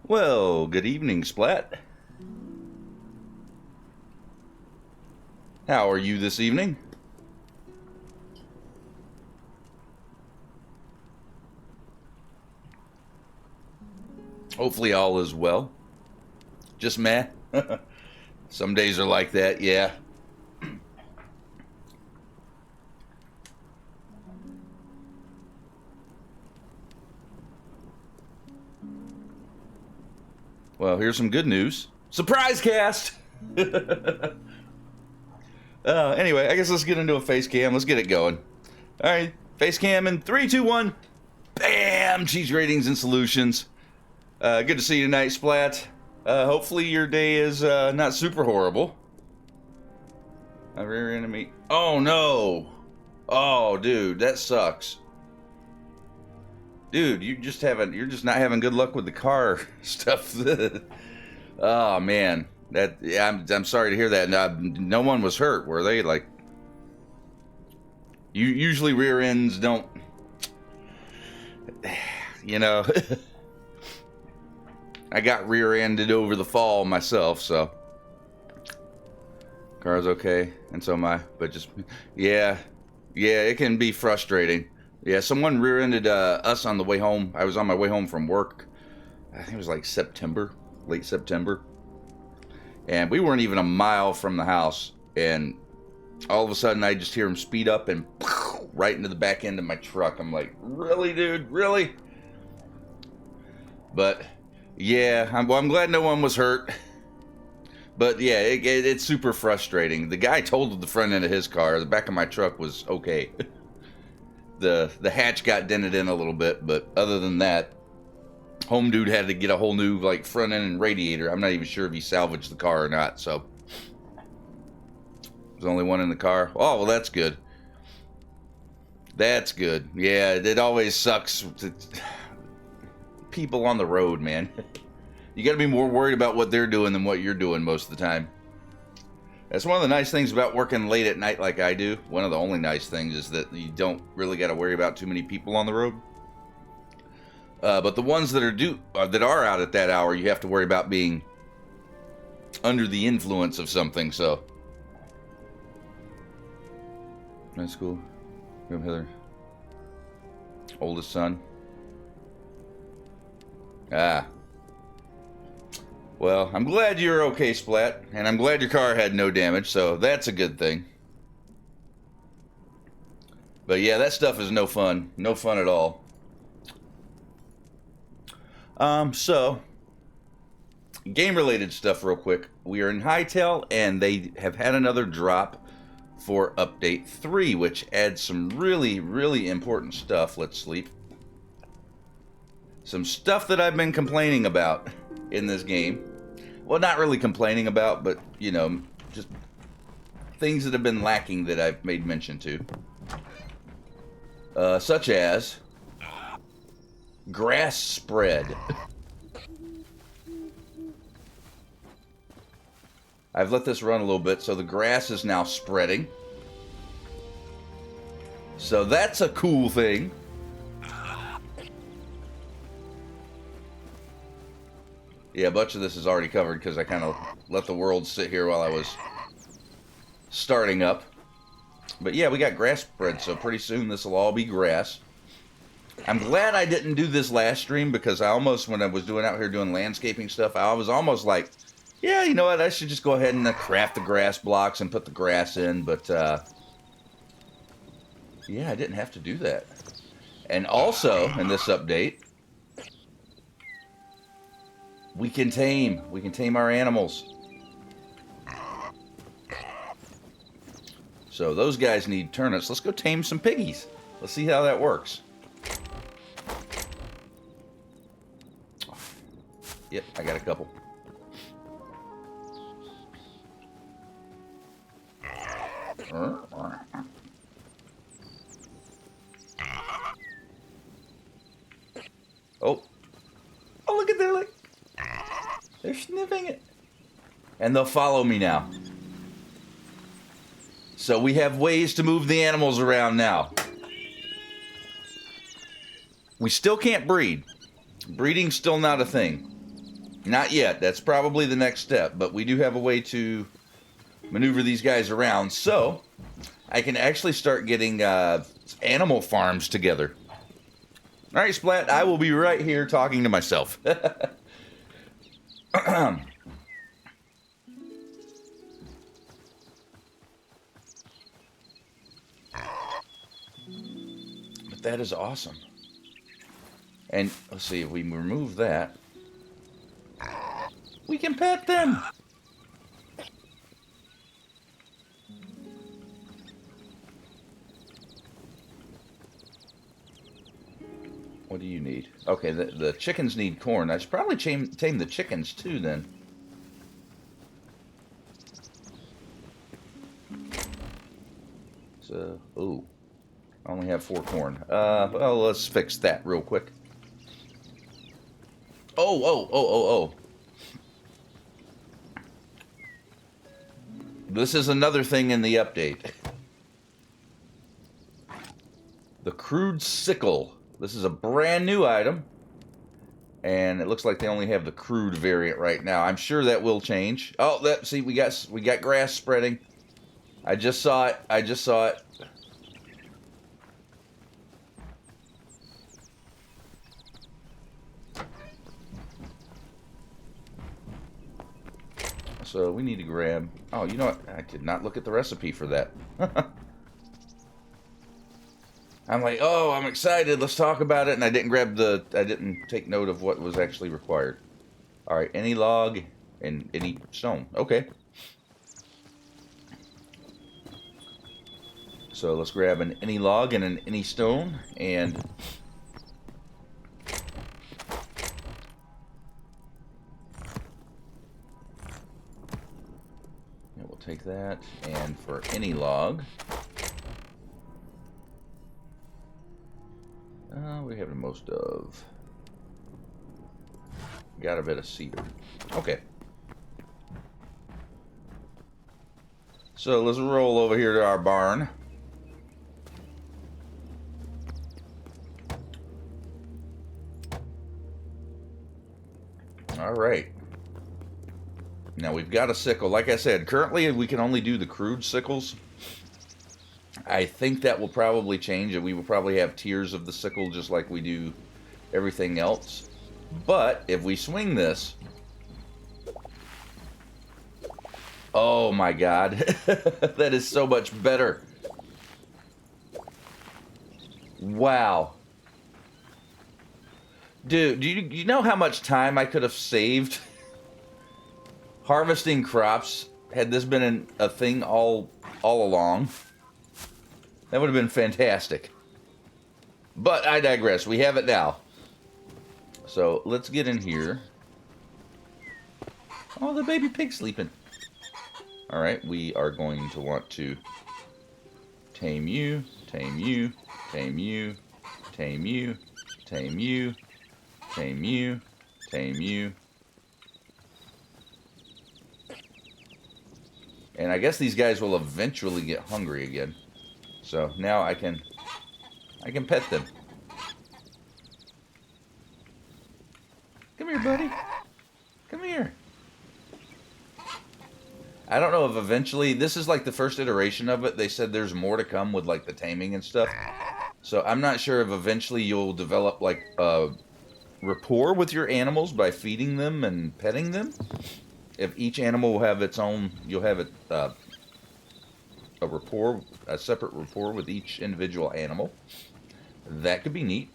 Well, good evening, Splat. How are you this evening? Hopefully all is well. Just meh. Some days are like that, yeah. Well, here's some good news. Surprise cast! Anyway, I guess let's get into a face cam. Let's get it going. Alright, face cam in 3, 2, 1. Bam! Cheese ratings and solutions. Good to see you tonight, Splat. Hopefully your day is not super horrible. A rear enemy. Oh no! Oh, dude, that sucks. Dude, you're just not having good luck with the car stuff. Oh man, I'm sorry to hear that. No one was hurt, were they? Like, usually rear ends don't, you know. I got rear-ended over the fall myself, so car's okay, and so am I. But just, yeah, it can be frustrating. Yeah, someone rear-ended us on the way home. I was on my way home from work. I think it was like September, late September. And we weren't even a mile from the house. And all of a sudden, I just hear him speed up and right into the back end of my truck. I'm like, really, dude? Really? But, yeah, I'm glad no one was hurt. But, yeah, it's super frustrating. The guy totaled the front end of his car. The back of my truck was okay. The hatch got dented in a little bit, but other than that, home dude had to get a whole new like front end and radiator. I'm not even sure if he salvaged the car or not, so there's only one in the car. Oh, well, that's good. That's good. Yeah, it always sucks. People on the road, man. You gotta be more worried about what they're doing than what you're doing most of the time. That's one of the nice things about working late at night like I do. One of the only nice things is that you don't really got to worry about too many people on the road. But the ones that are out at that hour, you have to worry about being under the influence of something. So that's cool. We have Heather, oldest son. Ah. Well, I'm glad you're okay, Splat, and I'm glad your car had no damage, so that's a good thing. But yeah, that stuff is no fun. No fun at all. So, game-related stuff real quick. We are in Hytale, and they have had another drop for Update 3, which adds some really, really important stuff. Let's sleep. Some stuff that I've been complaining about in this game. Well, not really complaining about, but, you know, just things that have been lacking that I've made mention to. Such as grass spread. I've let this run a little bit, so the grass is now spreading. So that's a cool thing. Yeah, a bunch of this is already covered because I kind of let the world sit here while I was starting up. But yeah, we got grass spread, so pretty soon this will all be grass. I'm glad I didn't do this last stream because I almost, when I was out here doing landscaping stuff, I was almost like, yeah, you know what, I should just go ahead and craft the grass blocks and put the grass in, but yeah, I didn't have to do that. And also, in this update, we can tame our animals. So those guys need turnips. Let's go tame some piggies. Let's see how that works. Yep, I got a couple. Oh, look at that! They're sniffing it, and they'll follow me now. So we have ways to move the animals around now. We still can't breed. Breeding's still not a thing. Not yet. That's probably the next step. But we do have a way to maneuver these guys around. So I can actually start getting animal farms together. All right, Splat. I will be right here talking to myself. But that is awesome. And let's see, if we remove that, we can pet them. What do you need? Okay, the chickens need corn. I should probably tame the chickens too then. So, ooh, I only have 4 corn. Well, let's fix that real quick. Oh. This is another thing in the update. The crude sickle. This is a brand new item. And it looks like they only have the crude variant right now. I'm sure that will change. Oh, see, we got grass spreading. I just saw it. So we need to grab... Oh, you know what? I did not look at the recipe for that. I'm like, oh, I'm excited. Let's talk about it. And I didn't take note of what was actually required. All right, any log and any stone. Okay. So let's grab an any log and an any stone and... Take that, and for any log, we have the most of. Got a bit of cedar. Okay. So let's roll over here to our barn. All right. Now we've got a sickle. Like I said, currently we can only do the crude sickles. I think that will probably change, and we will probably have tiers of the sickle just like we do everything else. But if we swing this... Oh my god. That is so much better. Wow. Dude, do you know how much time I could have saved harvesting crops had this been a thing all along? That would have been fantastic. But I digress. We have it now. So let's get in here. Oh, the baby pig's sleeping. Alright, we are going to want to tame you, tame you, tame you, tame you, tame you, tame you, tame you. And I guess these guys will eventually get hungry again. So now I can pet them. Come here, buddy. Come here. I don't know if eventually, this is like the first iteration of it. They said there's more to come with like the taming and stuff. So I'm not sure if eventually you'll develop like a rapport with your animals by feeding them and petting them. If each animal will have its own, you'll have a rapport, a separate rapport with each individual animal. That could be neat.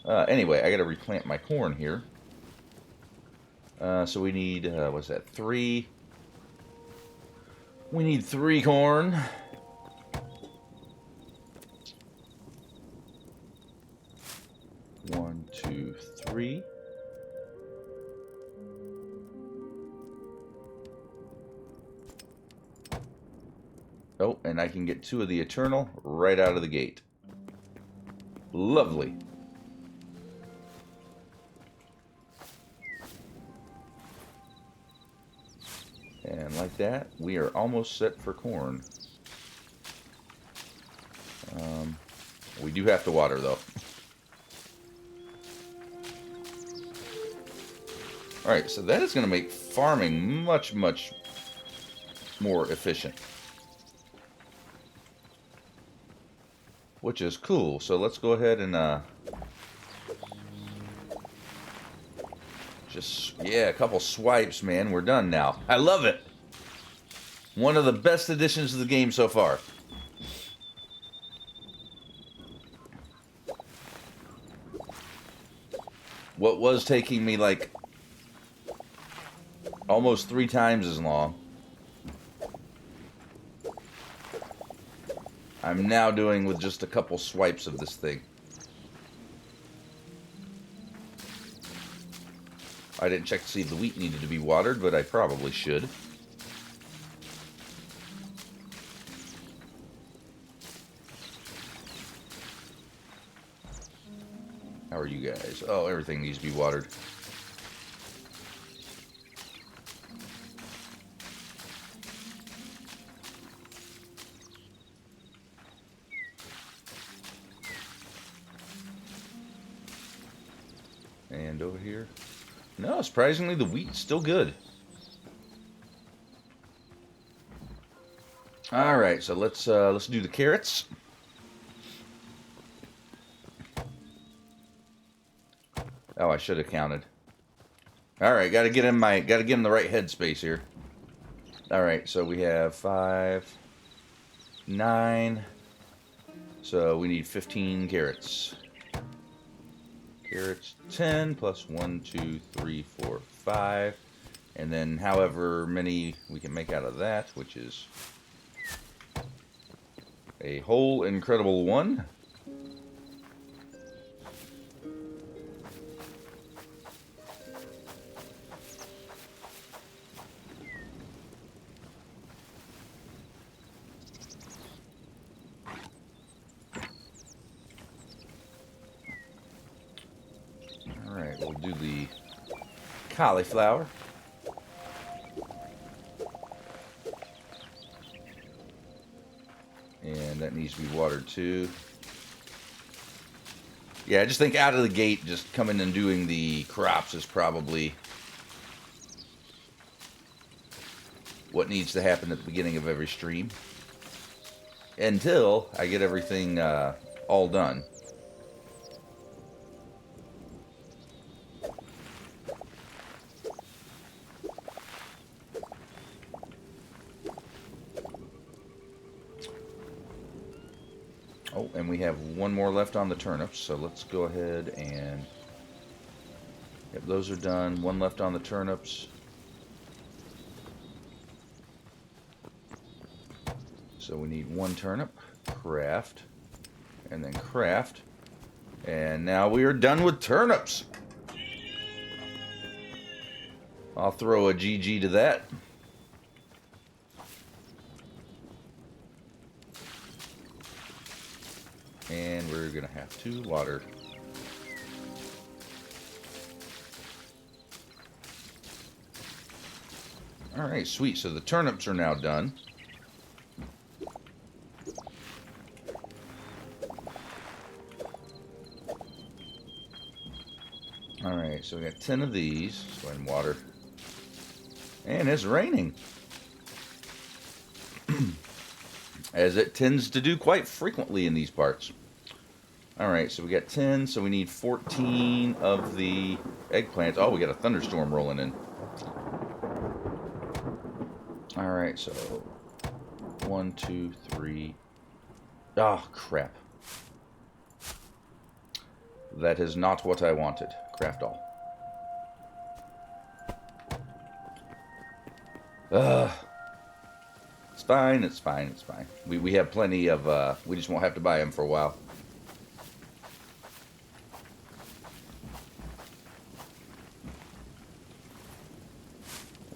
Anyway, I got to replant my corn here. So we need, what's that, 3? We need 3 corn. One, 2, 3. Oh, and I can get 2 of the Eternal right out of the gate. Lovely. And like that, we are almost set for corn. We do have to water, though. Alright, so that is going to make farming much, much more efficient. Which is cool. So let's go ahead and just, yeah, a couple swipes, man. We're done now. I love it. One of the best additions to the game so far. What was taking me like almost 3 times as long, I'm now doing with just a couple swipes of this thing. I didn't check to see if the wheat needed to be watered, but I probably should. How are you guys? Oh, everything needs to be watered. And over here. No, surprisingly, the wheat's still good. All right, so let's do the carrots. Oh, I should have counted. All right, got to get in the right headspace here. All right, so we have 5, 9. So we need 15 carrots. Carrots 10 plus 1, 2, 3, 4, 5. And then however many we can make out of that, which is a whole incredible 1. Alright, we'll do the cauliflower. And that needs to be watered too. Yeah, I just think out of the gate, just coming and doing the crops is probably what needs to happen at the beginning of every stream. Until I get everything all done. Oh, and we have 1 more left on the turnips, so let's go ahead and... Yep, those are done. 1 left on the turnips. So we need 1 turnip, craft, and then craft. And now we are done with turnips. I'll throw a GG to that. And we're going to have to water. Alright, sweet. So the turnips are now done. Alright, so we got 10 of these. Let's go ahead and water. And it's raining. As it tends to do quite frequently in these parts. Alright, so we got 10, so we need 14 of the eggplants. Oh, we got a thunderstorm rolling in. Alright, so 1, 2, 3. Oh, crap. That is not what I wanted. Craft all. It's fine, it's fine, it's fine. We have plenty of, we just won't have to buy them for a while.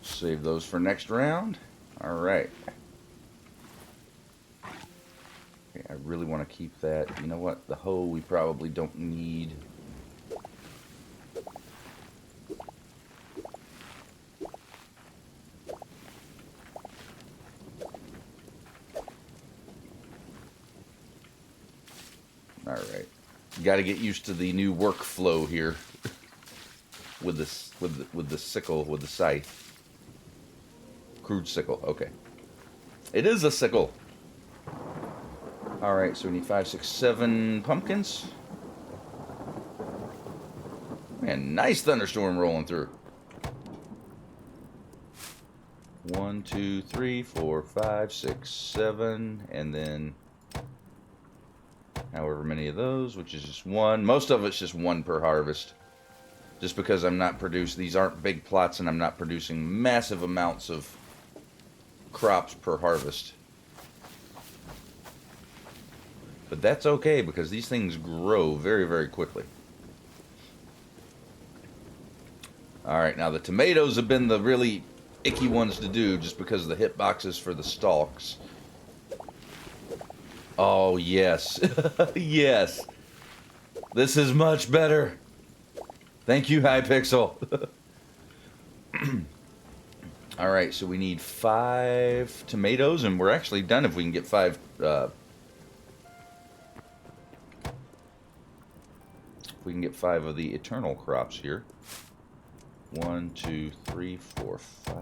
Save those for next round. Alright. Okay, I really want to keep that. You know what? The hoe we probably don't need. Alright. Got to get used to the new workflow here. with the sickle, with the scythe. Crude sickle, okay. It is a sickle. Alright, so we need 5, 6, 7 pumpkins. Man, nice thunderstorm rolling through. 1, 2, 3, 4, 5, 6, 7, and then however many of those, which is just one. Most of it's just one per harvest. Just because I'm not producing, these aren't big plots and I'm not producing massive amounts of crops per harvest. But that's okay because these things grow very, very quickly. Alright, now the tomatoes have been the really icky ones to do just because of the hitboxes for the stalks. Oh, yes. Yes. This is much better. Thank you, Hypixel. Alright, so we need 5 tomatoes, and we're actually done if we can get 5... if we can get 5 of the eternal crops here. 1, 2, 3, 4, 5.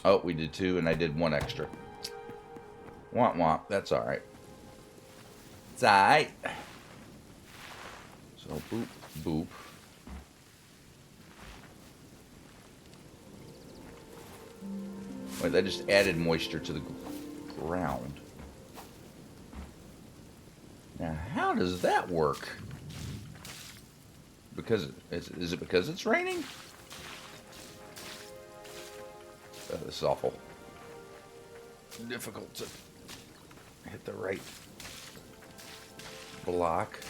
Oh, we did 2, and I did 1 extra. Womp womp, that's alright. It's alright. So, boop, boop. Wait, that just added moisture to the ground. Now, how does that work? Because is it because it's raining? Oh, this is awful. Difficult to hit the right block.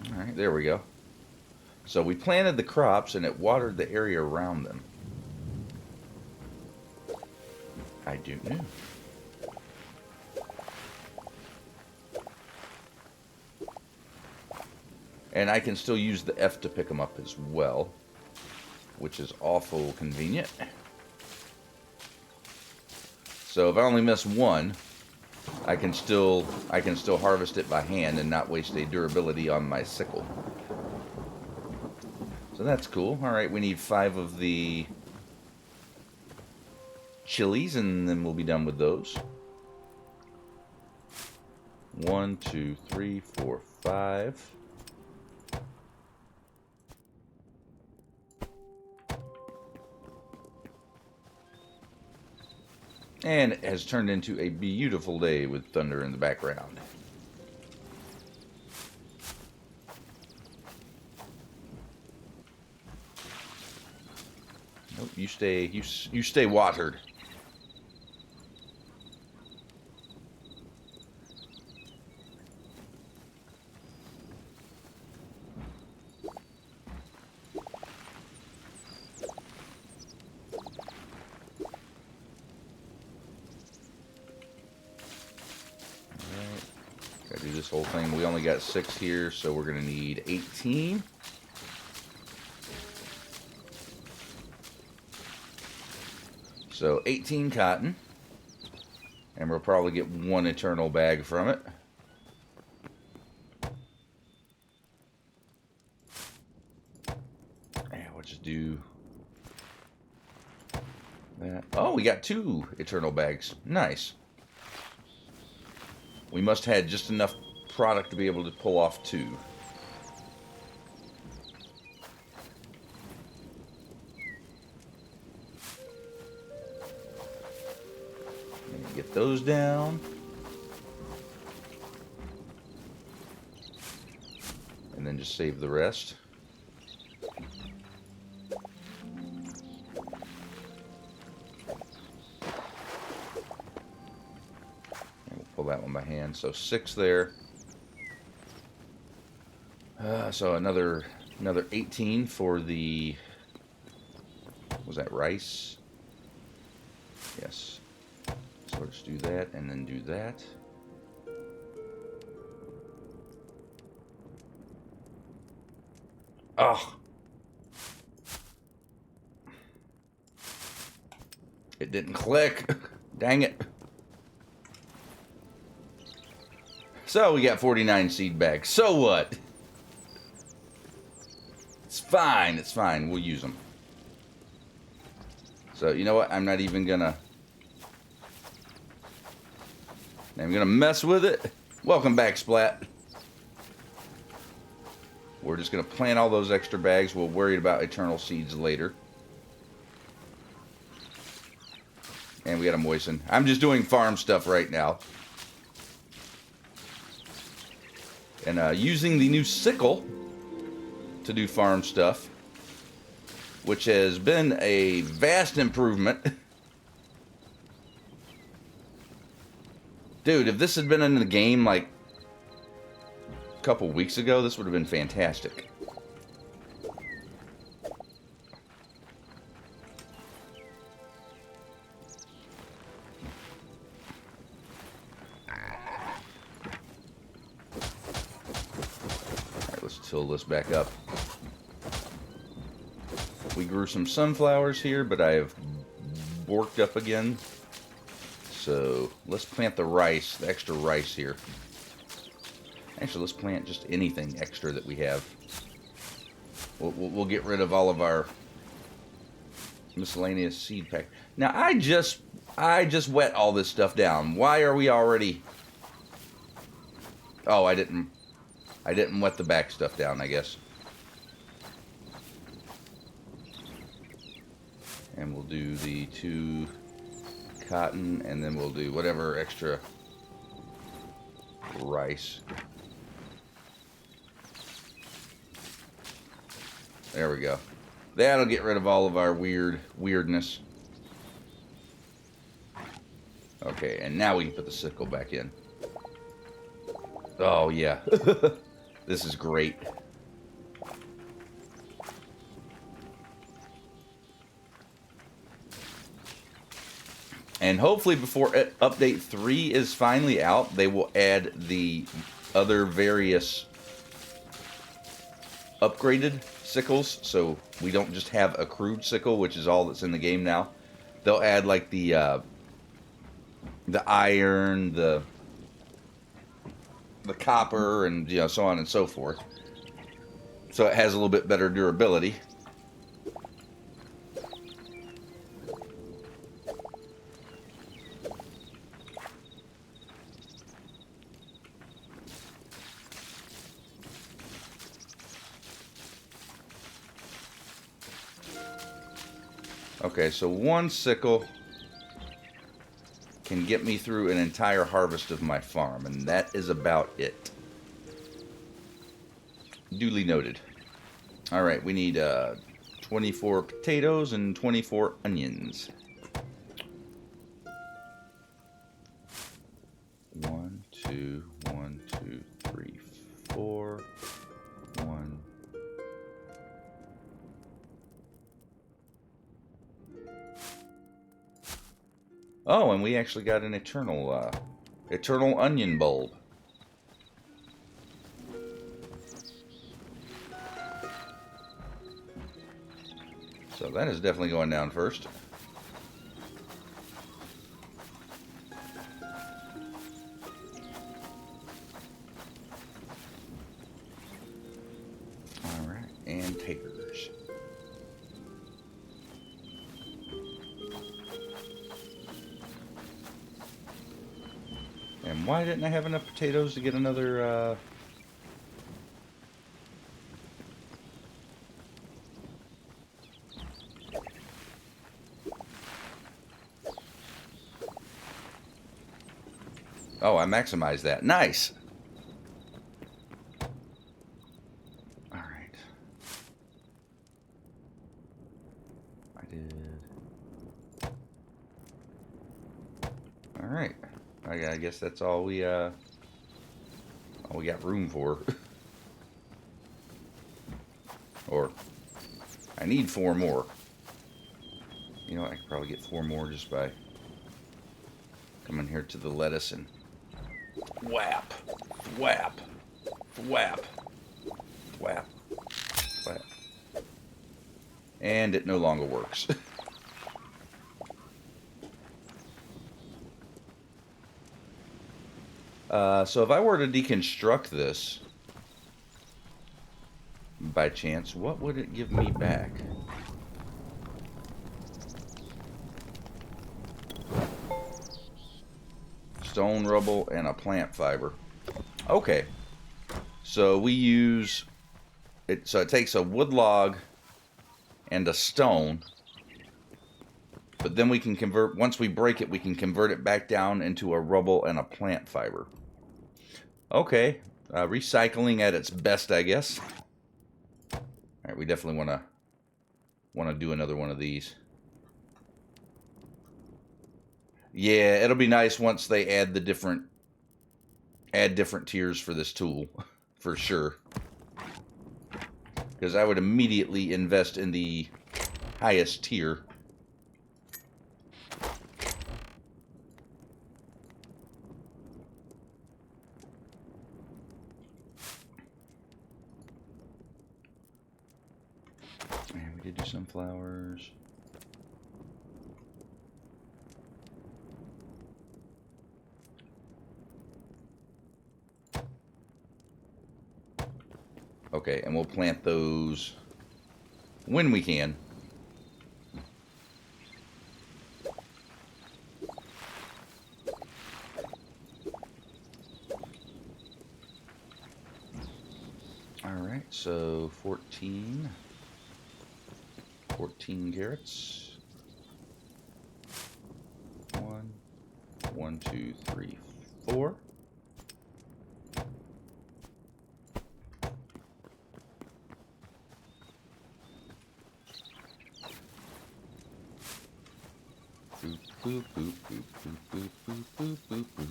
All right, there we go. So we planted the crops and it watered the area around them. I do know. And I can still use the F to pick them up as well, which is awful convenient. So if I only miss one, I can still harvest it by hand and not waste a durability on my sickle. So that's cool. All right, we need 5 of the chilies, and then we'll be done with those. 1, 2, 3, 4, 5. And it has turned into a beautiful day with thunder in the background. Nope, you stay watered. this whole thing. We only got 6 here, so we're going to need 18. So 18 cotton. And we'll probably get 1 eternal bag from it. And we'll just do that. Oh, we got 2 eternal bags. Nice. We must have had just enough product to be able to pull off 2. Get those down. And then just save the rest. And we'll pull that one by hand. So 6 there. So another 18 for the... Was that rice? Yes. So let's do that, and then do that. Oh! It didn't click. Dang it. So we got 49 seed bags. So what? It's fine. It's fine. We'll use them. So you know what? I'm not even gonna... I'm gonna mess with it. Welcome back, Splat. We're just gonna plant all those extra bags. We'll worry about eternal seeds later. And we gotta moisten. I'm just doing farm stuff right now. And using the new sickle to do farm stuff, which has been a vast improvement. Dude, if this had been in the game like a couple weeks ago, this would have been fantastic. Alright, let's till this back up. We grew some sunflowers here, but I have borked up again. So let's plant the rice, the extra rice here. Actually, let's plant just anything extra that we have. We'll get rid of all of our miscellaneous seed pack. Now I just wet all this stuff down. Why are we already? Oh, I didn't wet the back stuff down, I guess. And we'll do the 2 cotton, and then we'll do whatever extra rice. There we go. That'll get rid of all of our weirdness. Okay, and now we can put the sickle back in. Oh yeah. This is great. And hopefully before update 3 is finally out, they will add the other various upgraded sickles, so we don't just have a crude sickle, which is all that's in the game now. They'll add like the iron, the copper, and so on and so forth. So it has a little bit better durability. Okay, so 1 sickle can get me through an entire harvest of my farm, and that is about it. Duly noted. Alright, we need 24 potatoes and 24 onions. 1, 2, 1, 2, 3, 4. 1. Oh, and we actually got an eternal onion bulb. So that is definitely going down first. Alright, and takers. And why didn't I have enough potatoes to get another, Oh, I maximized that. Nice! Alright. I did... Alright. I guess that's all we got room for. Or, I need 4 more. You know what, I could probably get 4 more just by coming here to the lettuce and whap, whap, whap, whap, whap. And it no longer works. So if I were to deconstruct this, by chance, what would it give me back? Stone rubble and a plant fiber. Okay. So we use it, so it takes a wood log and a stone, but then we can convert, once we break it, we can convert it back down into a rubble and a plant fiber. Okay. Recycling at its best, I guess. Alright, we definitely want to do another one of these. Yeah, it'll be nice once they add the different tiers for this tool, for sure. Because I would immediately invest in the highest tier. And we did do sunflowers. Okay, and we'll plant those when we can. Alright, so 14 carrots. 1, 2, 3, 4. Boop, boop, boop, boop, boop, boop, boop, boop, boop.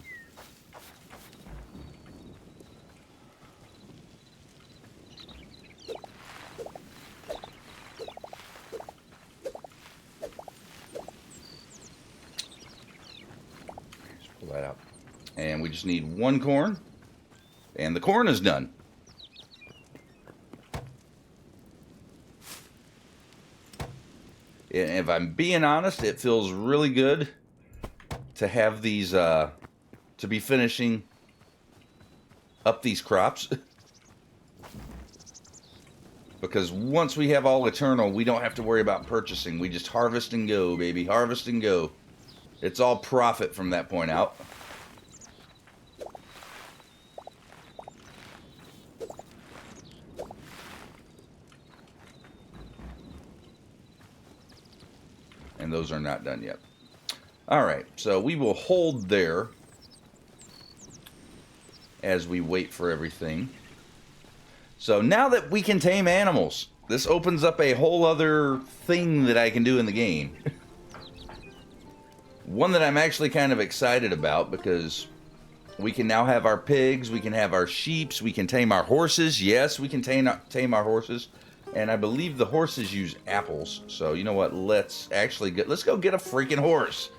Just pull that out. And we just need 1 corn. And the corn is done. If I'm being honest, it feels really good to have these, to be finishing up these crops. Because once we have all eternal, we don't have to worry about purchasing. We just harvest and go, baby. Harvest and go. It's all profit from that point out. And those are not done yet. Alright, so we will hold there as we wait for everything. So now that we can tame animals, this opens up a whole other thing that I can do in the game. One that I'm actually kind of excited about, because we can now have our pigs, we can have our sheeps, we can tame our horses. Yes, we can tame our horses. And I believe the horses use apples. So you know what? Let's go get a freaking horse.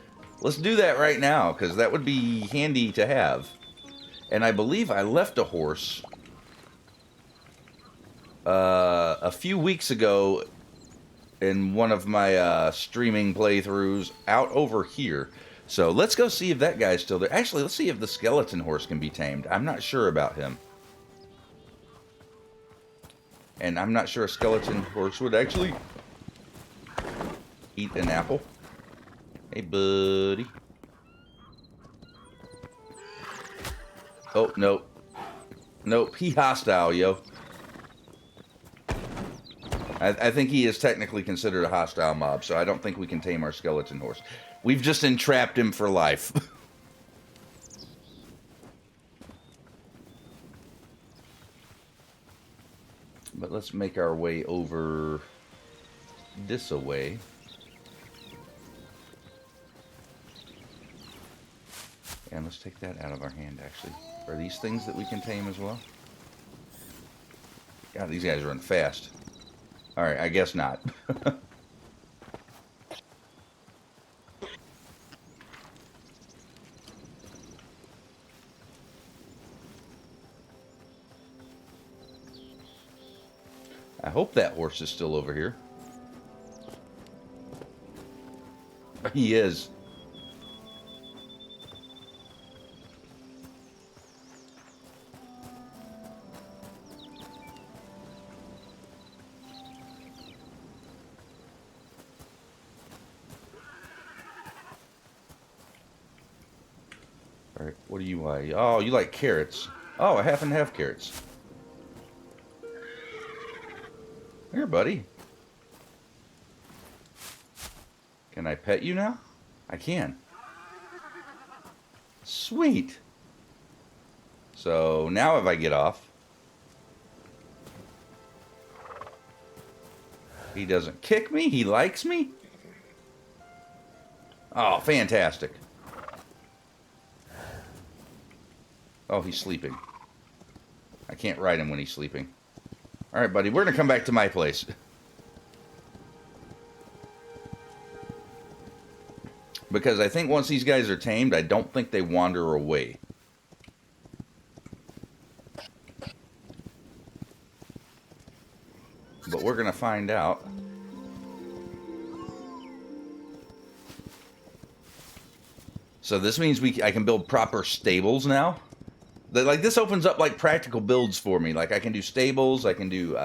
Let's do that right now, because that would be handy to have. And I believe I left a horse a few weeks ago in one of my streaming playthroughs out over here. So let's go see if that guy's still there. Actually, let's see if the skeleton horse can be tamed. I'm not sure about him. And I'm not sure a skeleton horse would actually eat an apple. Hey, buddy. Oh, nope. Nope, he hostile, yo. I think he is technically considered a hostile mob, so I don't think we can tame our skeleton horse. We've just entrapped him for life. But let's make our way over this away. And let's take that out of our hand, actually. Are these things that we can tame as well? God, these guys run fast. Alright, I guess not. I hope that horse is still over here. He is. Alright, what do you like? Oh, you like carrots. Oh, I happen to have carrots. Here, buddy. Can I pet you now? I can. Sweet. So now if I get off, he doesn't kick me. He likes me. Oh, fantastic. Oh, he's sleeping. I can't ride him when he's sleeping. Alright, buddy, we're going to come back to my place. Because I think once these guys are tamed, I don't think they wander away. But we're going to find out. So this means I can build proper stables now. Like, this opens up, like, practical builds for me. Like, I can do stables, I can do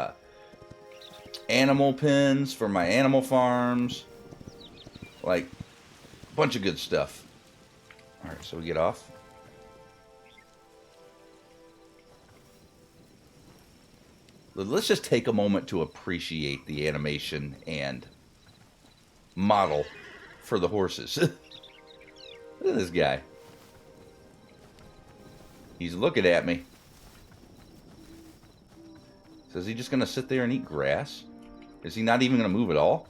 animal pens for my animal farms. Like, a bunch of good stuff. Alright, so we get off. Let's just take a moment to appreciate the animation and model for the horses. Look at this guy. He's looking at me. So is he just going to sit there and eat grass? Is he not even going to move at all?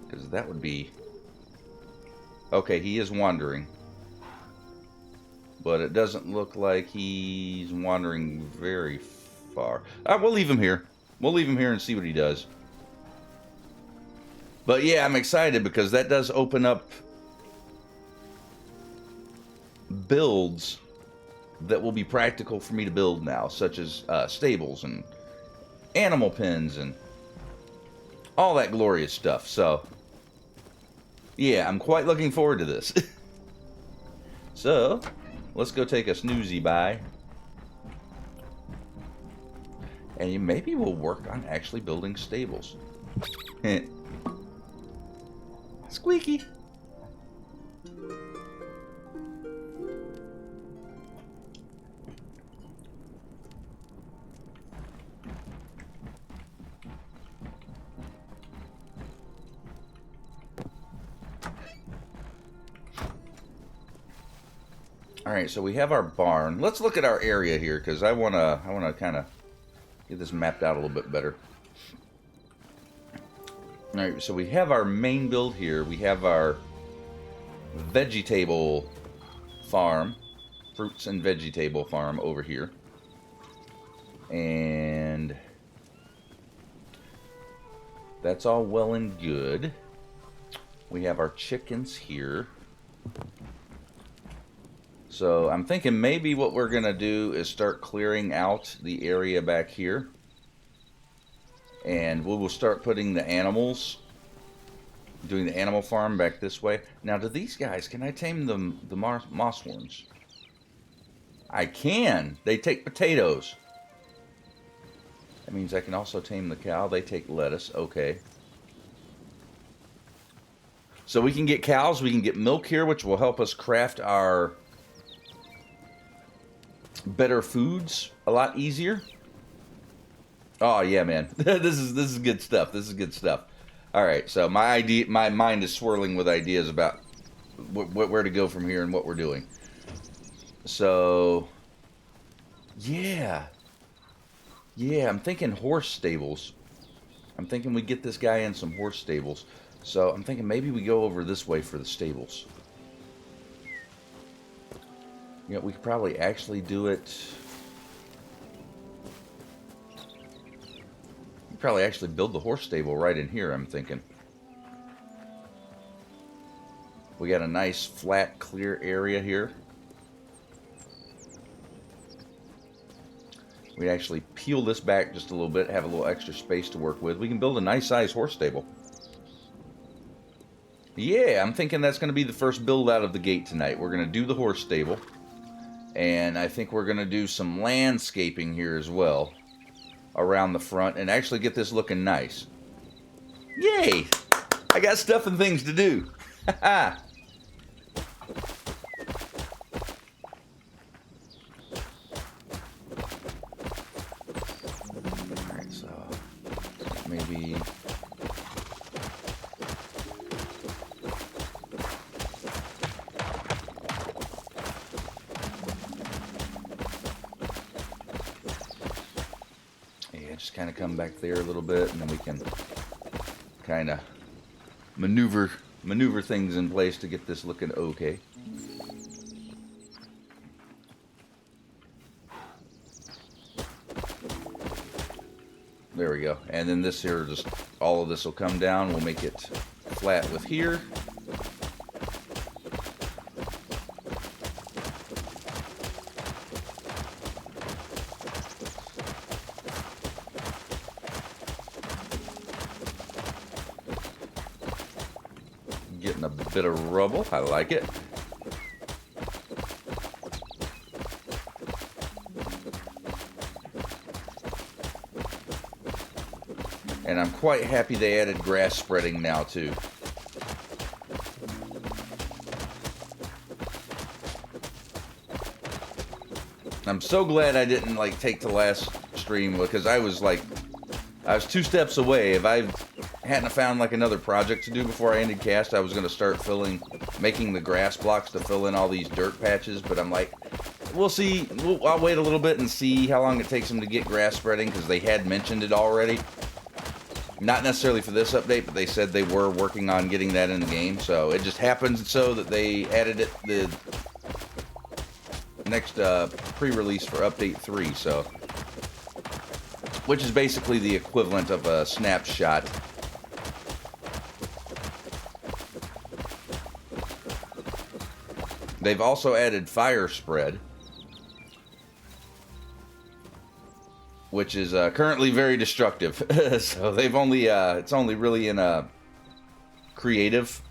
Because that would be... Okay, he is wandering. But it doesn't look like he's wandering very far. We'll leave him here. We'll leave him here and see what he does. But yeah, I'm excited because that does open up builds that will be practical for me to build now, such as stables and animal pens and all that glorious stuff. So yeah, I'm quite looking forward to this. So let's go take a snoozy by, and maybe we'll work on actually building stables. Squeaky. All right, so we have our barn. Let's look at our area here because I wanna kind of get this mapped out a little bit better. All right, so we have our main build here. We have our vegetable farm, fruits and vegetable farm over here, and that's all well and good. We have our chickens here. So I'm thinking maybe what we're going to do is start clearing out the area back here. And we will start putting the animals, doing the animal farm back this way. Now, do these guys, can I tame the moss horns? I can. They take potatoes. That means I can also tame the cow. They take lettuce. Okay. So we can get cows. We can get milk here, which will help us craft our better foods a lot easier. Oh yeah, man. This is good stuff. This is good stuff. All right. So my mind is swirling with ideas about where to go from here and what we're doing. So yeah. Yeah, I'm thinking horse stables. I'm thinking we get this guy in some horse stables. So I'm thinking maybe we go over this way for the stables. You know, we could probably actually do it. We could probably actually build the horse stable right in here, I'm thinking. We got a nice flat, clear area here. We actually peel this back just a little bit, have a little extra space to work with. We can build a nice size horse stable. Yeah, I'm thinking that's going to be the first build out of the gate tonight. We're going to do the horse stable. And I think we're going to do some landscaping here as well. Around the front. And actually get this looking nice. Yay! I got stuff and things to do. Haha! Alright, so maybe... just kind of come back there a little bit, and then we can kind of maneuver things in place to get this looking okay. There we go. And then this here, just all of this will come down. We'll make it flat with here. Getting a bit of rubble. I like it. And I'm quite happy they added grass spreading now too. I'm so glad I didn't take the last stream, because I was 2 steps away. If I hadn't found another project to do before I ended cast, I was going to start making the grass blocks to fill in all these dirt patches, but I'm like, we'll see. I'll wait a little bit and see how long it takes them to get grass spreading, because they had mentioned it already. Not necessarily for this update, but they said they were working on getting that in the game, so it just happens so that they added it the next pre-release for update 3, so which is basically the equivalent of a snapshot. They've also added fire spread, which is currently very destructive. So they've only it's only really in a creative.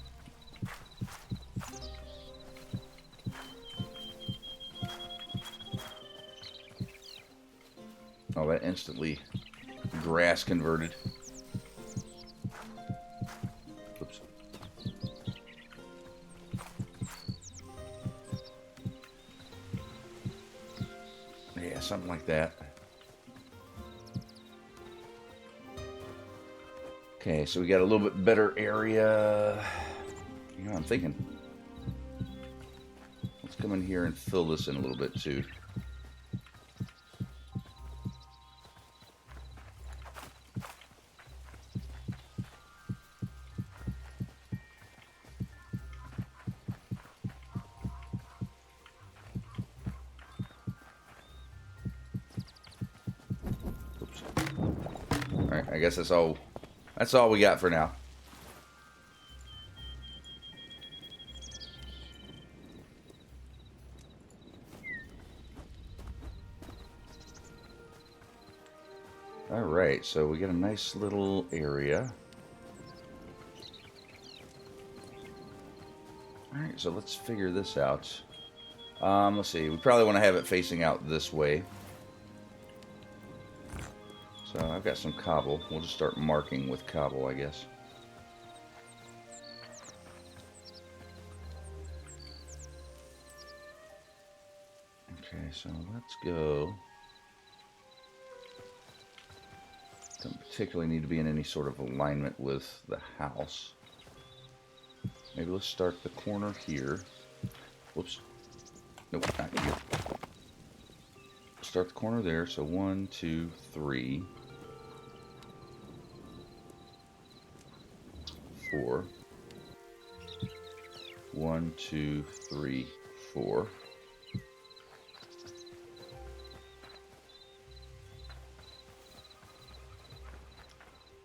Oh, that instantly grass converted. Oops. Yeah, something like that. Okay, so we got a little bit better area. You know, I'm thinking, let's come in here and fill this in a little bit too. Oops. All right, I guess that's all. That's all we got for now. Alright, so we got a nice little area. Alright, so let's figure this out. Let's see. We probably want to have it facing out this way. So I've got some cobble. We'll just start marking with cobble, I guess. Okay, so let's go. Don't particularly need to be in any sort of alignment with the house. Maybe let's start the corner here. Whoops. Nope, not here. Start the corner there. So 1, 2, 3, 4. 1, 2, 3, 4.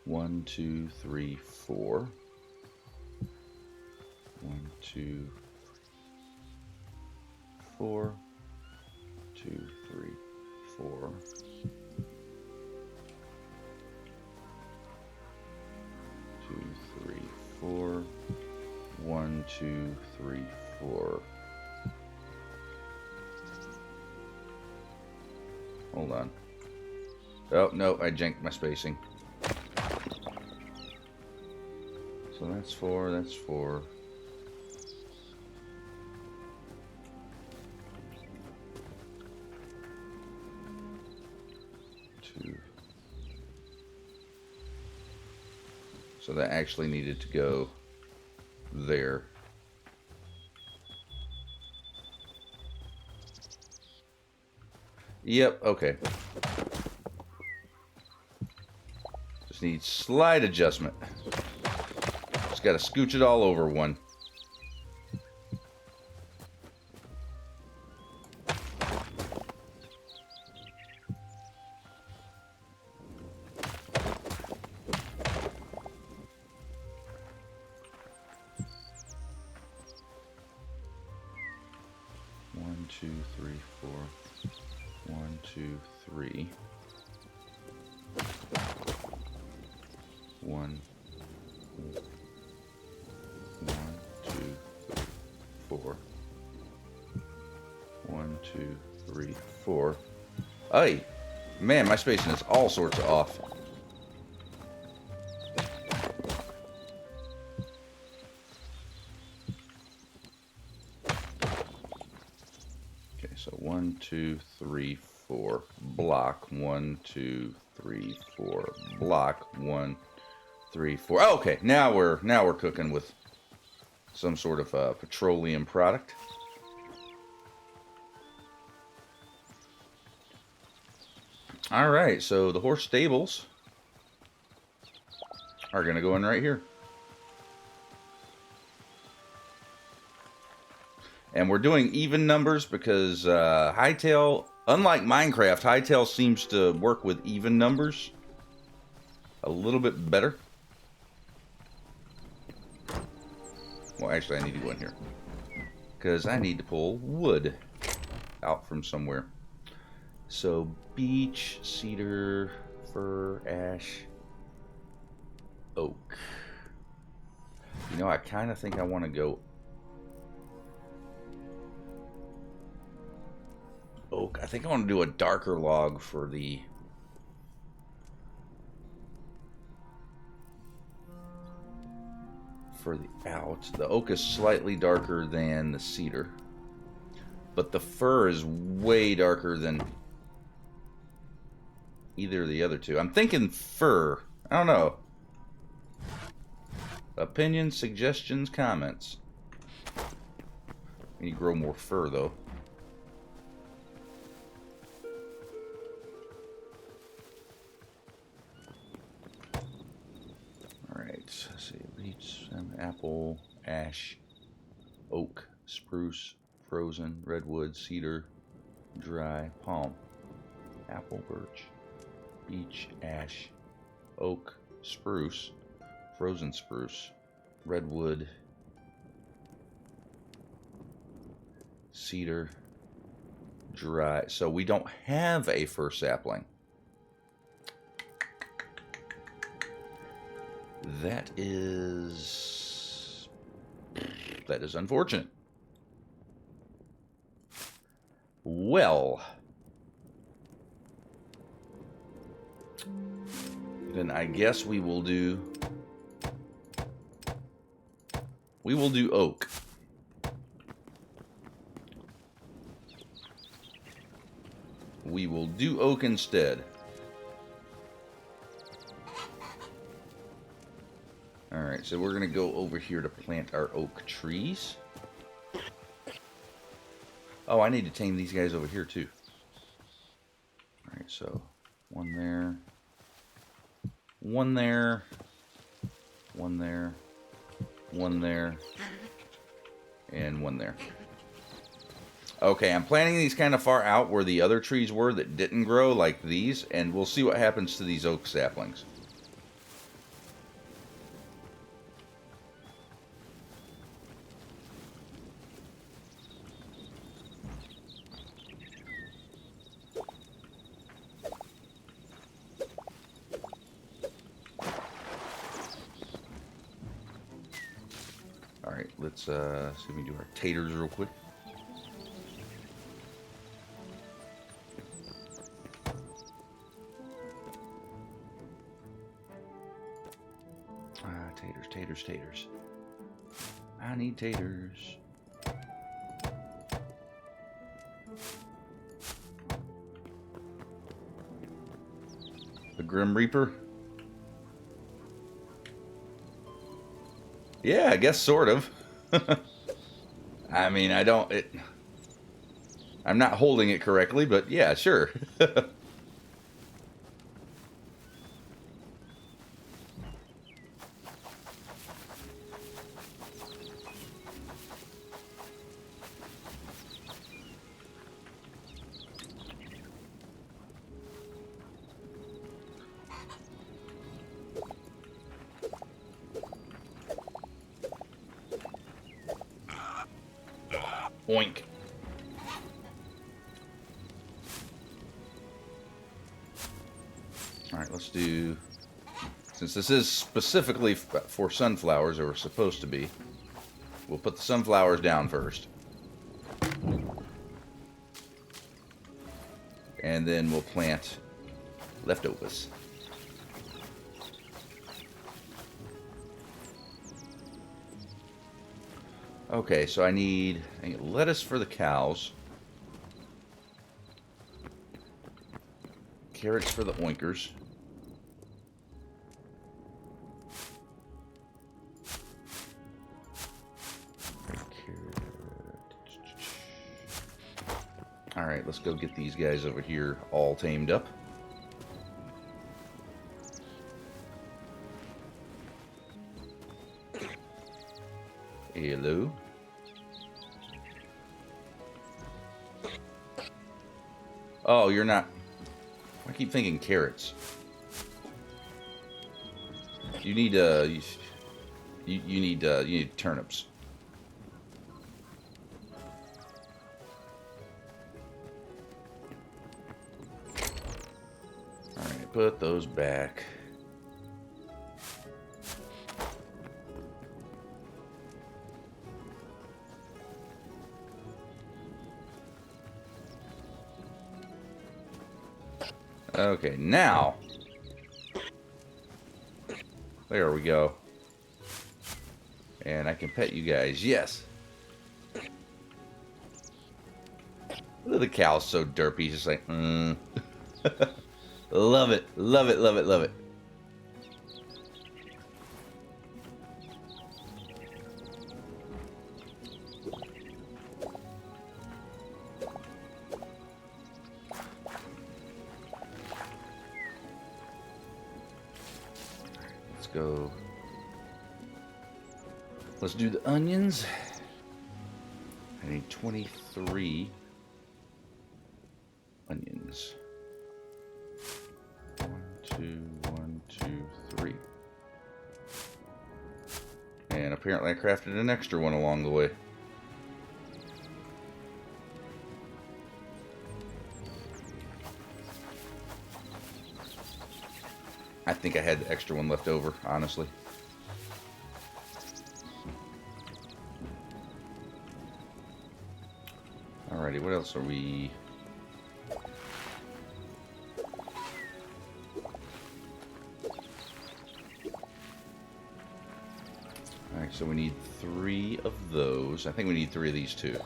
1, 2, 3, 4. 1, 2, 4. 2, 3, 4. 2, 3, 4. 1, 2, 3, 4. Hold on. Oh, no, I janked my spacing. So that's 4, that's 4. 2. So that actually needed to go there. Yep, okay. Just needs slight adjustment. Just gotta scooch it all over one. One, two, three, four. 1, 2, 3. 1, 2, 4. 1, 2, 3, 4. Hey, man, my spacing is all sorts of off. Okay, so 1, 2, 3, 4. Block. 1, 2, 3, 4. Block. 1, 3, 4. Oh, okay, now we're cooking with some sort of petroleum product. All right, so the horse stables are going to go in right here. And we're doing even numbers because Hytale, unlike Minecraft, Hytale seems to work with even numbers a little bit better. Well, actually, I need to go in here because I need to pull wood out from somewhere. So, beech, cedar, fir, ash, oak. You know, I kind of think I want to go oak. I think I want to do a darker log for the out. The oak is slightly darker than the cedar, but the fir is way darker than either of the other two. I'm thinking fir. I don't know. Opinions, suggestions, comments. I need to grow more fir, though. Alright, let's see. Beech, apple, ash, oak, spruce, frozen, redwood, cedar, dry, palm, apple, birch, beech, ash, oak, spruce, frozen spruce, redwood, cedar, dry. So we don't have a fir sapling. That is unfortunate. Well, then I guess we will do oak. We will do oak instead. Alright, so we're going to go over here to plant our oak trees. Oh, I need to tame these guys over here too. Alright, so one there. One there. One there. One there. And one there. Okay, I'm planting these kind of far out where the other trees were that didn't grow, like these, and we'll see what happens to these oak saplings. Alright, let's see if we can do our taters real quick. Taters. I need taters. The Grim Reaper? Yeah, I guess sort of. I mean, I'm not holding it correctly, but yeah, sure. Oink. Alright, let's do... Since this is specifically for sunflowers, or supposed to be, we'll put the sunflowers down first. And then we'll plant leftovers. Okay, so I need lettuce for the cows. Carrots for the oinkers. Alright, let's go get these guys over here all tamed up. Hello. Oh, you're not... I keep thinking carrots. You need you need turnips. All right, put those back. Okay, now. There we go. And I can pet you guys. Yes. Look at the cow, so derpy. Just like, Love it. Love it, love it, love it. Go. Let's do the onions. I need 23 onions. 1, 2, 3. And apparently I crafted an extra one along the way. I think I had the extra one left over, honestly. Alrighty, what else are we... Alright, so we need 3 of those. I think we need 3 of these too.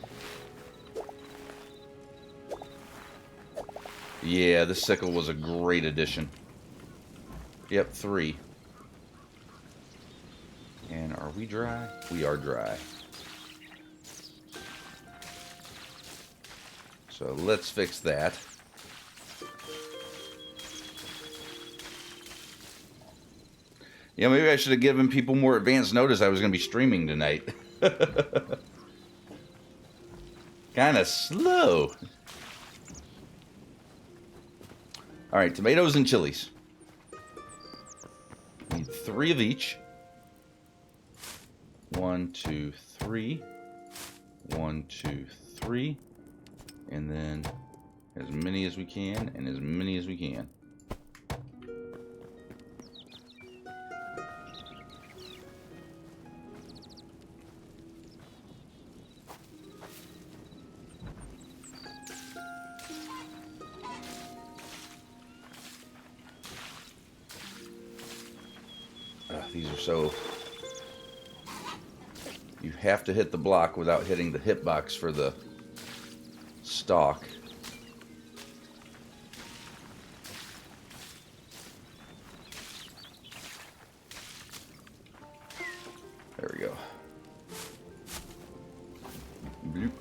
Yeah, this sickle was a great addition. Yep, 3. And are we dry? We are dry. So let's fix that. Yeah, maybe I should have given people more advance notice I was going to be streaming tonight. Kind of slow. Alright, tomatoes and chilies. Need 3 of each. 1, 2, 3. 1, 2, 3. And then as many as we can, and as many as we can. These are so... You have to hit the block without hitting the hitbox for the stalk. There we go. Bloop.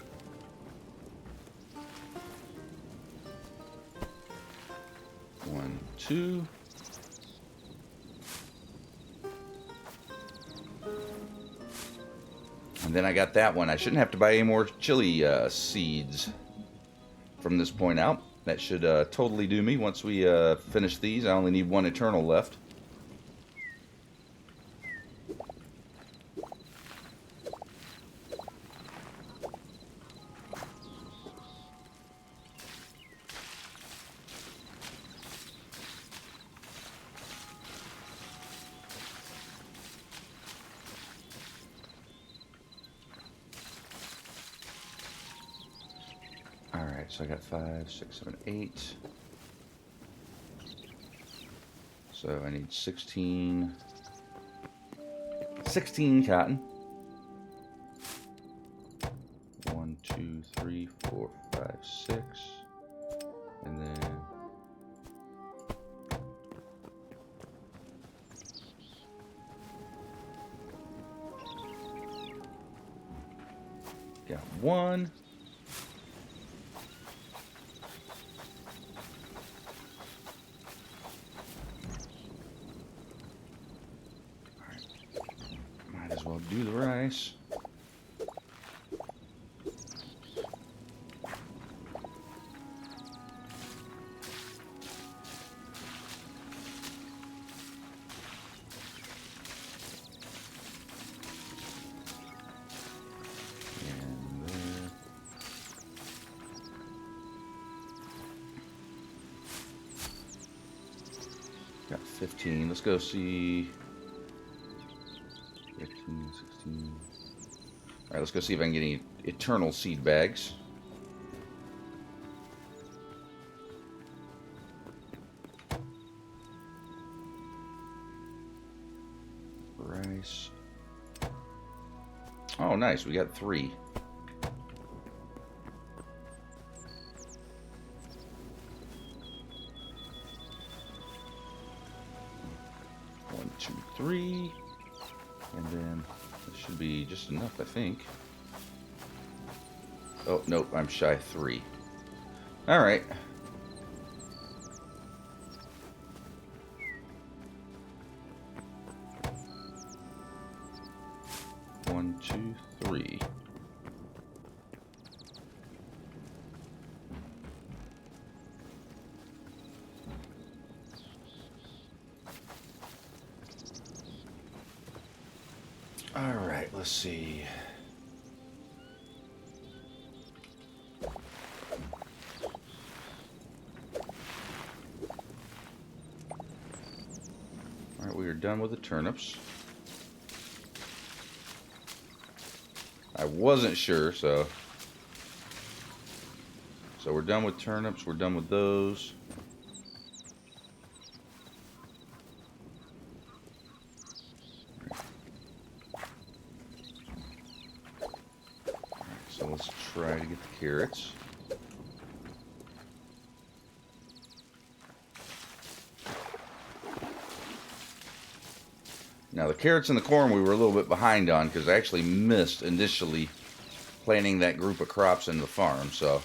One, two. And then I got that one. I shouldn't have to buy any more chili seeds from this point out. That should totally do me once we finish these. I only need 1 eternal left. Alright, so I got 5, 6, 7, 8. So I need 16 cotton. 1, 2, 3, 4, 5, 6. And then got 1. I'll do the rice. And there. Got 15. Let's go see. 15, 16. Alright, let's go see if I can get any eternal seed bags. Rice. Oh, nice. We got 3. One, two, 3. And then it should be just enough, I think. Oh, nope, I'm shy 3. Alright. One, two, 3. Alright, let's see. Alright, we are done with the turnips. I wasn't sure, so So we're done with turnips. We're done with those. So let's try to get the carrots. Now the carrots and the corn we were a little bit behind on because I actually missed initially planting that group of crops in the farm, so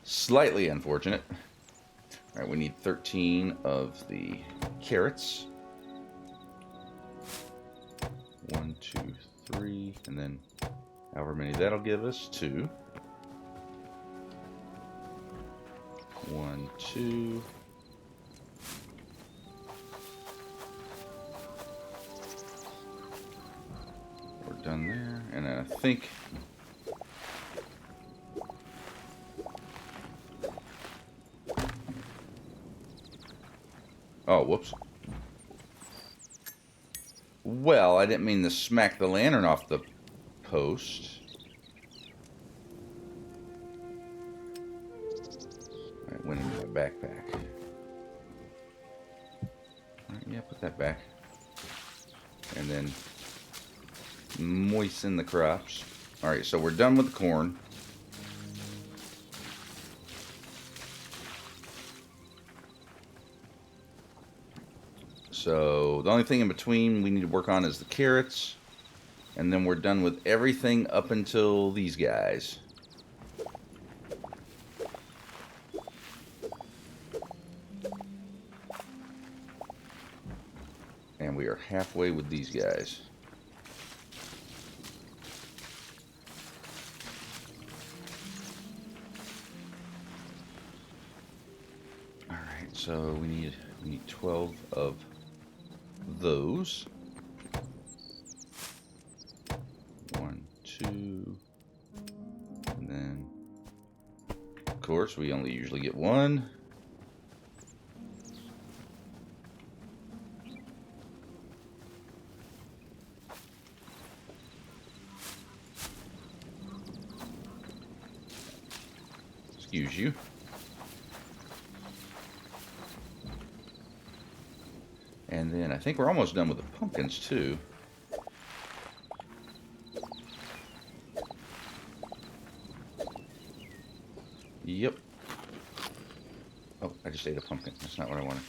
slightly unfortunate. All right, we need 13 of the carrots. 1, 2, 3, and then however many that'll give us, 2. 1, 2. We're done there, and I think oh, whoops. Well, I didn't mean to smack the lantern off the post. Alright, went into my backpack. Alright, yeah, put that back. And then moisten the crops. Alright, so we're done with the corn. So the only thing in between we need to work on is the carrots. And then we're done with everything up until these guys. And we are halfway with these guys. Alright, so we need 12 of those. 1, 2, and then of course we only usually get 1. Excuse you. And then I think we're almost done with the pumpkins too. Yep. Oh, I just ate a pumpkin. That's not what I wanted.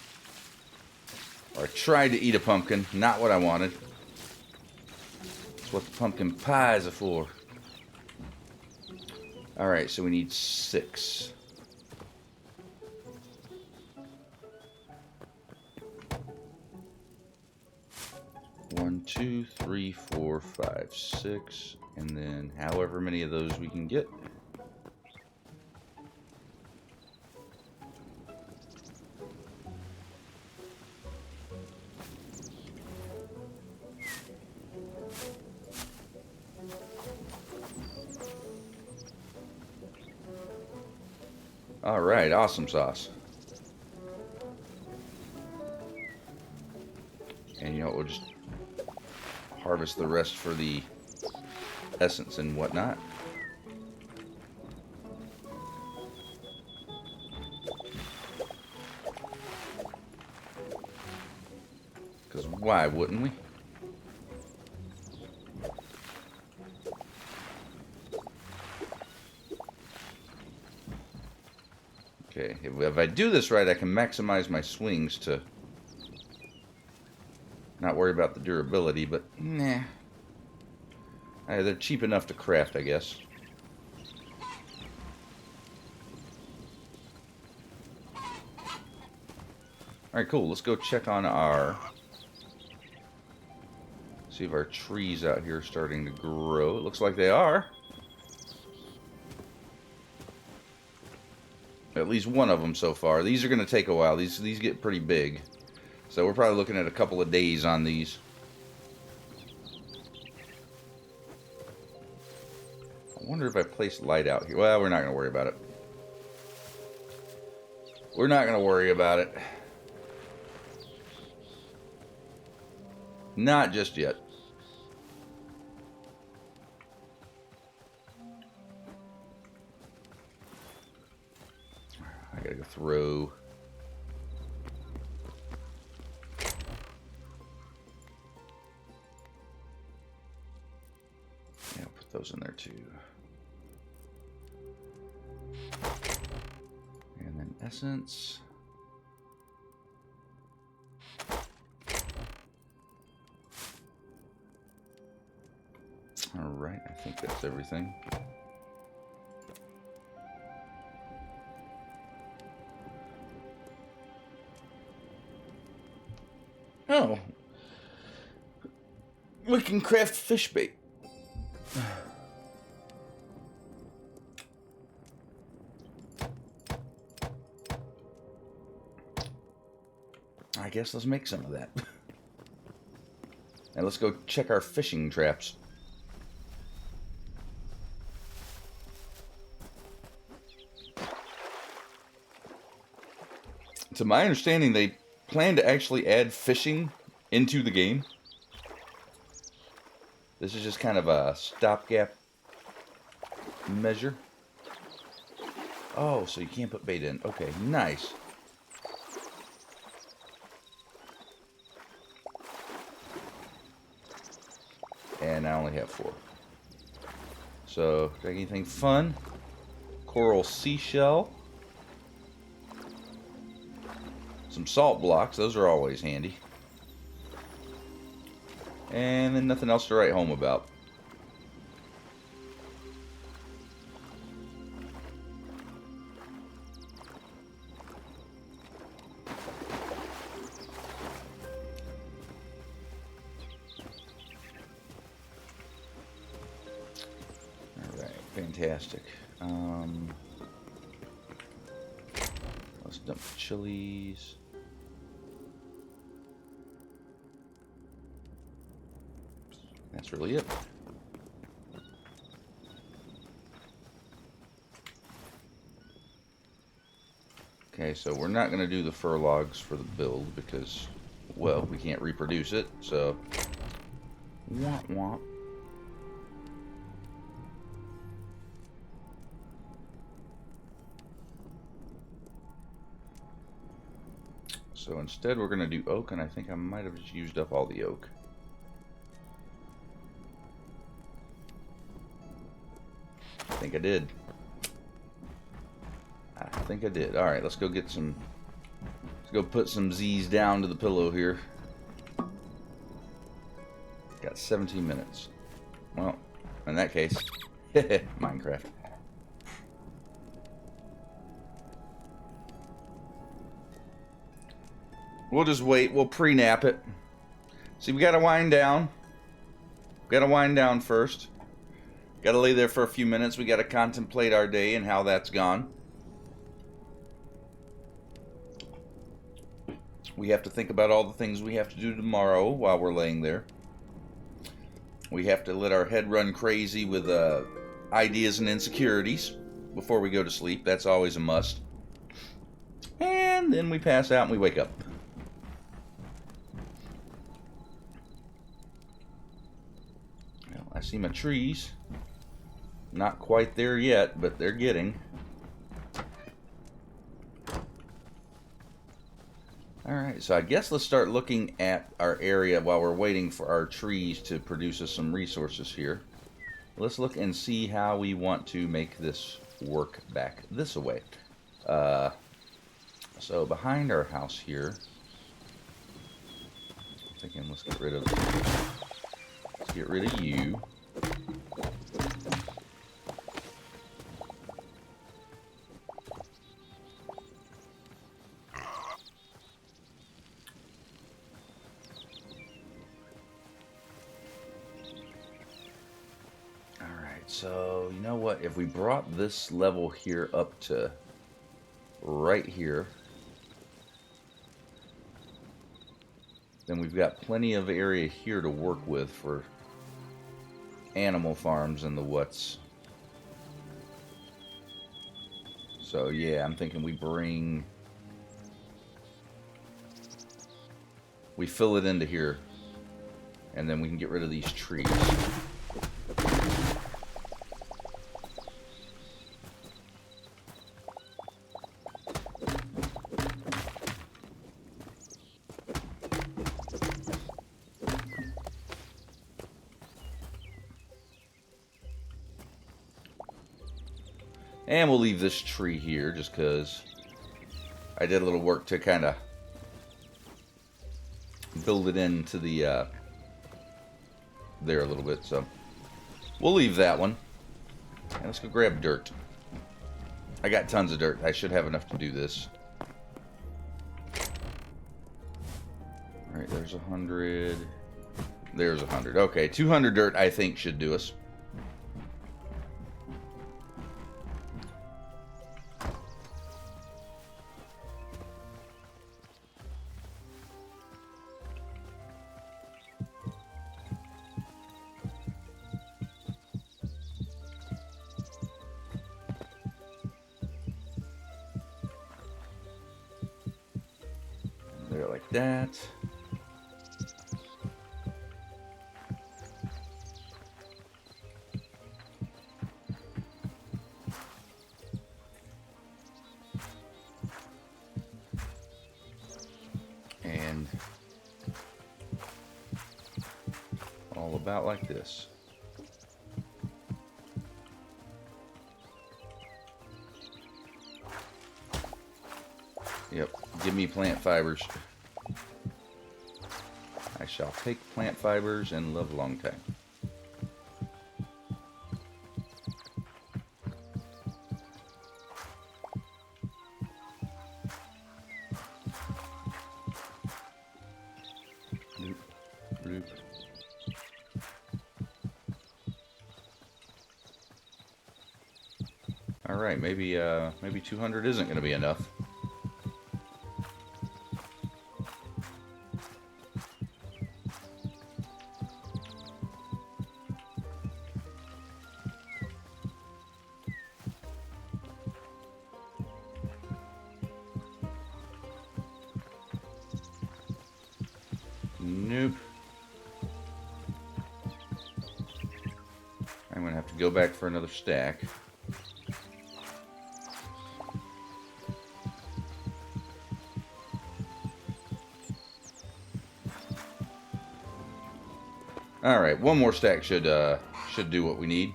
Or I tried to eat a pumpkin. Not what I wanted. That's what the pumpkin pies are for. Alright, so we need 6. One, 2, 3, 4, 5, 6, and then however many of those we can get. All right, awesome sauce. And you know what, we'll just harvest the rest for the essence and whatnot. Because why wouldn't we? Okay, if I do this right, I can maximize my swings to not worry about the durability, but nah. They're cheap enough to craft, I guess. Alright, cool. Let's go check on our... See if our trees out here are starting to grow. It looks like they are. At least one of them so far. These are going to take a while. These get pretty big. So we're probably looking at a couple of days on these. I wonder if I place light out here. Well, we're not going to worry about it. We're not going to worry about it. Not just yet. gotta go throw. Yeah, I'll put those in there too. And then essence. All right, I think that's everything. Oh, we can craft fish bait. I guess let's make some of that. And let's go check our fishing traps. To my understanding, they plan to actually add fishing into the game. This is just kind of a stopgap measure. Oh, so you can't put bait in. Okay, nice. And I only have 4. So, got anything fun? Coral seashell. Some salt blocks, those are always handy. And then nothing else to write home about. Alright, fantastic. Let's dump the chilies. That's really it. Okay, so we're not going to do the fur logs for the build because, well, we can't reproduce it, so womp womp. So instead we're going to do oak, and I think I might have just used up all the oak. I think I did. Alright, let's go get some... Let's go put some Z's down to the pillow here. Got 17 minutes. Well, in that case, Minecraft. We'll just wait. We'll pre-nap it. See, we gotta wind down. Gotta wind down first. Gotta lay there for a few minutes. We gotta contemplate our day and how that's gone. We have to think about all the things we have to do tomorrow while we're laying there. We have to let our head run crazy with ideas and insecurities before we go to sleep. That's always a must. And then we pass out and we wake up. Well, I see my trees. Not quite there yet, but they're getting. Alright, so I guess let's start looking at our area while we're waiting for our trees to produce us some resources here. Let's look and see how we want to make this work back this way. So behind our house here, I'm thinking let's get rid of you. So, you know what? If we brought this level here up to right here, then we've got plenty of area here to work with for animal farms and the what's. So, yeah, I'm thinking we fill it into here, and then we can get rid of these trees. And we'll leave this tree here just because I did a little work to kind of build it into the there a little bit. So we'll leave that one. And let's go grab dirt. I got tons of dirt. I should have enough to do this. Alright, there's 100. There's 100. Okay, 200 dirt I think should do us. There, like that. And all about like this. Yep, give me plant fibers. I shall take plant fibers and live a long time. Bloop, bloop. All right, maybe 200 isn't going to be enough. Nope. I'm going to have to go back for another stack. All right, one more stack should do what we need.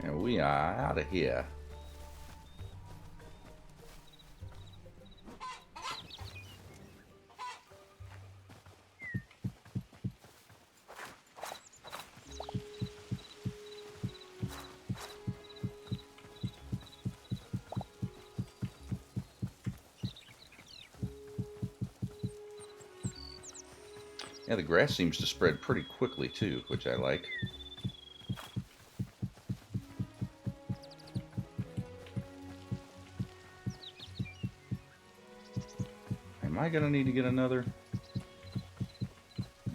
And we are out of here. Yeah, the grass seems to spread pretty quickly too, which I like. Am I gonna need to get another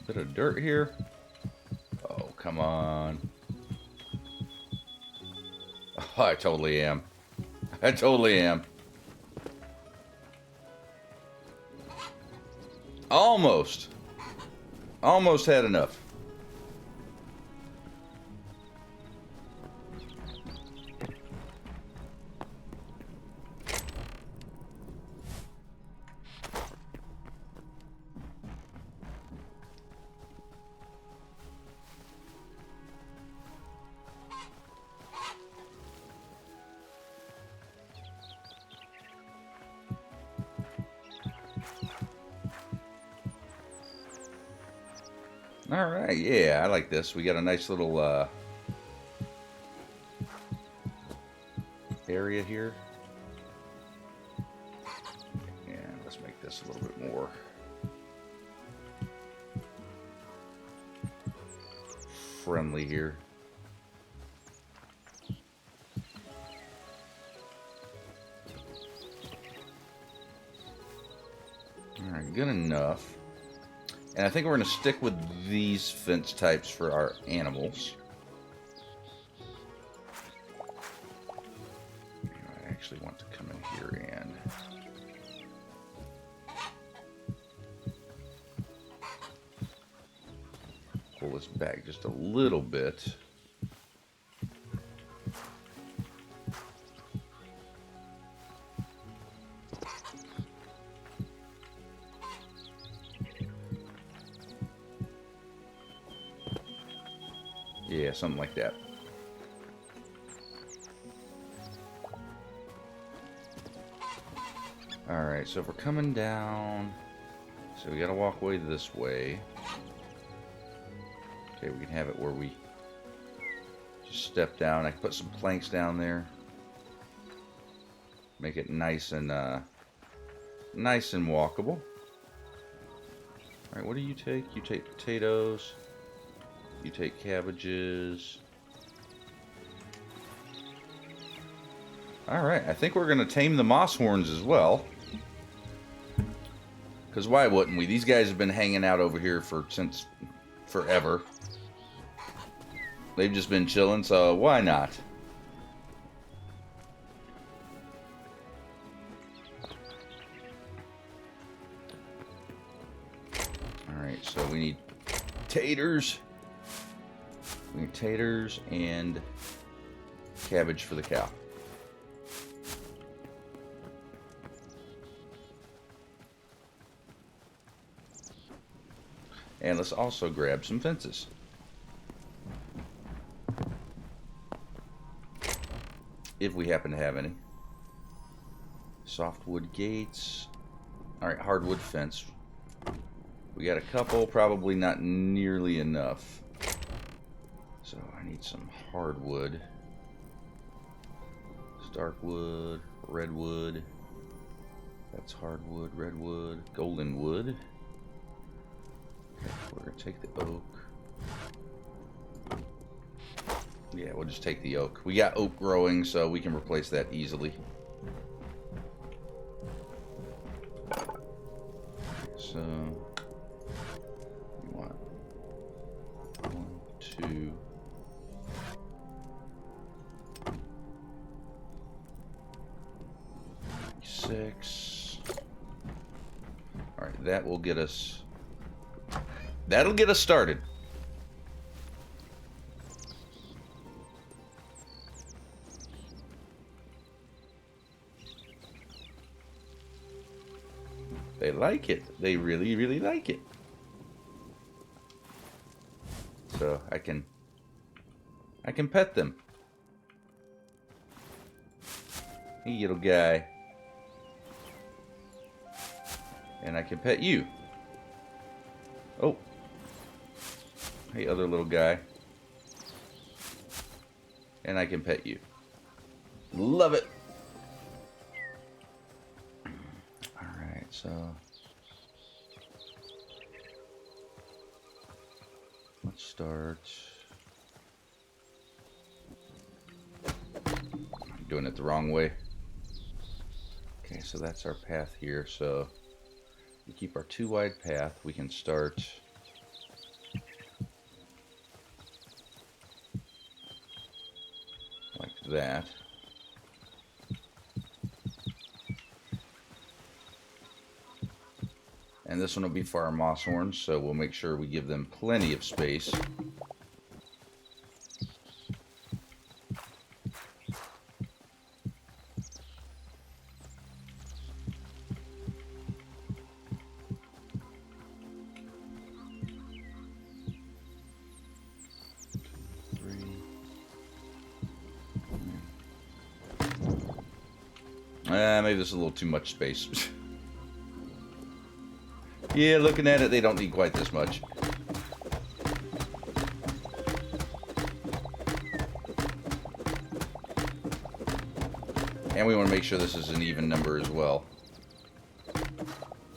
bit of dirt here? Oh, come on. Oh, I totally am. I totally am. Almost. Almost had enough. All right, yeah, I like this. We got a nice little area here. And let's make this a little bit more friendly here. All right, good enough. And I think we're going to stick with these fence types for our animals. I actually want to come in here and pull this back just a little bit. Yeah, something like that. Alright, so if we're coming down... So we gotta walk away this way. Okay, we can have it where we just step down. I can put some planks down there. Make it nice and walkable. Alright, what do you take? You take potatoes. You take cabbages. Alright, I think we're going to tame the moss horns as well. Because why wouldn't we? These guys have been hanging out over here since forever. They've just been chilling, so why not? Alright, so we need taters. We need taters and cabbage for the cow. And let's also grab some fences. If we happen to have any. Softwood gates. Alright, hardwood fence. We got a couple, probably not nearly enough. So I need some hardwood. Dark wood, redwood. That's hardwood, redwood, golden wood. Okay, we're going to take the oak. Yeah, we'll just take the oak. We got oak growing, so we can replace that easily. So, we want 1, 2, 6. Alright, that will get us... That'll get us started. They like it. They really, really like it. So I can pet them. Hey, little guy. And I can pet you. Oh. Hey, other little guy. And I can pet you. Love it. Alright, so... Let's start... I'm doing it the wrong way. Okay, so that's our path here, so... We keep our 2 wide path. We can start... like that. And this one will be for our moss horns, so we'll make sure we give them plenty of space. Maybe there's a little too much space. Yeah, looking at it, they don't need quite this much. And we want to make sure this is an even number as well.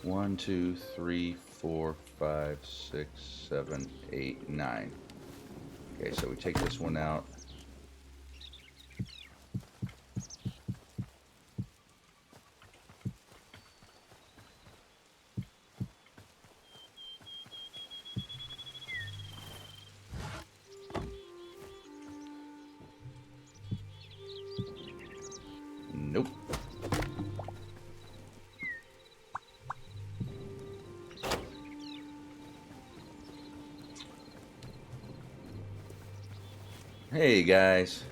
1, 2, 3, 4, 5, 6, 7, 8, 9. Okay, so we take this one out. Nope. Hey guys.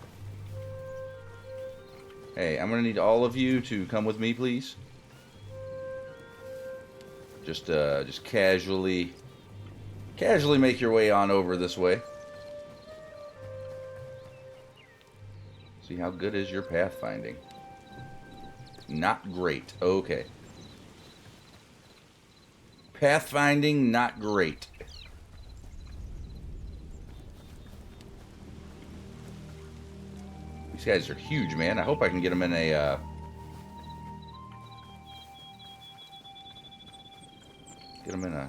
Hey, I'm gonna need all of you to come with me, please. Just casually make your way on over this way. See, how good is your pathfinding? Not great. Okay. Pathfinding, not great. These guys are huge, man. I hope I can get them in a... Get them in a...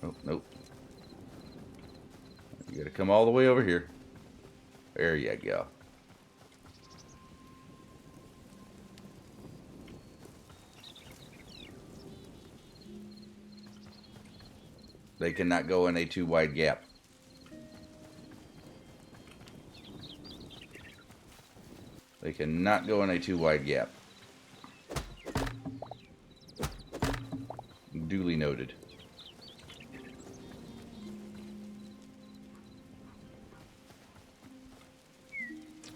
Oh, nope. You gotta come all the way over here. There you go. They cannot go in a too wide gap. They cannot go in a too wide gap. Duly noted.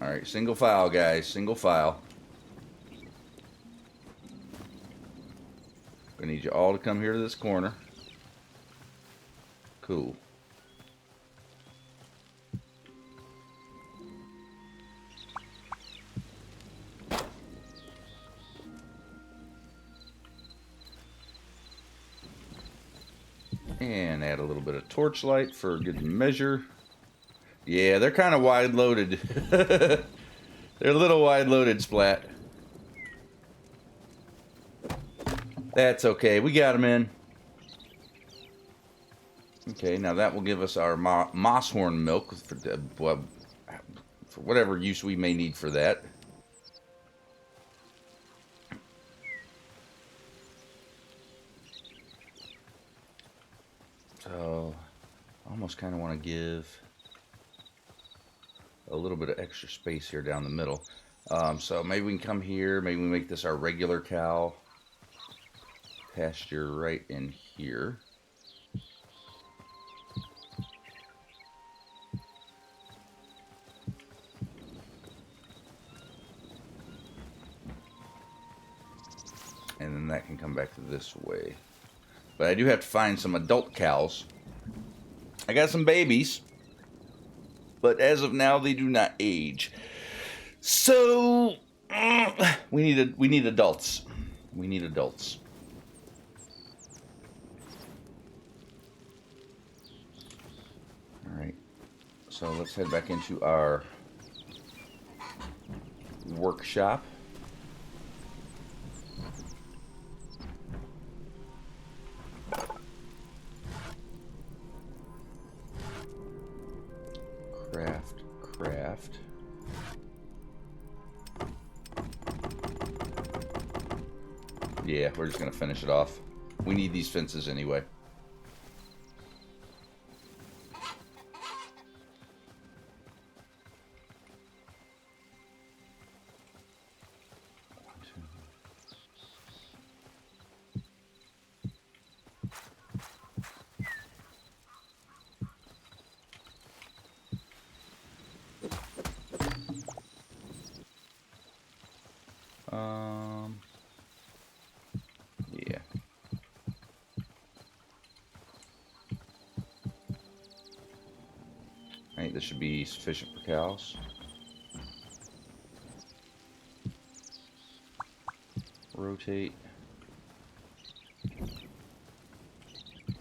Alright, single file, guys. Single file. I need you all to come here to this corner. Cool. And add a little bit of torchlight for good measure. Yeah, they're kind of wide loaded. They're a little wide loaded, Splat. That's okay. We got them in. Okay, now that will give us our moss-horn milk for whatever use we may need for that. So, I almost kind of want to give a little bit of extra space here down the middle. So maybe we can come here. Maybe we make this our regular cow pasture right in here. And then that can come back this way. But I do have to find some adult cows. I got some babies. But as of now, they do not age. So we need adults. We need adults. All right. So let's head back into our workshop. Craft. Yeah, we're just gonna finish it off. We need these fences anyway. Yeah. I think this should be sufficient for cows. Rotate.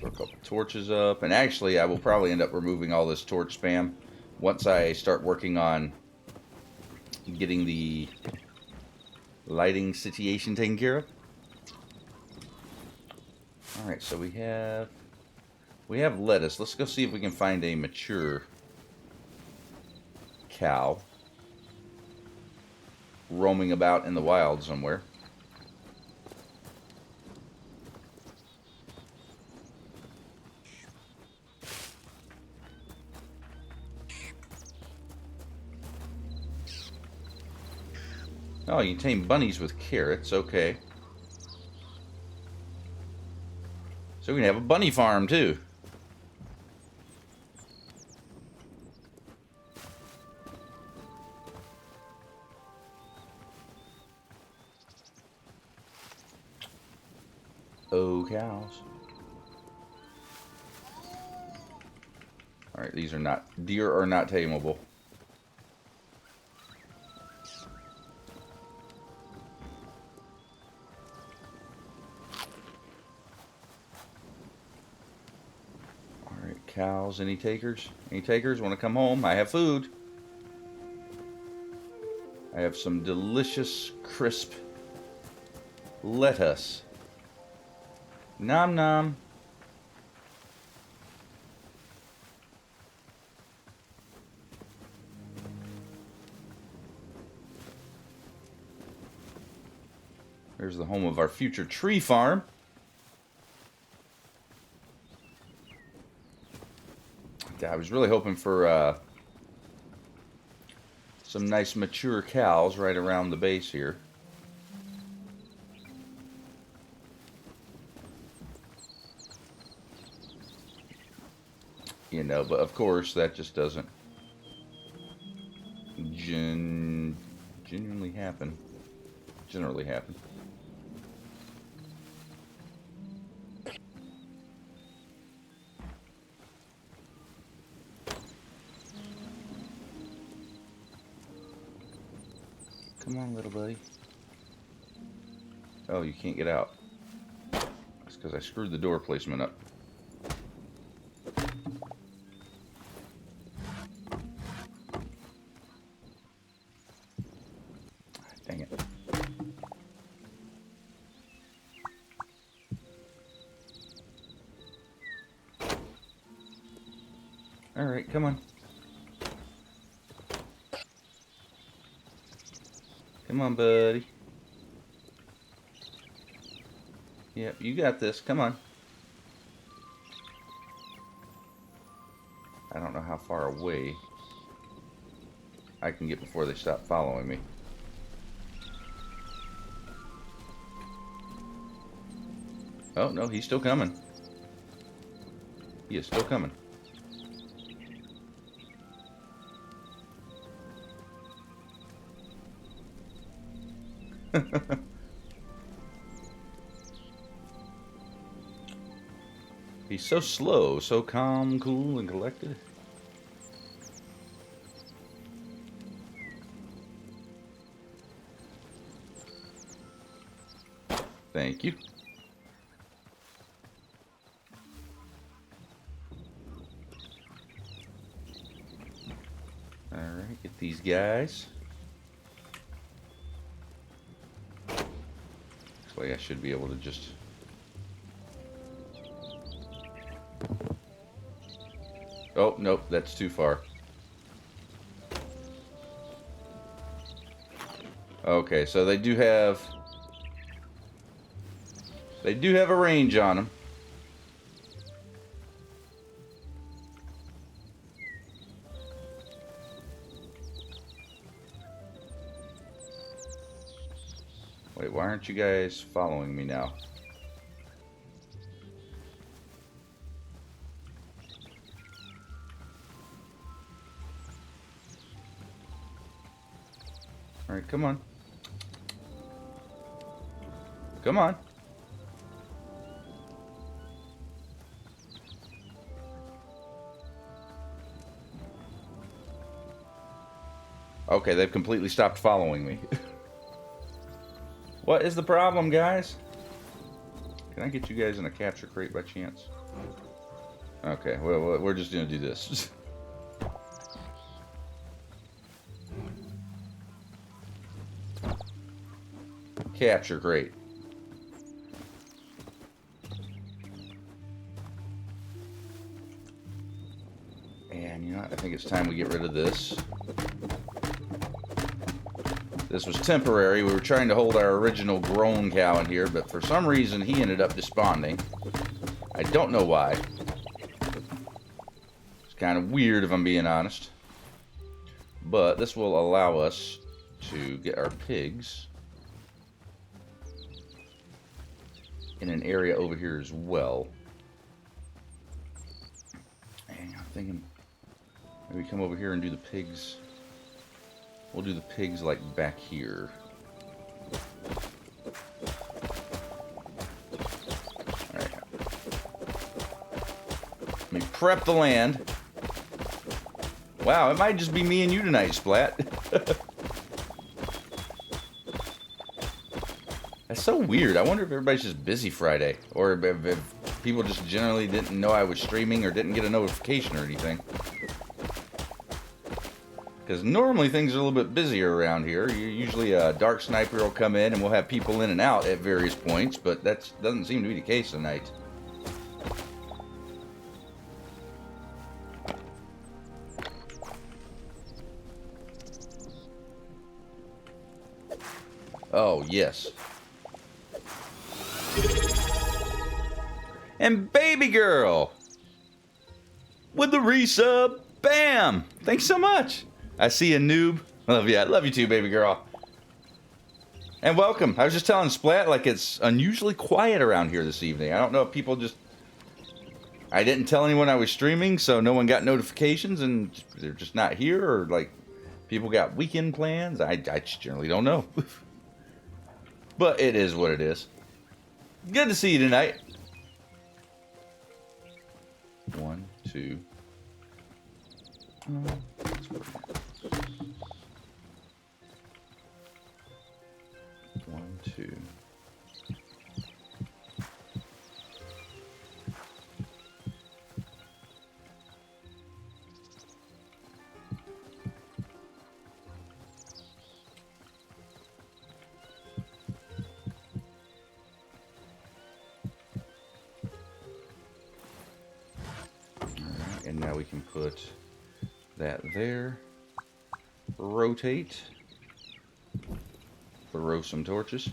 Throw a couple torches up. And actually, I will probably end up removing all this torch spam once I start working on getting the lighting situation taken care of. Alright, so we have lettuce. Let's go see if we can find a mature cow roaming about in the wild somewhere. Oh, you can tame bunnies with carrots. Okay. So we can have a bunny farm too. Oh, cows. Alright, these are not... Deer are not tameable. cows. Any takers? Any takers? Want to come home? I have food. I have some delicious, crisp lettuce. Nom nom. There's the home of our future tree farm. I was really hoping for some nice mature cows right around the base here. You know, but of course that just doesn't genuinely happen. Generally happen. Come on, little buddy. Oh, you can't get out. That's because I screwed the door placement up. Dang it. Alright, come on. Come on, buddy. Yep, you got this. Come on. I don't know how far away I can get before they stop following me. Oh, no, he's still coming. He is still coming. He's so slow, so calm, cool, and collected. Thank you. Alright, get these guys. Looks like I should be able to just... Oh, nope, that's too far. Okay, so they do have a range on them. Wait, why aren't you guys following me now? Alright, come on. Come on. Okay, they've completely stopped following me. What is the problem, guys? Can I get you guys in a capture crate by chance? Okay, well, we're just gonna do this. Capture crate. And you know what? I think it's time we get rid of this. This was temporary. We were trying to hold our original grown cow in here, but for some reason he ended up desponding. I don't know why. It's kind of weird if I'm being honest. But this will allow us to get our pigs in an area over here as well. And I'm thinking maybe come over here and do the pigs. We'll do the pigs like back here. Alright. Let me prep the land. Wow, it might just be me and you tonight, Splat. That's so weird. I wonder if everybody's just busy Friday. Or if people just generally didn't know I was streaming or didn't get a notification or anything. Because normally things are a little bit busier around here. Usually a dark sniper will come in and we'll have people in and out at various points, but that doesn't seem to be the case tonight. Oh, yes. And baby girl with the resub. Bam! Thanks so much. I see a noob. Love you. I love you too, baby girl. And welcome. I was just telling Splat, like, it's unusually quiet around here this evening. I don't know if people just... I didn't tell anyone I was streaming, so no one got notifications, and they're just not here, or, like, people got weekend plans. I just generally don't know. But it is what it is. Good to see you tonight. 1, 2... 1, 2. Alright, and now we can put that there. Rotate. Throw some torches.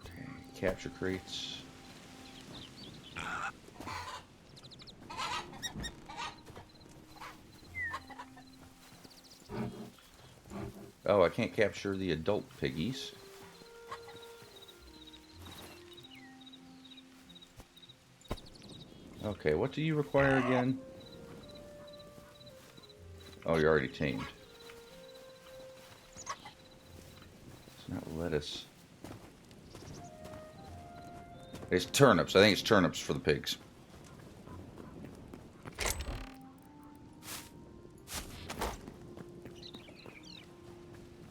Okay, capture crates. Oh, I can't capture the adult piggies. Okay, what do you require again? Oh, you're already tamed. It's not lettuce. It's turnips. I think it's turnips for the pigs.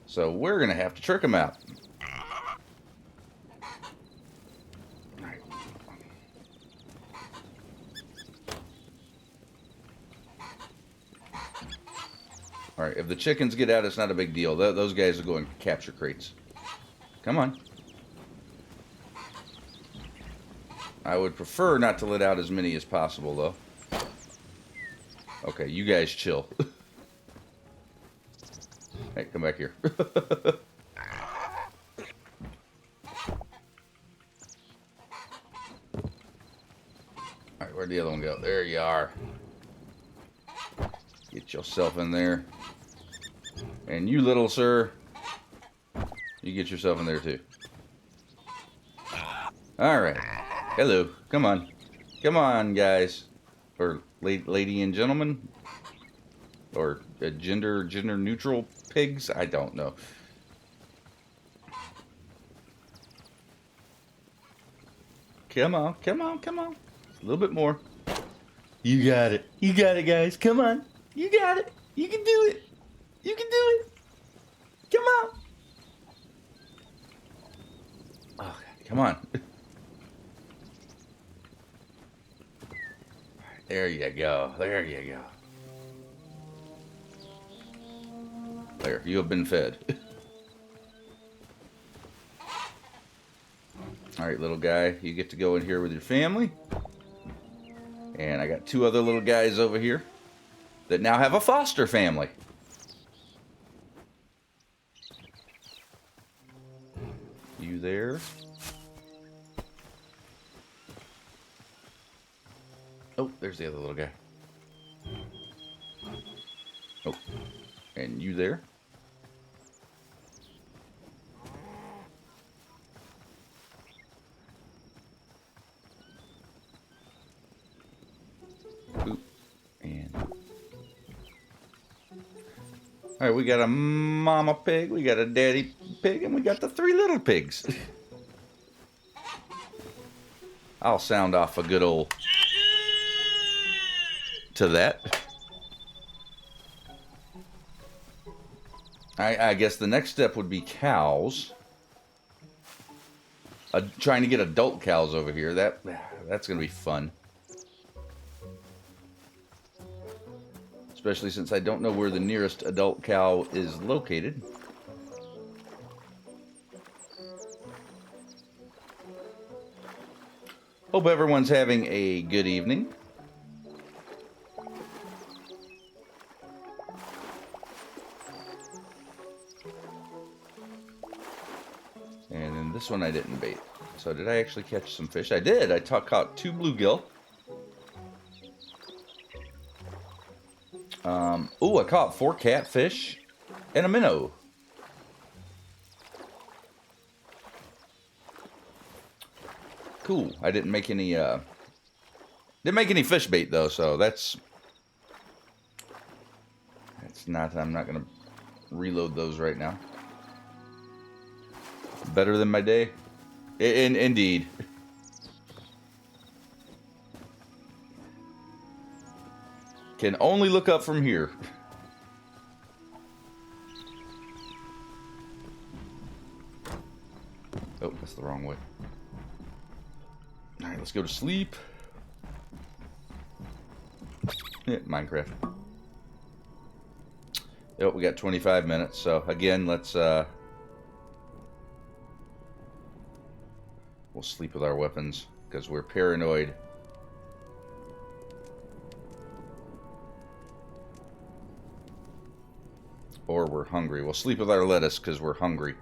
So we're going to have to trick them out. Alright, if the chickens get out, it's not a big deal. Those guys will go and capture crates. Come on. I would prefer not to let out as many as possible, though. Okay, you guys chill. Hey, come back here. Alright, where'd the other one go? There you are. Get yourself in there. And you, little sir, you get yourself in there, too. Alright. Hello. Come on. Come on, guys. Or lady and gentlemen. Or gender neutral pigs. I don't know. Come on. Come on. Come on. A little bit more. You got it. You got it, guys. Come on. You got it. You can do it. You can do it. Come on. Oh, come on. There you go. There you go. There, you have been fed. Alright, little guy, you get to go in here with your family. And I got 2 other little guys over here that now have a foster family. You there? Oh, there's the other little guy. Oh, and you there? Oop, and all right, we got a mama pig, we got a daddy pig, and we got the 3 little pigs. I'll sound off a good old to that. I guess the next step would be cows. Trying to get adult cows over here. That's going to be fun. Especially since I don't know where the nearest adult cow is located. Hope everyone's having a good evening. And in this one I didn't bait. So did I actually catch some fish? I did. I caught 2 bluegill. Ooh, I caught 4 catfish and a minnow. Cool. I didn't make any fish bait though, so that's not. I'm not gonna reload those right now. Better than my day. Indeed. Can only look up from here. Oh, that's the wrong way. Alright, let's go to sleep. Yeah, Minecraft. Oh, we got 25 minutes, so again, let's we'll sleep with our weapons, because we're paranoid. Or we're hungry. We'll sleep with our lettuce, because we're hungry.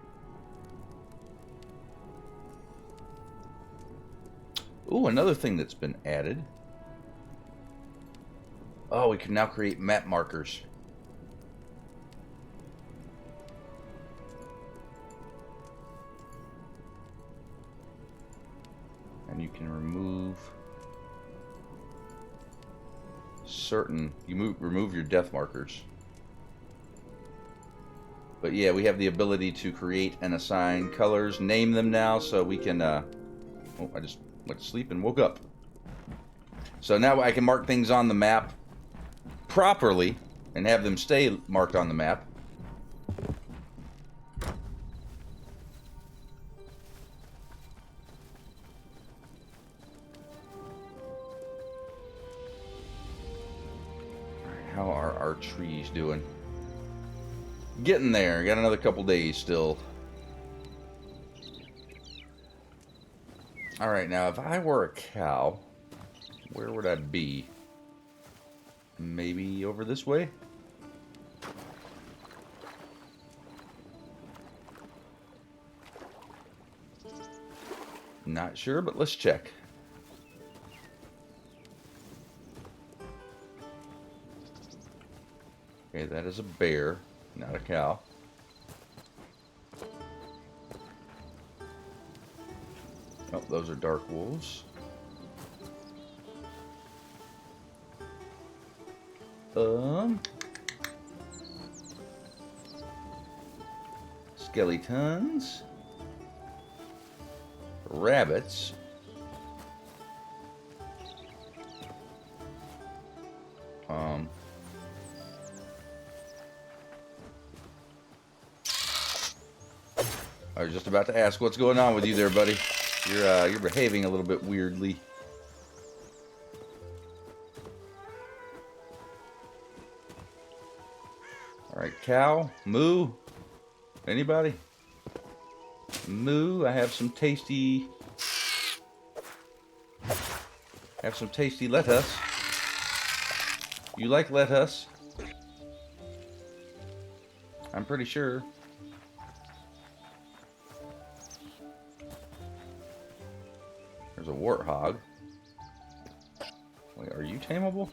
Ooh, another thing that's been added. Oh, we can now create map markers. And you can remove remove your death markers. But yeah, we have the ability to create and assign colors, name them now, so we can, oh, I just went to sleep and woke up. So now I can mark things on the map properly and have them stay marked on the map. Alright, how are our trees doing? Getting there. Got another couple days still. Alright, now if I were a cow, where would I be? Maybe over this way? Not sure, but let's check. Okay, that is a bear, not a cow. Oh, those are dark wolves. Skeletons. Rabbits. I was just about to ask what's going on with you there, buddy. You're behaving a little bit weirdly. Alright, cow, moo. Anybody? Moo, I have some tasty lettuce. You like lettuce? I'm pretty sure. There's a warthog. Wait, are you tameable?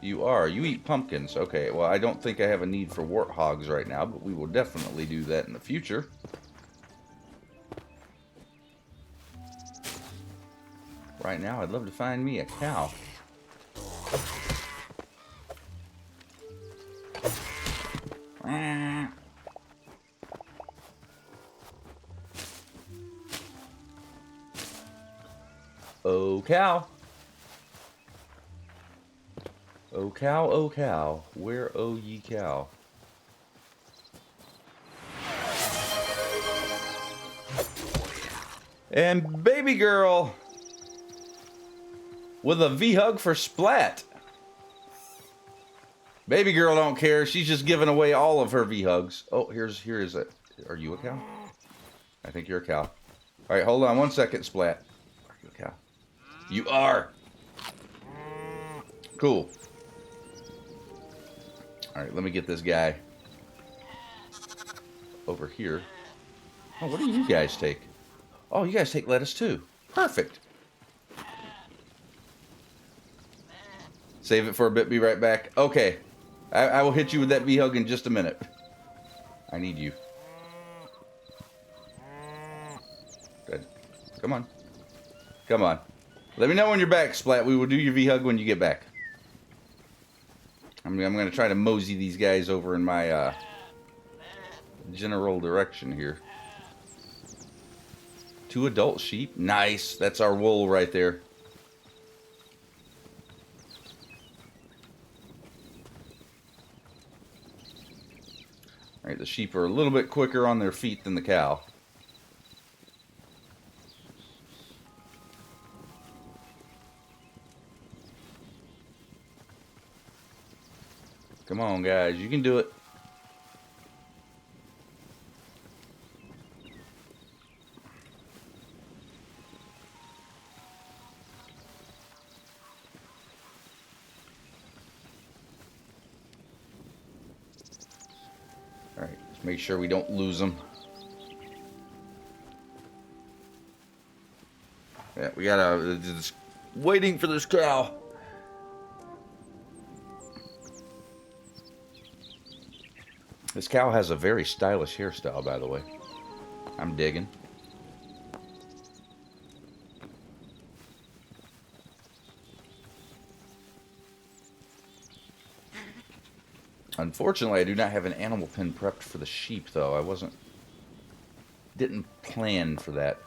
You are. You eat pumpkins. Okay, well, I don't think I have a need for warthogs right now, but we will definitely do that in the future. Right now, I'd love to find me a cow. Oh, cow. O cow, where O ye cow? And baby girl with a V-hug for Splat. Baby girl don't care. She's just giving away all of her V-hugs. Oh, here is it. Are you a cow? I think you're a cow. All right, hold on 1 second, Splat. Are you a cow? You are. Cool. All right, let me get this guy over here. Oh, what do you guys take? Oh, you guys take lettuce too. Perfect. Save it for a bit. Be right back. Okay. I will hit you with that V-hug in just a minute. I need you. Good. Come on. Come on. Let me know when you're back, Splat. We will do your V-hug when you get back. I'm going to try to mosey these guys over in my general direction here. 2 adult sheep. Nice. That's our wool right there. All right, the sheep are a little bit quicker on their feet than the cow. Come on, guys. You can do it. All right, let's make sure we don't lose them. Yeah, we gotta just waiting for this cow. This cow has a very stylish hairstyle, by the way. I'm digging. Unfortunately, I do not have an animal pen prepped for the sheep, though. Didn't plan for that.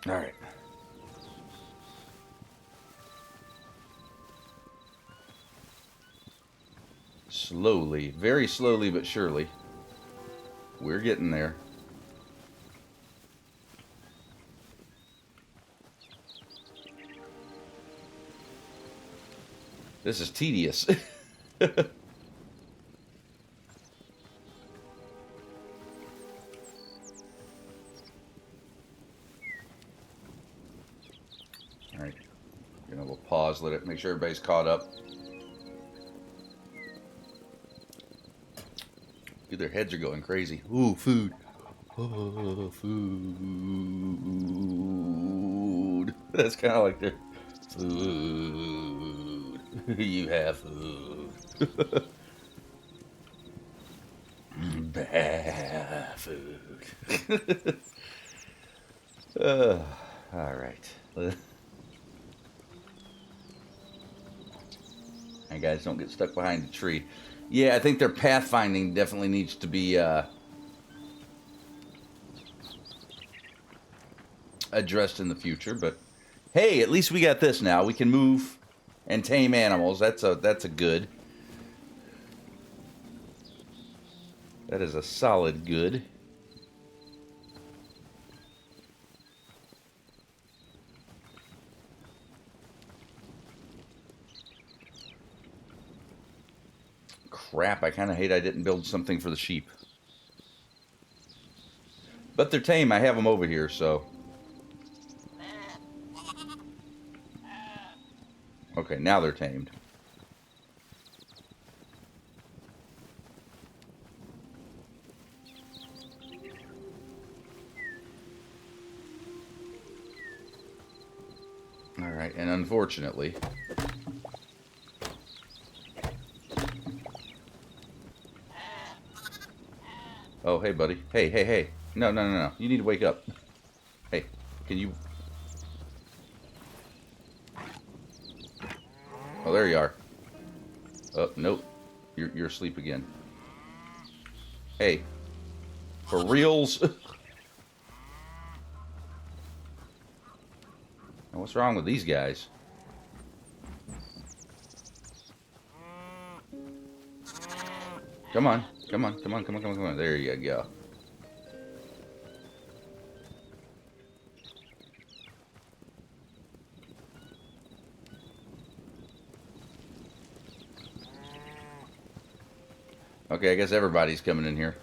All right. Slowly, very slowly but surely, we're getting there. This is tedious. All right, we'll pause, let it make sure everybody's caught up. Dude, their heads are going crazy. Ooh, food. Oh, food. That's kind of like their food. You have food. Bad food. All right. And guys, don't get stuck behind the tree. Yeah, I think their pathfinding definitely needs to be addressed in the future. But hey, at least we got this now. We can move and tame animals. That's a good. That is a solid good. Crap, I kind of hate I didn't build something for the sheep. But they're tame. I have them over here, so. Okay, now they're tamed. All right, and unfortunately... Oh, hey, buddy. Hey. No. You need to wake up. Hey, can you... Oh, there you are. Oh, nope. You're asleep again. Hey. For reals? What's wrong with these guys? Come on. Come on. Come on. Come on. Come on. Come on. There you go. Okay, I guess everybody's coming in here.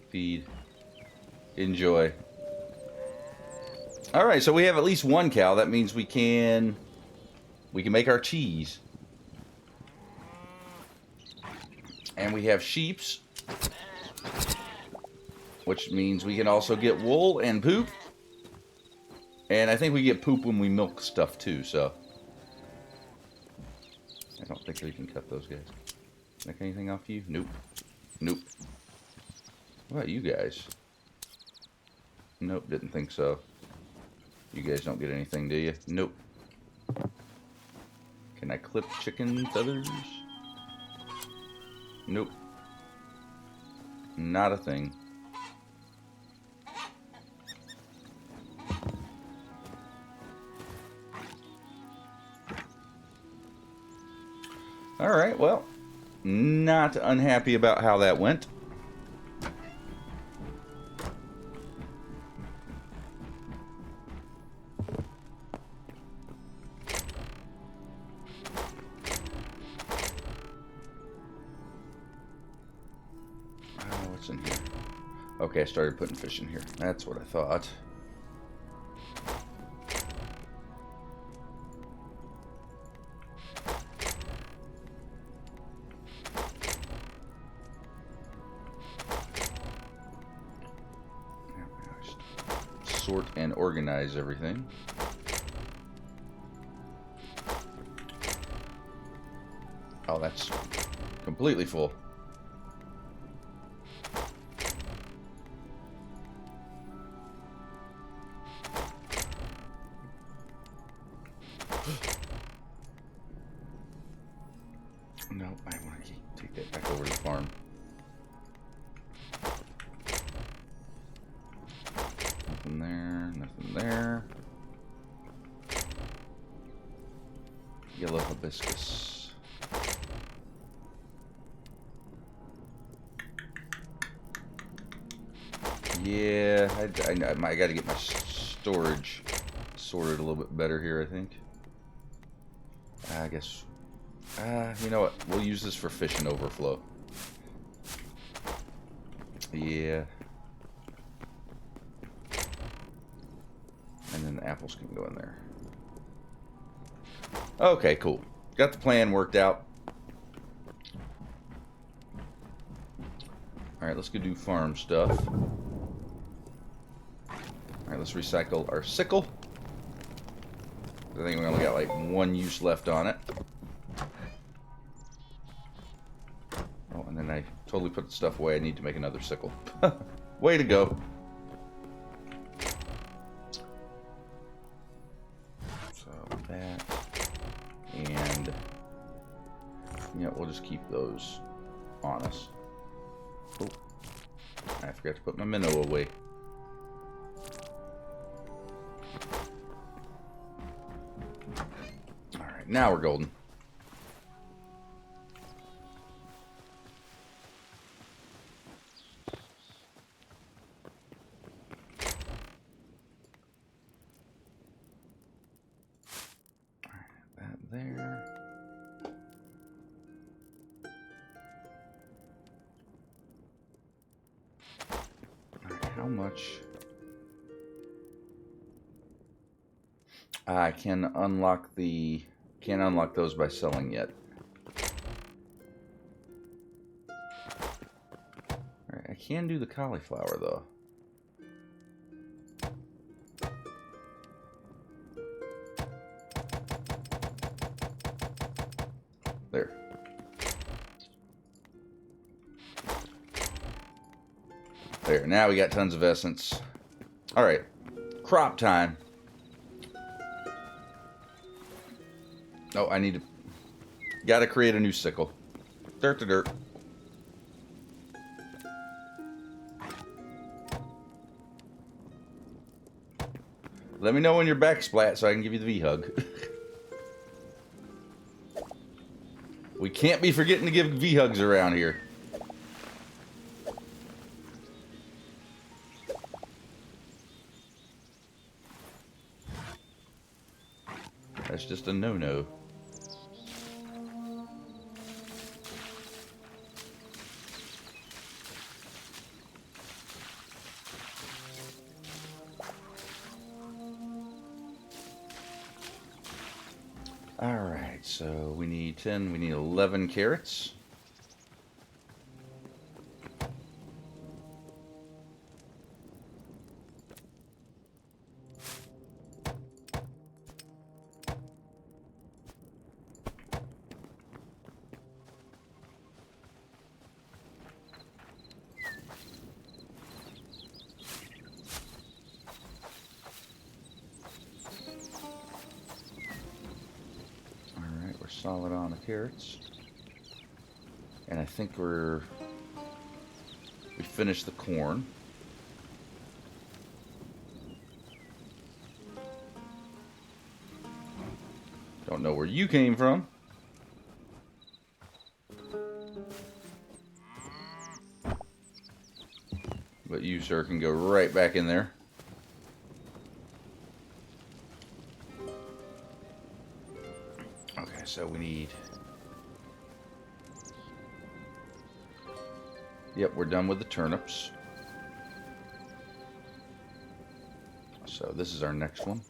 Feed. Enjoy. Alright, so we have at least one cow. That means we can make our cheese. And we have sheeps, which means we can also get wool and poop. And I think we get poop when we milk stuff too, so. I don't think we can cut those guys. Make anything off you? Nope. Nope. What about you guys? Nope, didn't think so. You guys don't get anything, do you? Nope. Can I clip chicken feathers? Nope. Not a thing. Alright, well, not unhappy about how that went. What's in here? Okay, I started putting fish in here. That's what I thought. Sort and organize everything. Oh, that's completely full. No, I want to take that back over to the farm. Nothing there, nothing there. Yellow hibiscus. Yeah, I got to get my storage sorted a little bit better here, I think. I guess. You know what? We'll use this for fish and overflow. Yeah. And then the apples can go in there. Okay, cool. Got the plan worked out. Alright, let's go do farm stuff. Alright, let's recycle our sickle. I think we only got like one use left on it. Oh, and then I totally put the stuff away. I need to make another sickle. Way to go. So that. And yeah, we'll just keep those on us. Oh, I forgot to put my minnow away. Alright, now we're golden. There. Alright, how much? I can unlock the... Can't unlock those by selling yet. Alright, I can do the cauliflower though. There, now we got tons of essence. Alright, crop time. Oh, I need to... Gotta create a new sickle. Dirt to dirt. Let me know when you're back, Splat, so I can give you the V-hug. We can't be forgetting to give V-hugs around here. That's just a no-no. Alright, so we need 10, we need 11 carrots. Solid on the carrots. And I think we finished the corn. Don't know where you came from. But you, sir, can go right back in there. Okay, so we need... Yep, we're done with the turnips. So this is our next one.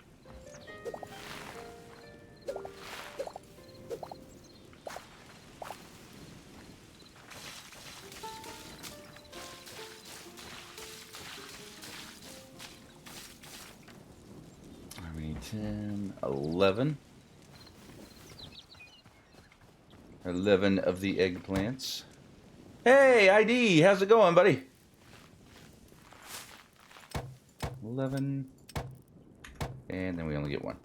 We need 10, 11. 11 of the eggplants. Hey, ID, how's it going, buddy? 11. And then we only get one.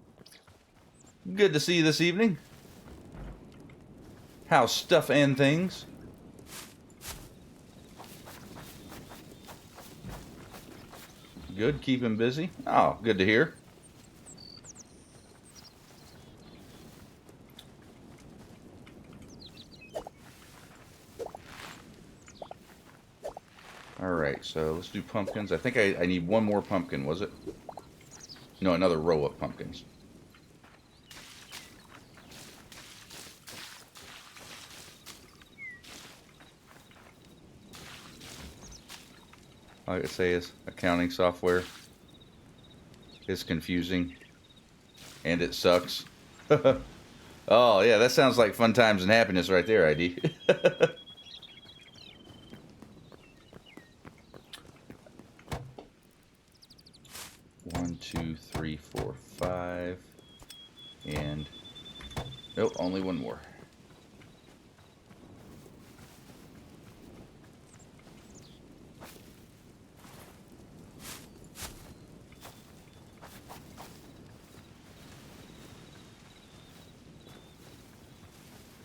Good to see you this evening. How's stuff and things? Good, keep him busy. Oh, good to hear. Alright, so let's do pumpkins. I think I need one more pumpkin, was it? No, another row of pumpkins. All I could say is accounting software is confusing and it sucks. Oh, yeah, that sounds like fun times and happiness right there, ID. 1, 2, 3, 4, 5, and nope, only one more.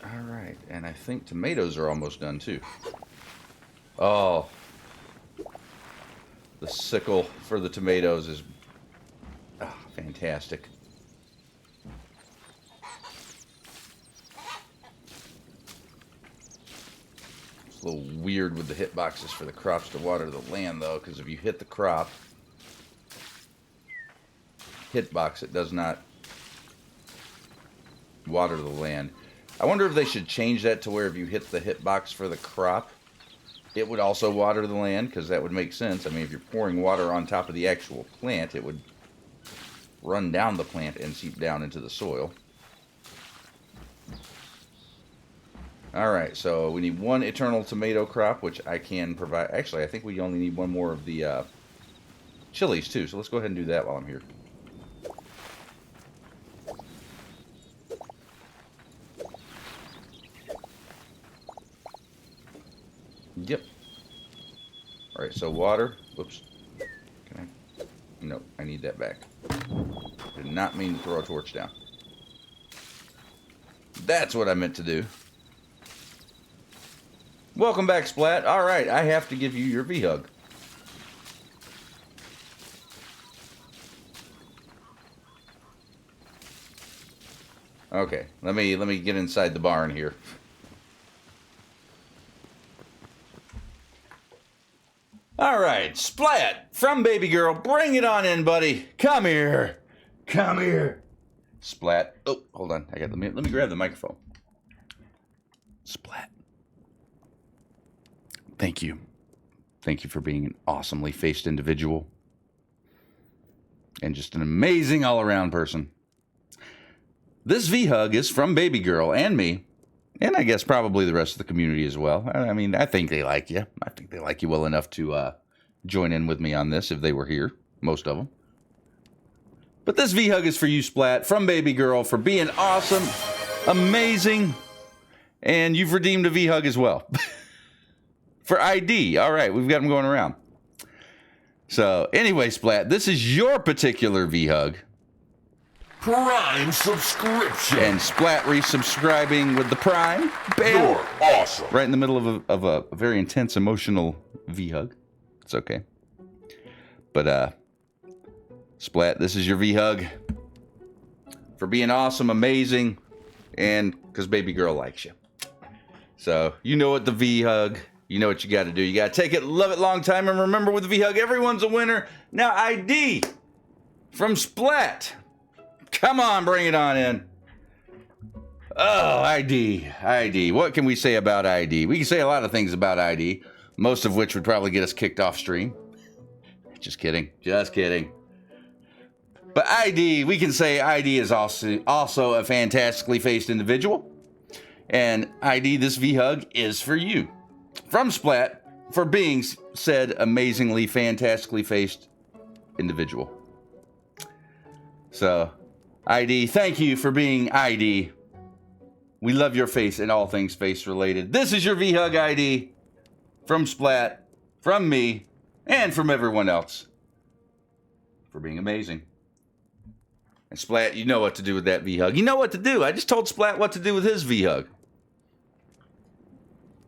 All right, and I think tomatoes are almost done too. Oh, the sickle for the tomatoes is fantastic. It's a little weird with the hitboxes for the crops to water the land, though, because if you hit the crop, hitbox, it does not water the land. I wonder if they should change that to where if you hit the hitbox for the crop, it would also water the land, because that would make sense. I mean, if you're pouring water on top of the actual plant, it would run down the plant and seep down into the soil. Alright, so we need one eternal tomato crop, which I can provide. Actually, I think we only need one more of the chilies, too. So let's go ahead and do that while I'm here. Yep. All right, so water. Whoops. Can I? No, I need that back. Did not mean to throw a torch down. That's what I meant to do. Welcome back, Splat. All right, I have to give you your V-Hug. Okay, let me get inside the barn here. All right, Splat from Baby Girl, bring it on in, buddy. Come here, come here. Splat. Oh, hold on. Let me grab the microphone. Splat. Thank you. Thank you for being an awesomely faced individual and just an amazing all-around person. This V-Hug is from Baby Girl and me, and I guess probably the rest of the community as well. I mean, I think they like you. I think they like you well enough to join in with me on this if they were here, most of them. But this V-Hug is for you, Splat, from Baby Girl, for being awesome, amazing, and you've redeemed a V-Hug as well. For ID. All right, we've got them going around. So, anyway, Splat, this is your particular V-Hug. Prime subscription. And Splat resubscribing with the Prime. Bam. You're awesome. Right in the middle of a very intense emotional V-Hug. It's okay. But, Splat, this is your V-Hug. For being awesome, amazing, and because Baby Girl likes you. So, you know what the V-Hug, you know what you got to do. You got to take it, love it, long time, and remember with the V-Hug, everyone's a winner. Now, ID from Splat. Come on, bring it on in. Oh, ID. What can we say about ID? We can say a lot of things about ID, most of which would probably get us kicked off stream. Just kidding. But ID, we can say ID is also a fantastically faced individual. And ID, this V-Hug is for you. From Splat, for being said amazingly, fantastically faced individual. So, ID, thank you for being ID. We love your face and all things face related. This is your V-Hug, ID. From Splat, from me, and from everyone else. For being amazing. And Splat, you know what to do with that V-Hug. You know what to do. I just told Splat what to do with his V-Hug.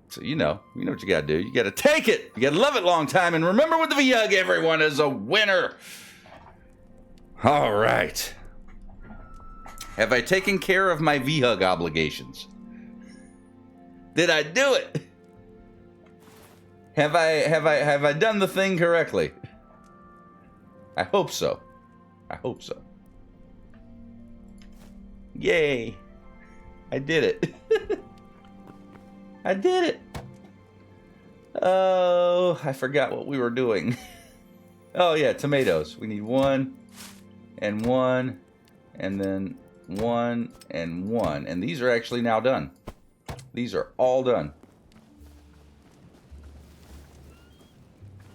So you know what you gotta do. You gotta take it. You gotta love it long time. And remember with the V-Hug, everyone is a winner. All right. Have I taken care of my V-Hug obligations? Did I do it? Have I done the thing correctly? I hope so. Yay. I did it. I did it. Oh, I forgot what we were doing. Oh yeah, tomatoes. We need 1 and 1 and then 1 and 1. And these are actually now done. These are all done.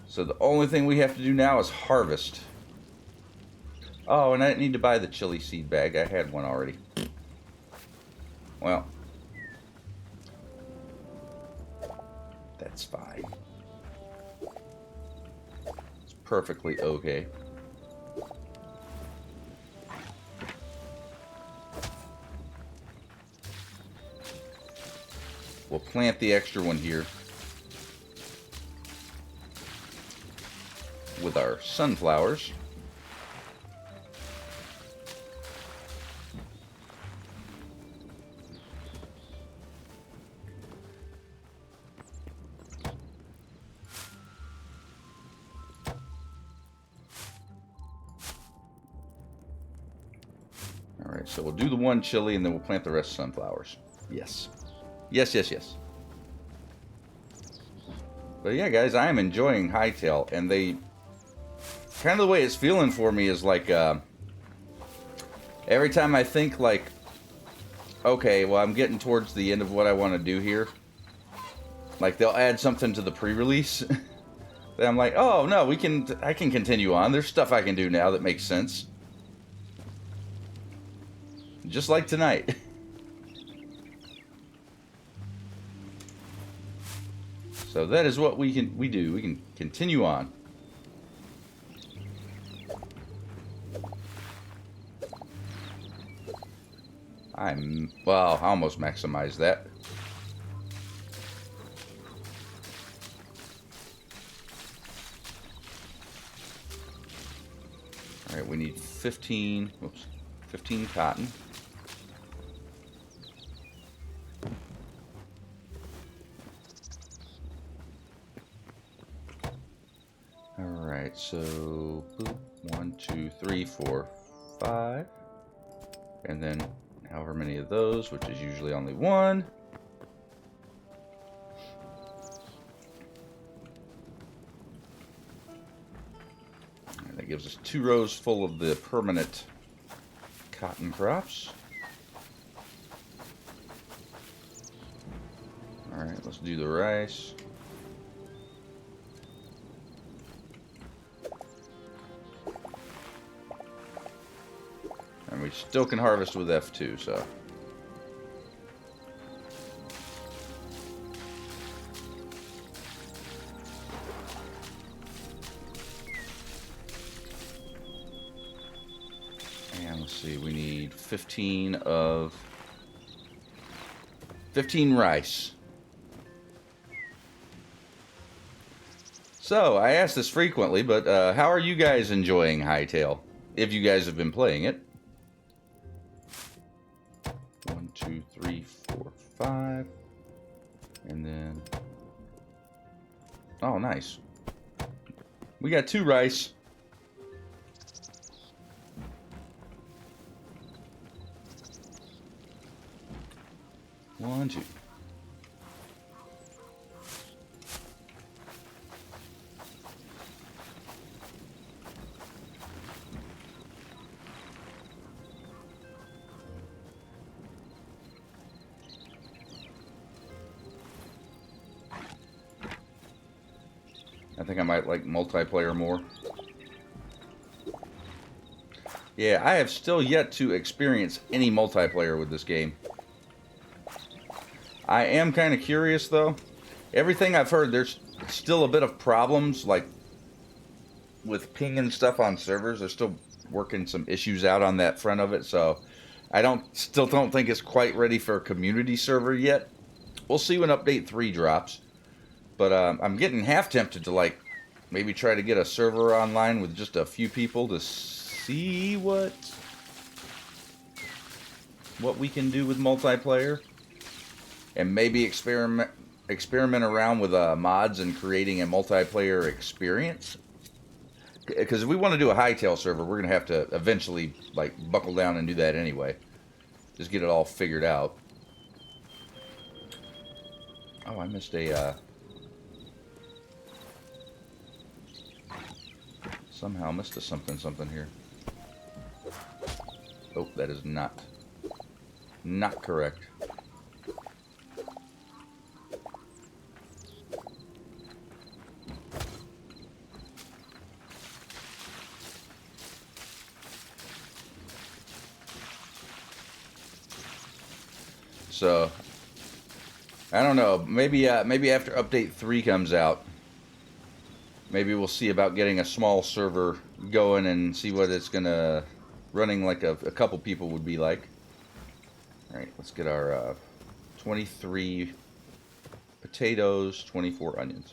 So the only thing we have to do now is harvest. Oh, and I didn't need to buy the chili seed bag. I had one already. Well, that's fine. It's perfectly okay. We'll plant the extra one here with our sunflowers. All right, so we'll do the one chili and then we'll plant the rest sunflowers. Yes. Yes. But yeah, guys, I am enjoying Hytale, and they kind of the way it's feeling for me is like every time I think like, okay, well, I'm getting towards the end of what I want to do here. Like they'll add something to the pre-release. Then I'm like, oh no, I can continue on. There's stuff I can do now that makes sense. Just like tonight. So that is what we do. We can continue on. Well, I almost maximized that. Alright, we need 15 cotton. Alright, so 1, 2, 3, 4, 5. And then however many of those, which is usually only one. And that gives us 2 rows full of the permanent cotton crops. Alright, let's do the rice. And we still can harvest with F2, so. And let's see, we need 15 rice. So, I ask this frequently, but how are you guys enjoying Hytale? If you guys have been playing it. 1, 2, 3, 4, 5. And then... oh, nice. We got 2 rice. One, 2. I think I might like multiplayer more. Yeah, I have still yet to experience any multiplayer with this game. I am kind of curious, though. Everything I've heard, there's still a bit of problems, like with ping and stuff on servers. They're still working some issues out on that front of it, so I still don't think it's quite ready for a community server yet. We'll see when Update 3 drops. But I'm getting half tempted to, like, maybe try to get a server online with just a few people to see what we can do with multiplayer. And maybe experiment around with mods and creating a multiplayer experience. Because if we want to do a Hytale server, we're going to have to eventually, like, buckle down and do that anyway. Just get it all figured out. Oh, I missed a... somehow missed a something here. Oh, that is not correct. So, I don't know. Maybe after Update 3 comes out, maybe we'll see about getting a small server going and see what it's gonna running like a couple people would be like. All right, let's get our 23 potatoes, 24 onions.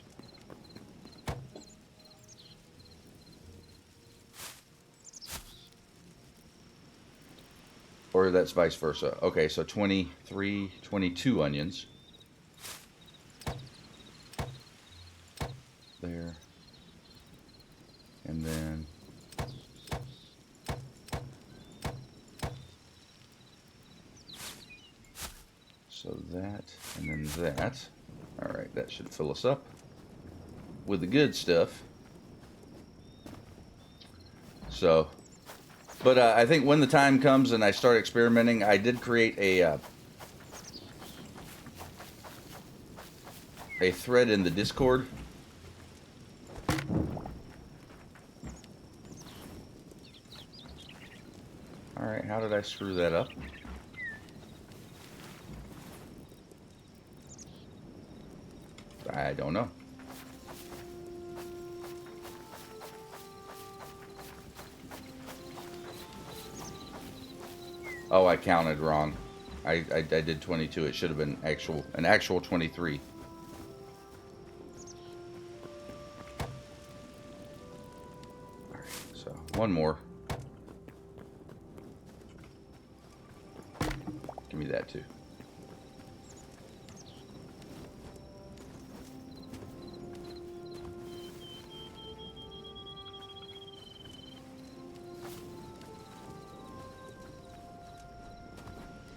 Or that's vice versa. Okay, so 23, 22 onions. There. And then... so that, and then that. Alright, that should fill us up with the good stuff. So... but I think when the time comes and I start experimenting, I did create a thread in the Discord. Alright, how did I screw that up? I don't know. Oh, I counted wrong. I did 22. It should have been an actual 23. Alright, so one more. Give me that too.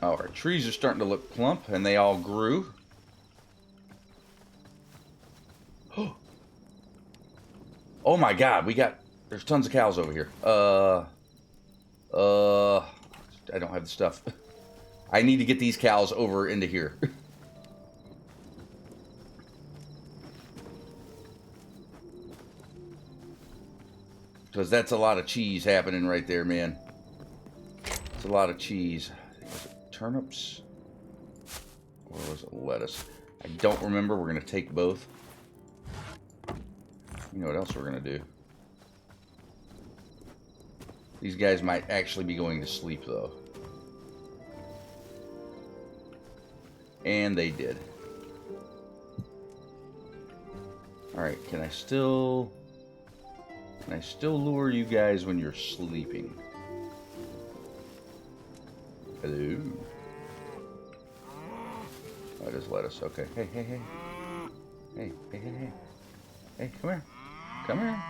Oh, our trees are starting to look plump, and they all grew. Oh my God, there's tons of cows over here. I don't have the stuff. I need to get these cows over into here. Because that's a lot of cheese happening right there, man. It's a lot of cheese. Was it turnips? Or was it lettuce? I don't remember. We're going to take both. You know what else we're going to do? These guys might actually be going to sleep, though. And they did. Alright, can I still lure you guys when you're sleeping? Hello? Oh, it is lettuce. Okay. Hey, hey, hey. Hey, hey, hey, hey. Hey, come here. Come here.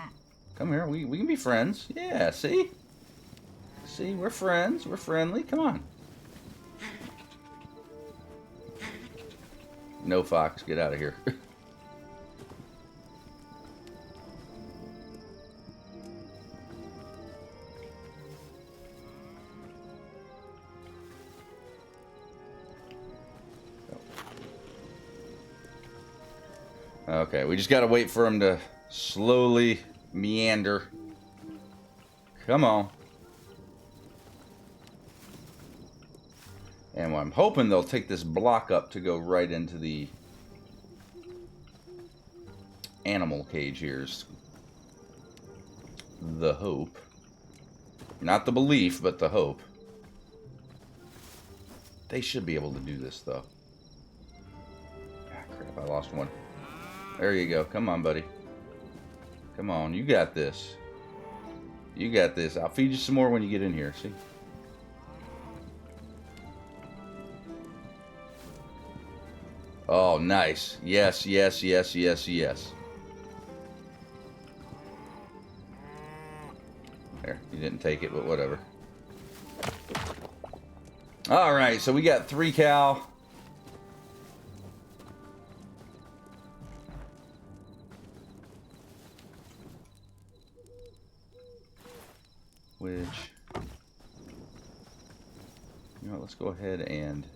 Come here. We can be friends. Yeah, see? See, we're friends. We're friendly. Come on. No, Fox. Get out of here. Okay, we just gotta wait for him to slowly meander. Come on. And I'm hoping they'll take this block up to go right into the animal cage here. Is the hope. Not the belief, but the hope. They should be able to do this, though. Ah, crap, I lost one. There you go. Come on, buddy. Come on, you got this. You got this. I'll feed you some more when you get in here, see? Oh, nice. Yes, yes, yes, yes, yes. There, you didn't take it, but whatever. Alright, so we got 3 cow. Which, you know what, let's go ahead and...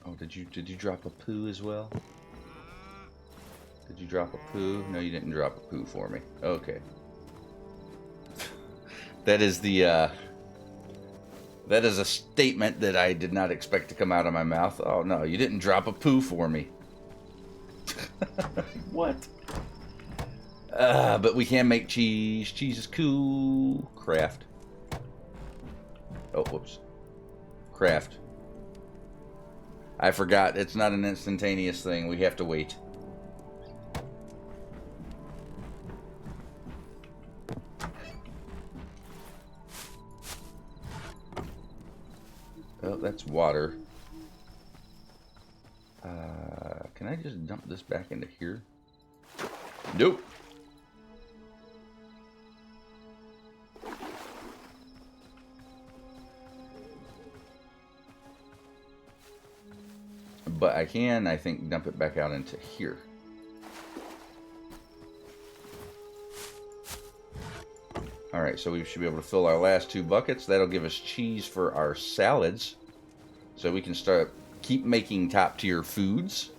Oh, did you drop a poo as well? Did you drop a poo? No, you didn't drop a poo for me. Okay. That is the, that is a statement that I did not expect to come out of my mouth. Oh, no, you didn't drop a poo for me. What? But we can make cheese. Cheese is cool. Craft. Oh, whoops. Craft. I forgot. It's not an instantaneous thing. We have to wait. Oh, that's water. Can I just dump this back into here? Nope. But I can, I think, dump it back out into here. Alright, so we should be able to fill our last 2 buckets. That'll give us cheese for our salads. So we can keep making top-tier foods.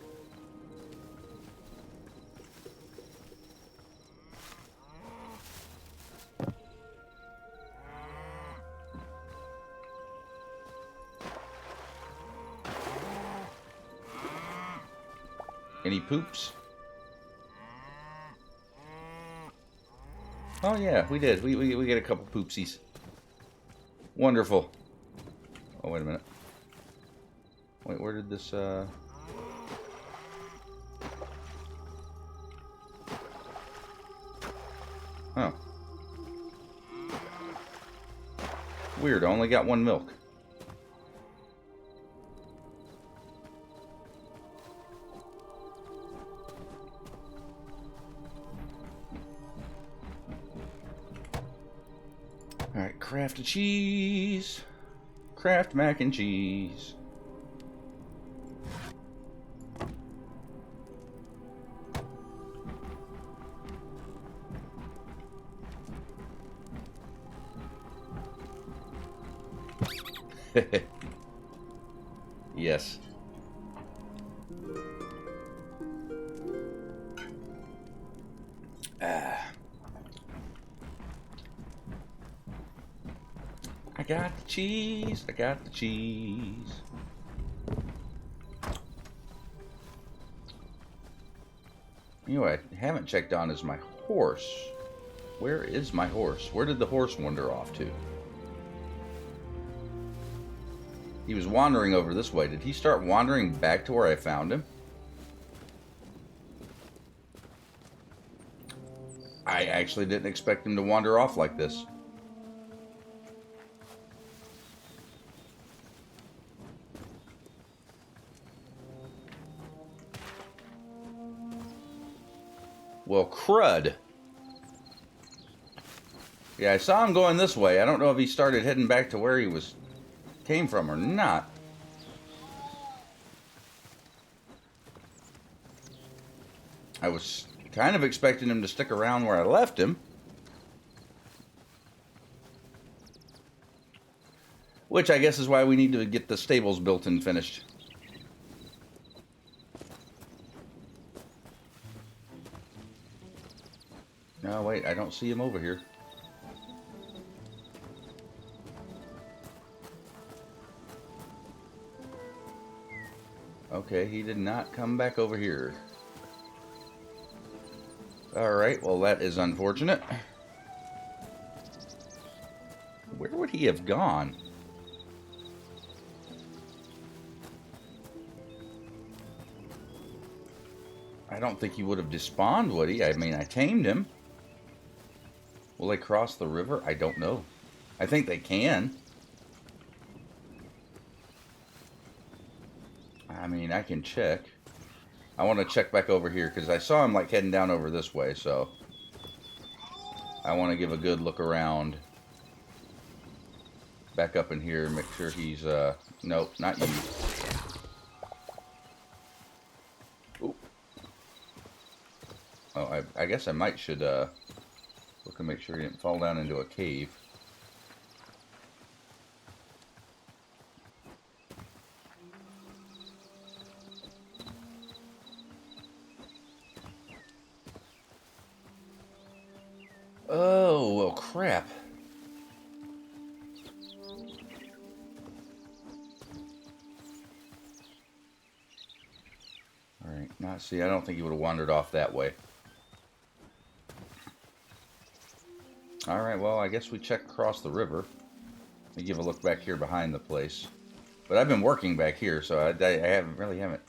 Any poops? Oh yeah, we did. We get a couple poopsies. Wonderful. Oh, wait a minute. Wait, where did this, Oh. Weird, I only got one milk. Alright, craft a cheese. Craft mac and cheese. Yes. I got the cheese. I got the cheese. You know what I haven't checked on is my horse. Where is my horse? Where did the horse wander off to? He was wandering over this way. Did he start wandering back to where I found him? I actually didn't expect him to wander off like this. Well, crud. Yeah, I saw him going this way. I don't know if he started heading back to where he came from or not. I was kind of expecting him to stick around where I left him. Which I guess is why we need to get the stables built and finished. No, wait, I don't see him over here. Okay, he did not come back over here. Alright, well that is unfortunate. Where would he have gone? I don't think he would have despawned, would he? I mean, I tamed him. Will they cross the river? I don't know. I think they can. I mean, I can check. I want to check back over here because I saw him like heading down over this way, so I want to give a good look around. Back up in here and make sure he's, nope, not you. Ooh. Oh, I guess I might should, look and make sure he didn't fall down into a cave. Oh, well, crap. Alright, now see, I don't think he would have wandered off that way. Alright, well, I guess we check across the river. Let me give a look back here behind the place. But I've been working back here, so I haven't.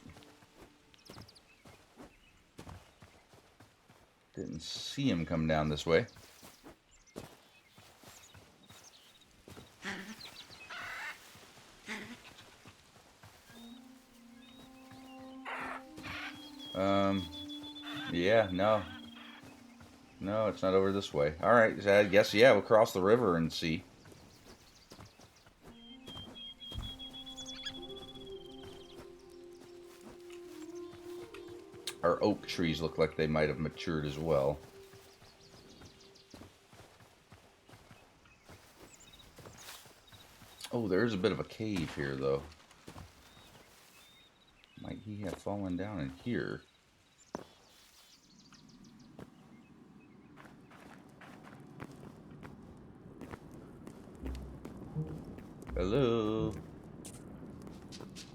Didn't see him come down this way. Yeah, no. No, it's not over this way. Alright, so I guess, yeah, we'll cross the river and see. Our oak trees look like they might have matured as well. Oh, there is a bit of a cave here, though. Might he have fallen down in here? Hello,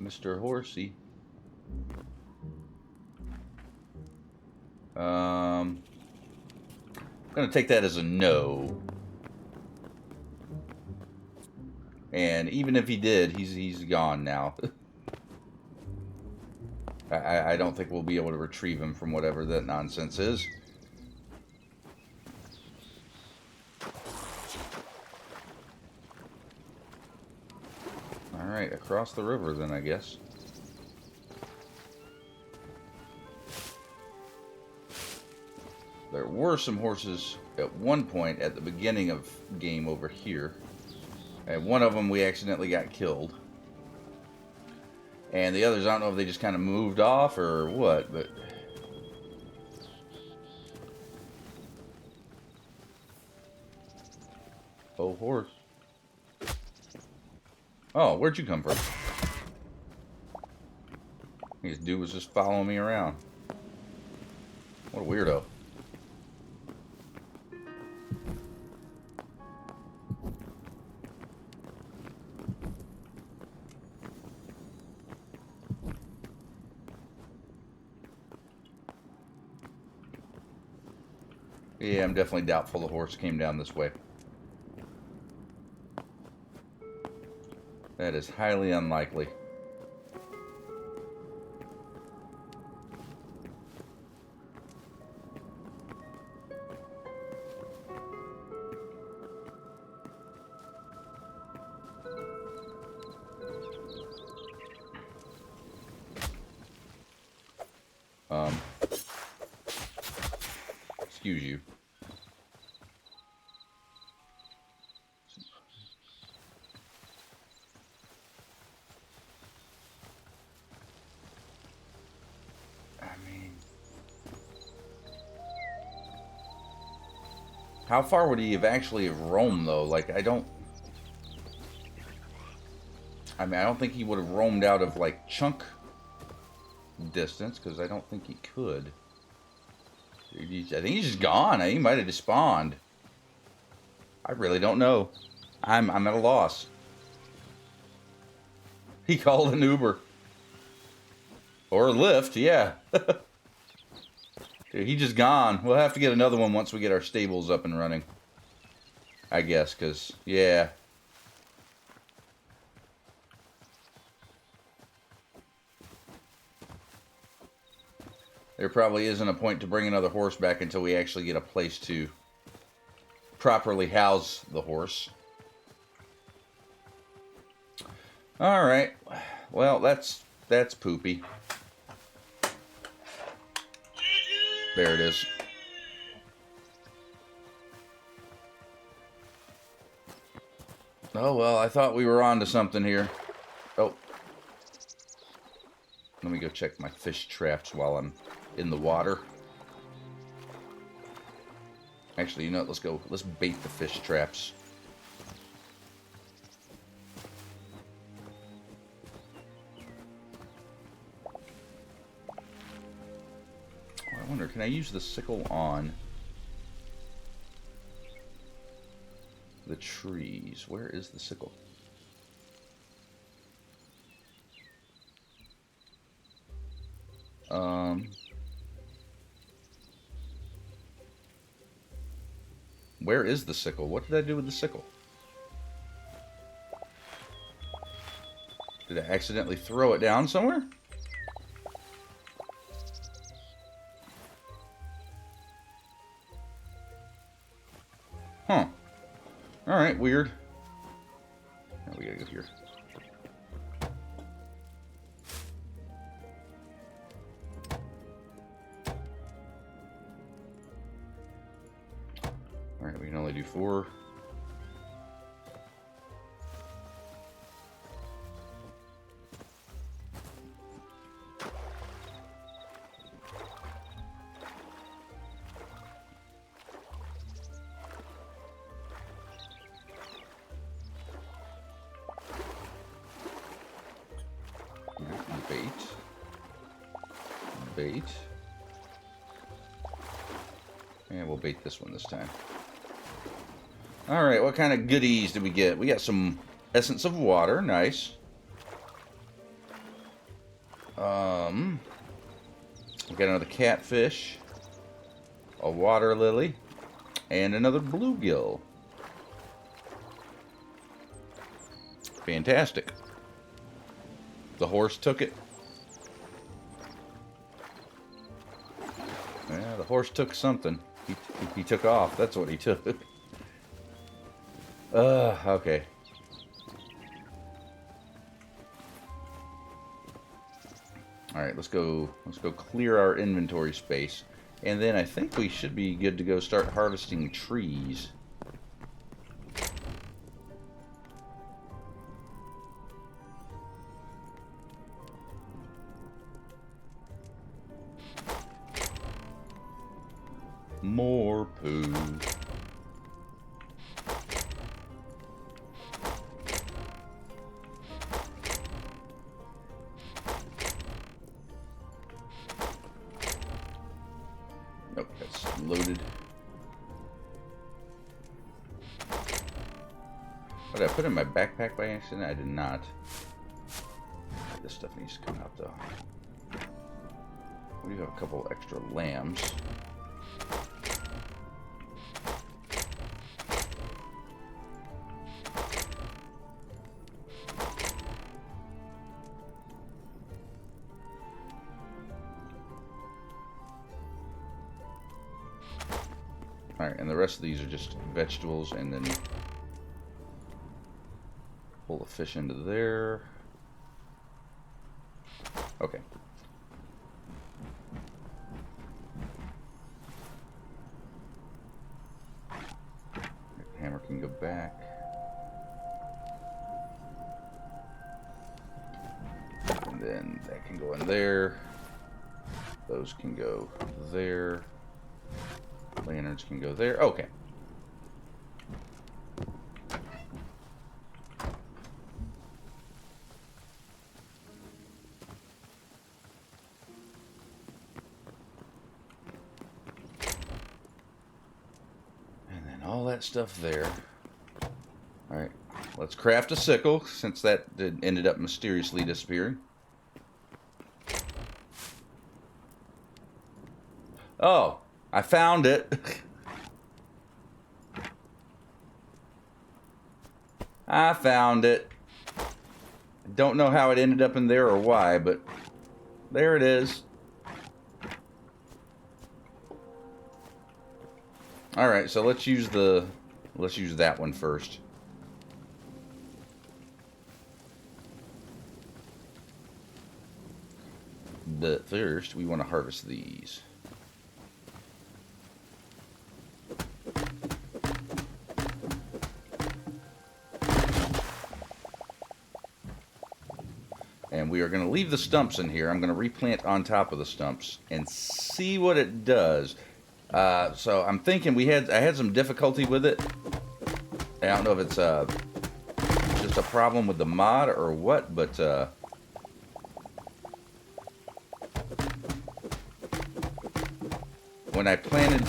Mr. Horsey. Gonna take that as a no. And even if he did, he's gone now. I don't think we'll be able to retrieve him from whatever that nonsense is. Alright, across the river then, I guess. There were some horses at one point at the beginning of game over here. And one of them we accidentally got killed. And the others, I don't know if they just kind of moved off or what, but... Oh, horse. Oh, where'd you come from? This dude was just following me around. What a weirdo. Yeah, I'm definitely doubtful the horse came down this way. That is highly unlikely. Excuse you. How far would he have actually roamed, though? Like, I don't think he would have roamed out of, like, chunk distance, because I don't think he could. I think he's just gone. He might have despawned. I really don't know. I'm at a loss. He called an Uber. Or a Lyft, yeah. Dude, he just gone. We'll have to get another one once we get our stables up and running. I guess, because, yeah. There probably isn't a point to bring another horse back until we actually get a place to properly house the horse. Alright. Well, that's poopy. There it is. Oh, well, I thought we were on to something here. Oh. Let me go check my fish traps while I'm in the water. Actually, you know what? Let's bait the fish traps. I wonder, can I use the sickle on the trees? Where is the sickle? Where is the sickle? What did I do with the sickle? Did I accidentally throw it down somewhere? Huh. Alright, weird. Now we gotta go here. Alright, we can only do 4. Bait. And we'll bait this one this time. Alright, what kind of goodies did we get? We got some essence of water. Nice. We got another catfish. A water lily. And another bluegill. Fantastic. The horse took it. Yeah, the horse took something. He took off. That's what he took. Okay. Alright, let's go clear our inventory space. And then I think we should be good to go start harvesting trees. More poo. Nope, that's loaded. What did I put in my backpack by accident? I did not. This stuff needs to come out though. We do have a couple extra lambs. Alright, and the rest of these are just vegetables, and then pull the fish into there. Okay. Hammer can go back. And then that can go in there. Those can go there. Lanterns can go there. Okay. And then all that stuff there. Alright. Let's craft a sickle, since that ended up mysteriously disappearing. Oh! I found it. I found it. Don't know how it ended up in there or why, but there it is. Alright, so let's use that one first. But first, we want to harvest these. And we are going to leave the stumps in here. I'm going to replant on top of the stumps and see what it does. So I'm thinking I had some difficulty with it. I don't know if it's just a problem with the mod or what, but when I planted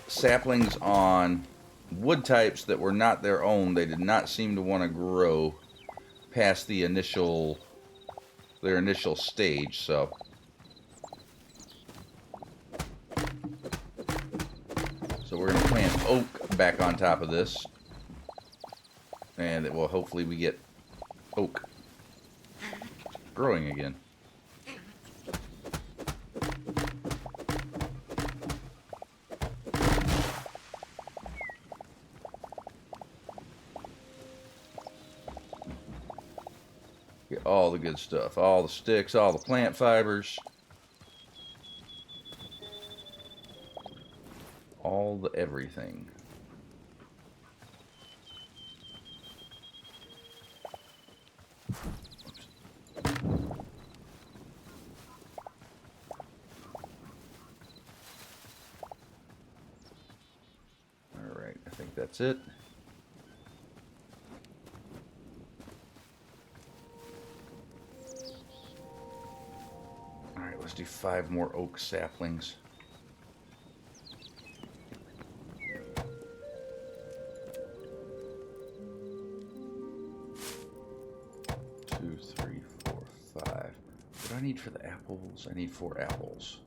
saplings on wood types that were not their own, they did not seem to want to grow past their initial stage. So we're going to plant oak back on top of this, and it will hopefully we get oak growing again. Get all the good stuff, all the sticks, all the plant fibers, all the everything. All right, I think that's it. Let's do 5 more oak saplings. Two, 3, 4, 5. What do I need for the apples? I need 4 apples.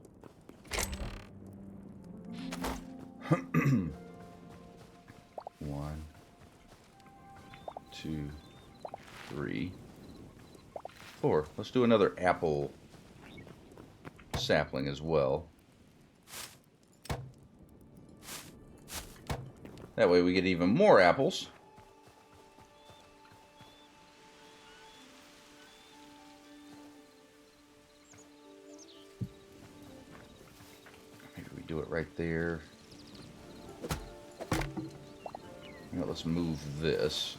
4. Let's do another apple sapling as well. That way we get even more apples. Maybe we do it right there. You know, let's move this.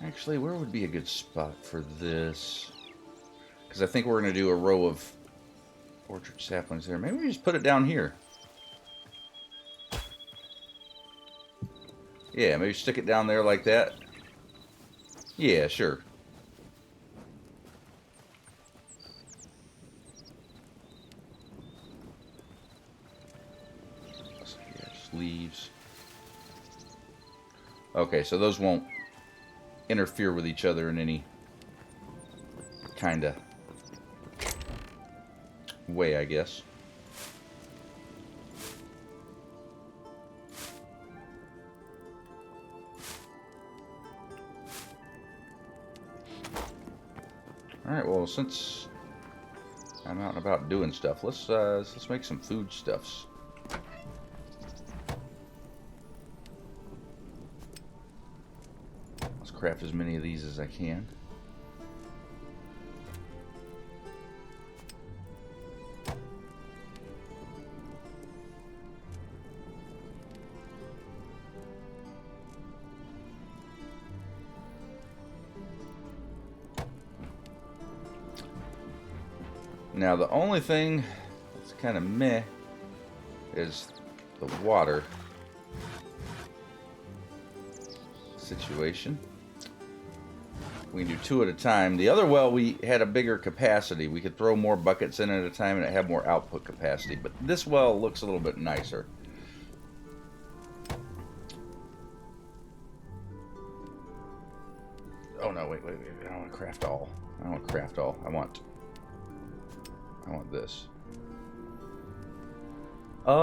Actually, where would be a good spot for this? Because I think we're going to do a row of orchard saplings there. Maybe we just put it down here. Yeah, maybe stick it down there like that. Yeah, sure. So yeah, just leaves. Okay, so those won't interfere with each other in any kind of way, I guess. Alright, well, since I'm out and about doing stuff, let's make some foodstuffs. Let's craft as many of these as I can. Now, the only thing that's kind of meh is the water situation. We can do 2 at a time. The other well, we had a bigger capacity. We could throw more buckets in at a time and it had more output capacity. But this well looks a little bit nicer. Oh, no, wait. I don't want to craft all. I don't want to craft all. I want this. Oh,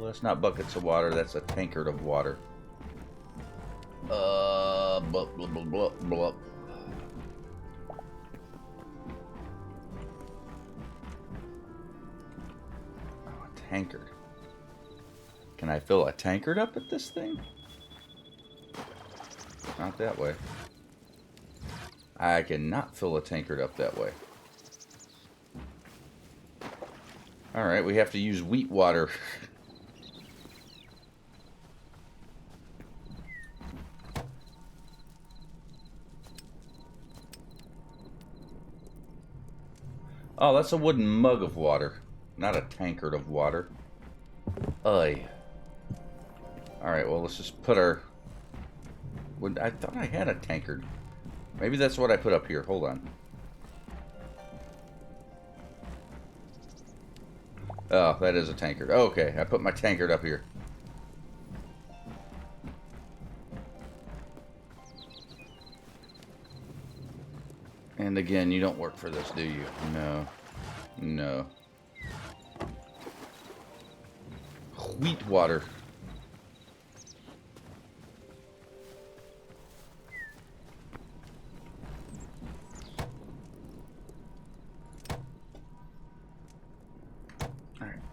that's not buckets of water. That's a tankard of water. Blah, blah, blah, blah, blah. Oh, a tankard. Can I fill a tankard up at this thing? Not that way. I cannot fill a tankard up that way. Alright, we have to use wheat water. Oh, that's a wooden mug of water, not a tankard of water. Alright, well, let's just put our... I thought I had a tankard. Maybe that's what I put up here. Hold on. Oh, that is a tankard. Okay, I put my tankard up here. And again, you don't work for this, do you? No. No. Wheat water.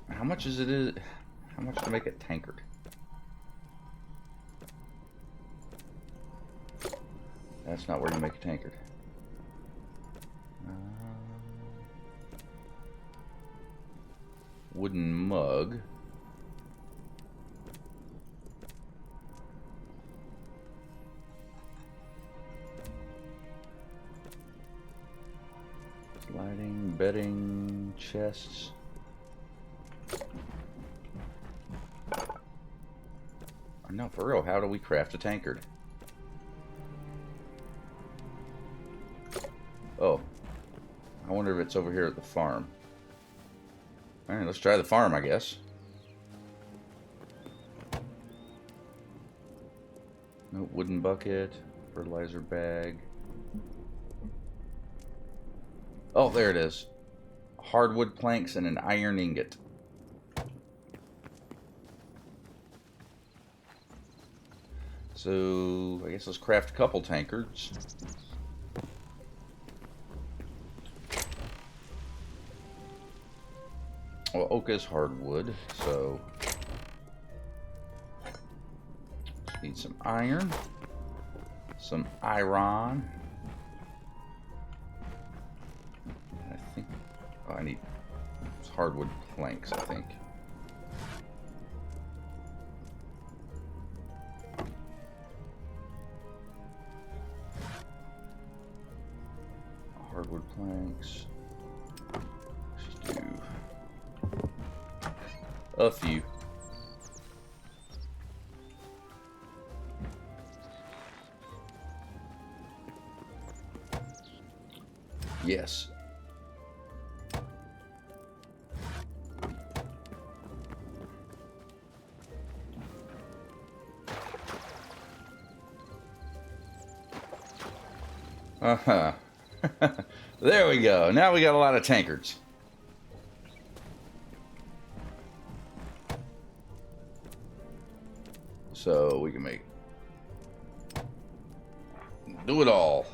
How much is it? How much to make a tankard? That's not where you make a tankard. Wooden mug. Sliding, bedding, chests. No, for real, how do we craft a tankard? Oh. I wonder if it's over here at the farm. Alright, let's try the farm, I guess. No wooden bucket, fertilizer bag. Oh, there it is. Hardwood planks and an iron ingot. So I guess let's craft a couple tankards. Well, oak is hardwood, so need some iron, some iron. I think I need hardwood planks, I think. Hardwood planks. Let's do a few. Yes. Uh-huh. There we go. Now we got a lot of tankards. So we can do it all.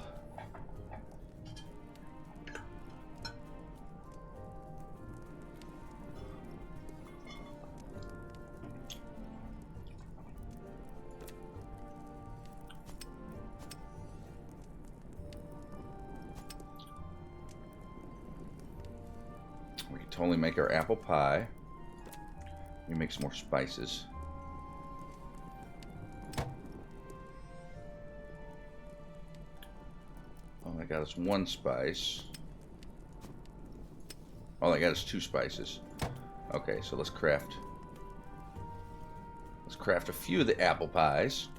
We can totally make our apple pie. We make some more spices. Oh, that got us one spice. Oh, that got us 2 spices. Okay, so let's craft a few of the apple pies.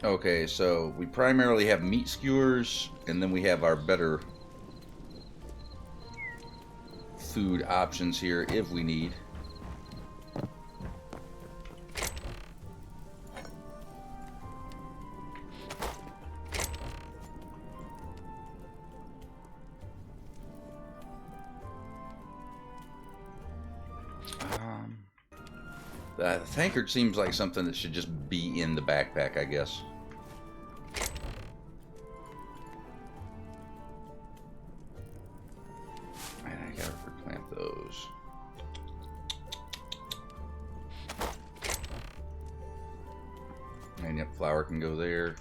Okay, so we primarily have meat skewers, and then we have our better food options here if we need. The tankard seems like something that should just be in the backpack, I guess. And I gotta replant those. And yep, flour can go there.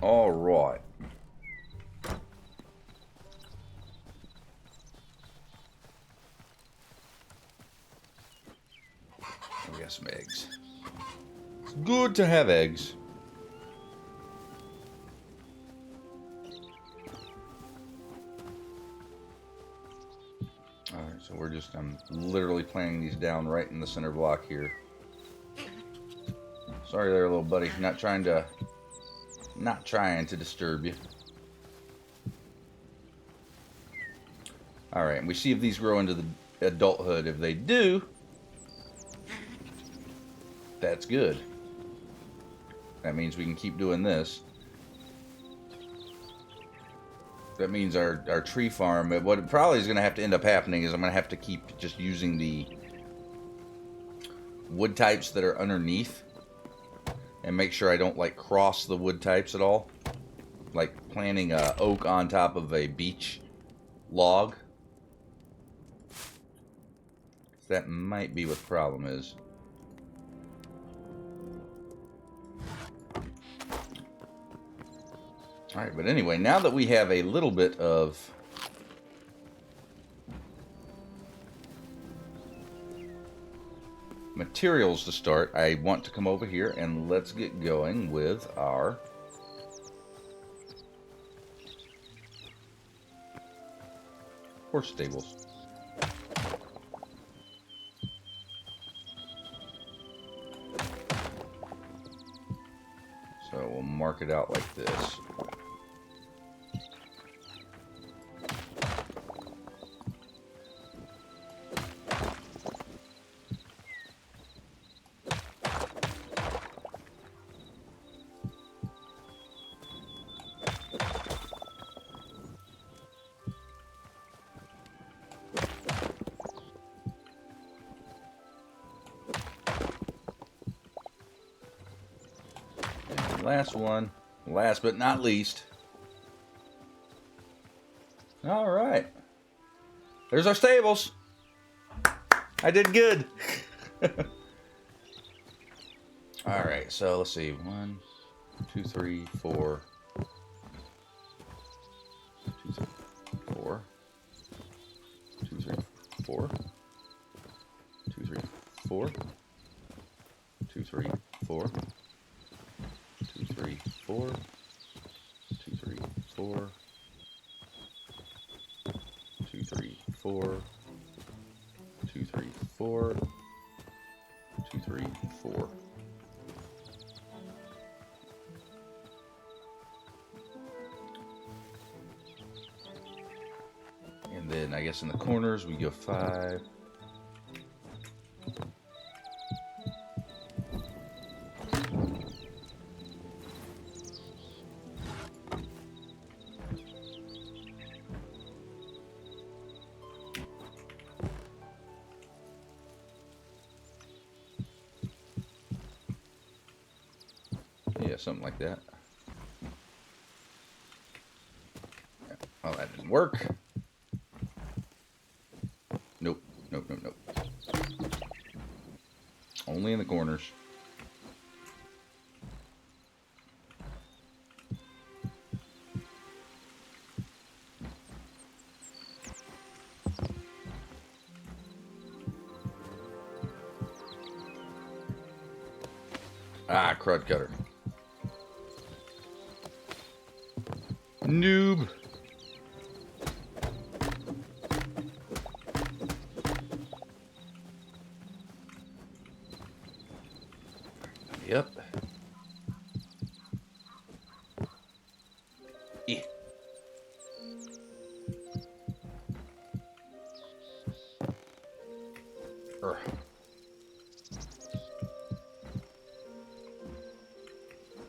All right. We got some eggs. It's good to have eggs. Alright, so I'm literally planting these down right in the center block here. Sorry there, little buddy. Not trying to disturb you. Alright, and we see if these grow into the adulthood. If they do, that's good. That means we can keep doing this. That means our tree farm, what probably is going to have to end up happening is I'm going to have to keep just using the wood types that are underneath and make sure I don't like cross the wood types at all. Like planting oak on top of a beech log. That might be what the problem is. Alright, but anyway, now that we have a little bit of materials to start, I want to come over here and let's get going with our horse stables. So we'll mark it out like this. last one. Last but not least. All right. There's our stables. I did good. All right, so let's see. 1, 2, 3, 4. 2, 3, 4. 2, 3, 4. 2, 3, 4. 2, 3, 4. 2, 3, 4. 2, 3, 4. 2, 3, 4. 2, 3, 4. 2, 3, 4. And then I guess in the corners we go 5. Yeah, something like that. Oh, that didn't work. Nope, nope, nope, nope. Only in the corners. Ah, crud cutter. Noob. Yep. Yeah.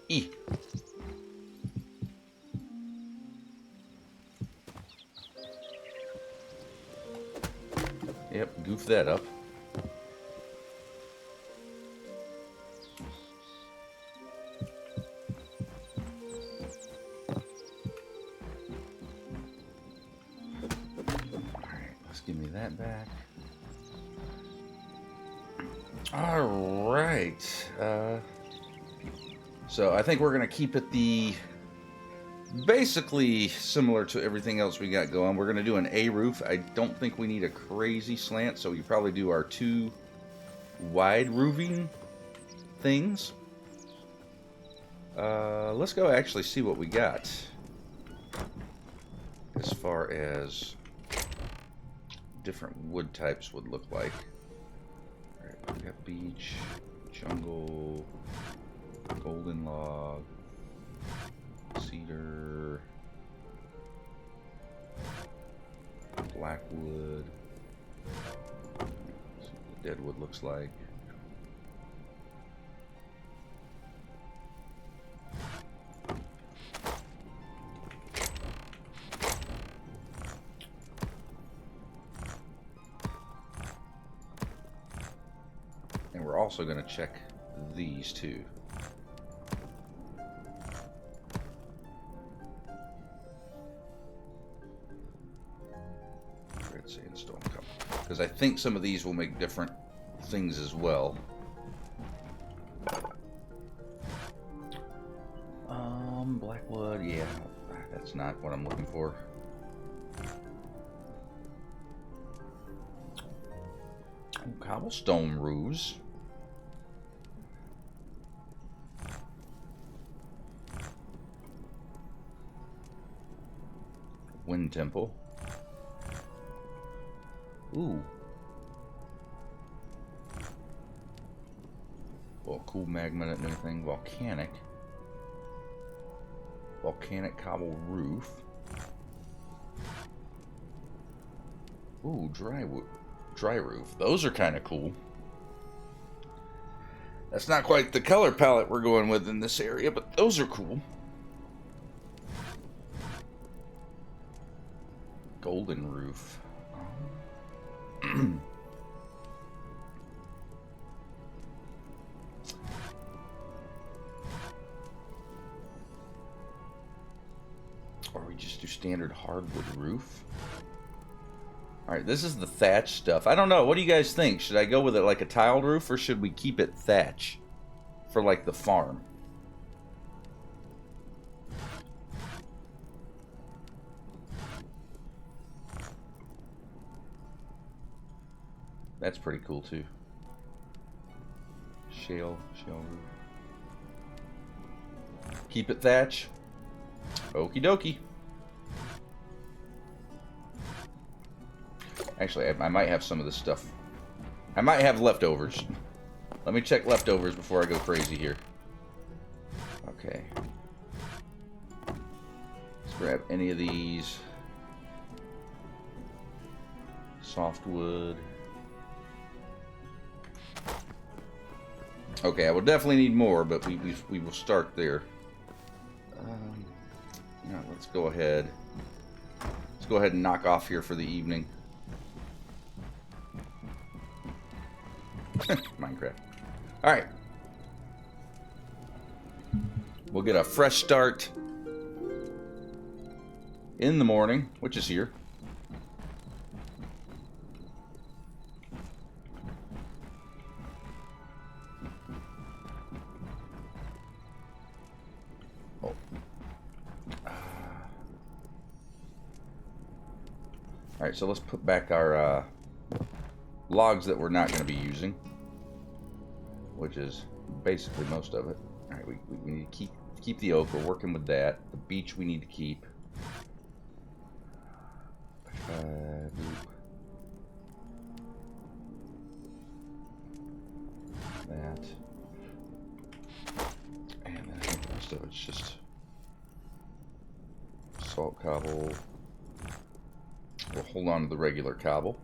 E. Yep, goof that up. Alright, let's give me that back. Alright. So I think we're going to keep it basically similar to everything else we got going. We're going to do an A roof. I don't think we need a crazy slant, so we probably do our 2 wide roofing things. Let's go actually see what we got as far as different wood types would look like. All right, we got beech, jungle, golden log, cedar, blackwood. See what the deadwood looks like. And we're also going to check these too. Red sandstone couple. Because I think some of these will make different things as well. Blackwood, yeah, that's not what I'm looking for. Cobblestone roofs. Wind temple. Ooh. Well, cool magma and everything. Volcanic. Volcanic cobble roof. Ooh, dry roof. Those are kind of cool. That's not quite the color palette we're going with in this area, but those are cool. Golden roof. Or we just do standard hardwood roof. Alright, this is the thatch stuff. I don't know. What do you guys think? Should I go with it like a tiled roof, or should we keep it thatch for like the farm? That's pretty cool too. Shale roof. Keep it thatch. Okie dokie. Actually, I might have some of this stuff. I might have leftovers. Let me check leftovers before I go crazy here. Okay. Let's grab any of these. Softwood. Okay, I will definitely need more, but we will start there. Now let's go ahead. Let's go ahead and knock off here for the evening. Minecraft. Alright. We'll get a fresh start in the morning, which is here. Oh. Alright, so let's put back our logs that we're not going to be using, which is basically most of it. Alright, we need to keep the oak. We're working with that. The beech we need to keep. That. And then I think the rest of it's just salt cobble. We'll hold on to the regular cobble.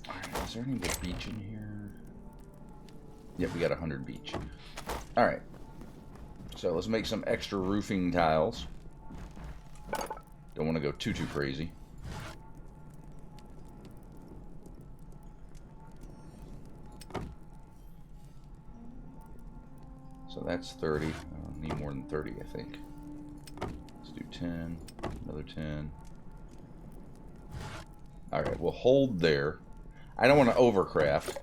Alright, is there any more beech in here? Yep, we got 100 beech. Alright. So let's make some extra roofing tiles. Don't want to go too crazy. So that's 30. I need more than 30, I think. Let's do 10. Another 10. Alright, we'll hold there. I don't want to overcraft,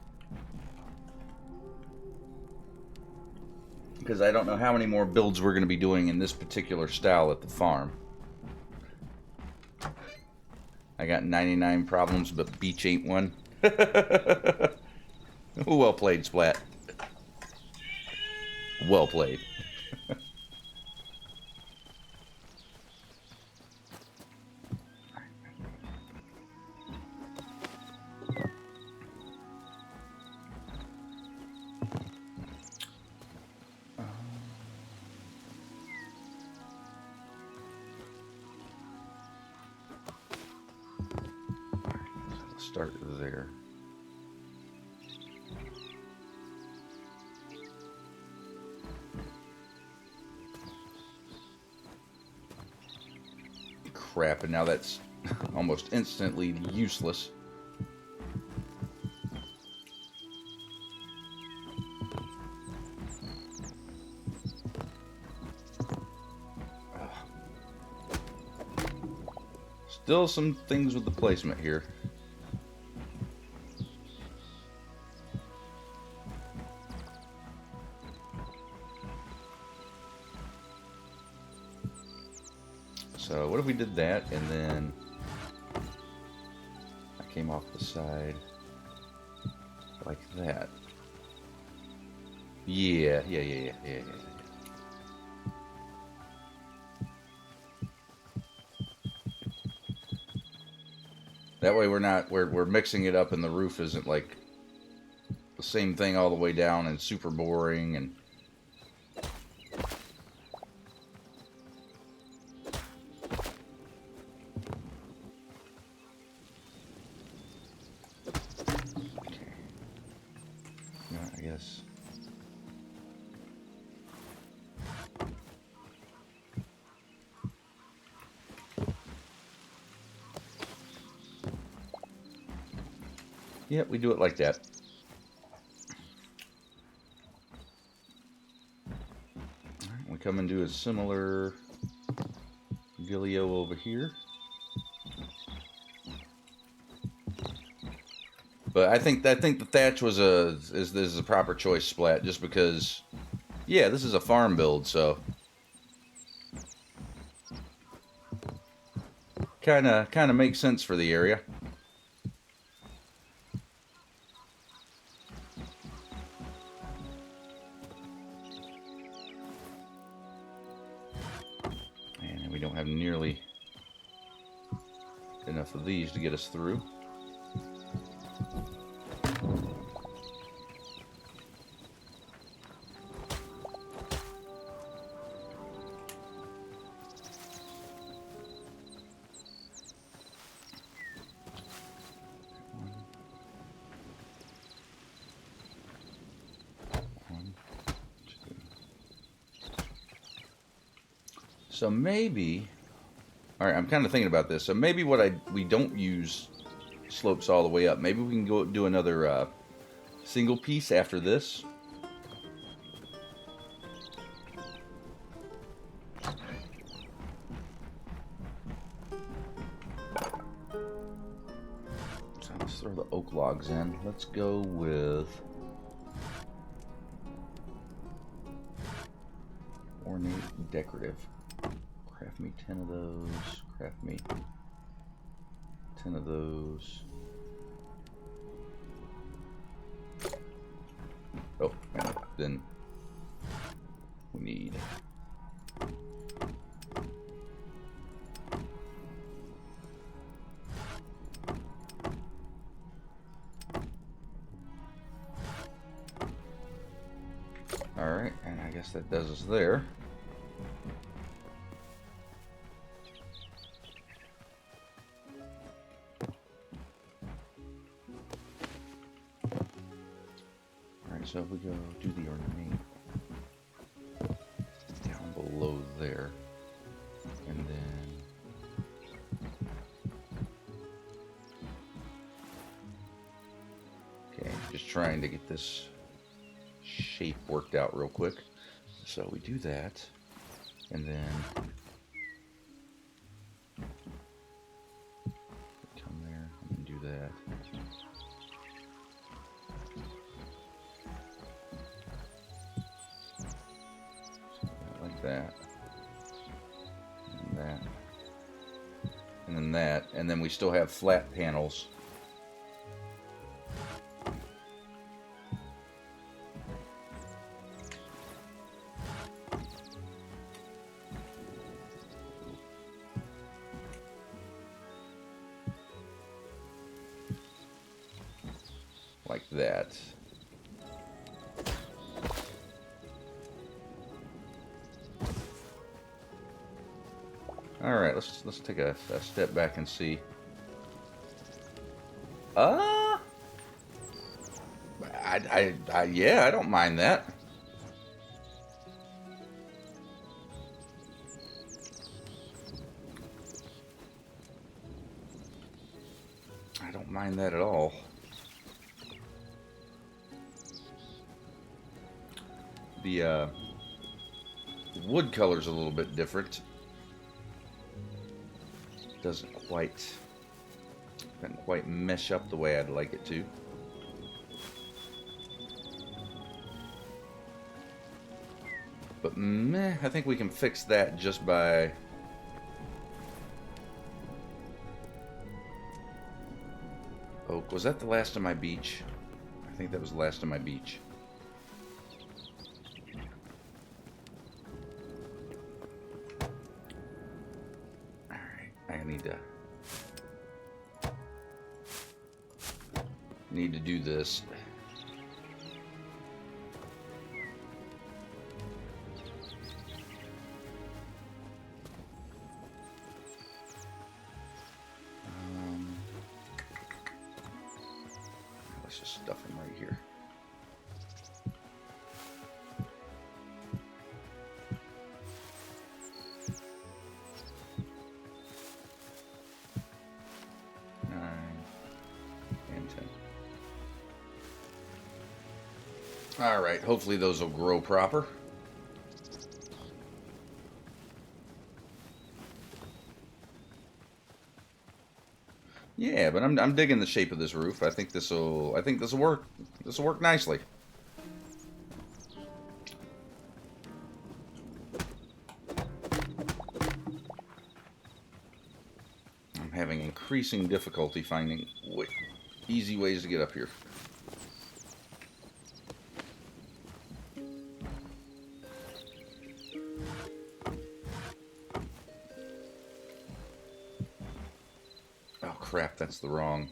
because I don't know how many more builds we're going to be doing in this particular style at the farm. I got 99 problems, but beech ain't one. Well played, Splat. Well played. Start there. Crap, and now that's almost instantly useless. Still some things with the placement here. So what if we did that, and then I came off the side like that? Yeah. That way we're mixing it up, and the roof isn't like the same thing all the way down and super boring and yeah, we do it like that. Alright, we come and do a similar dealio over here. But I think the thatch was is a proper choice, Splat, just because, yeah, this is a farm build, so kind of makes sense for the area. And we don't have nearly enough of these to get us through. So maybe, all right, I'm kind of thinking about this. So maybe we don't use slopes all the way up. Maybe we can go do another single piece after this. So let's throw the oak logs in. Let's go with ornate decorative. Craft me 10 of those. Craft me 10 of those. Oh, and then we need alright, and I guess that does us there. So if we go do the ornate down below there, and then okay, just trying to get this shape worked out real quick. So we do that, and then come there and do that. That and that and then that, and then we still have flat panels. Like that. All right, let's take a step back and see. Yeah, I don't mind that. I don't mind that at all. The wood color's a little bit different. Doesn't quite mesh up the way I'd like it to. But meh, I think we can fix that just by oak. Was that the last of my beach? I think that was the last of my beach. Need to do this. Let's just stuff them right here. Alright, hopefully those will grow proper. but I'm digging the shape of this roof. I think this'll work. This'll work nicely. I'm having increasing difficulty finding easy ways to get up here. Oh crap, that's the wrong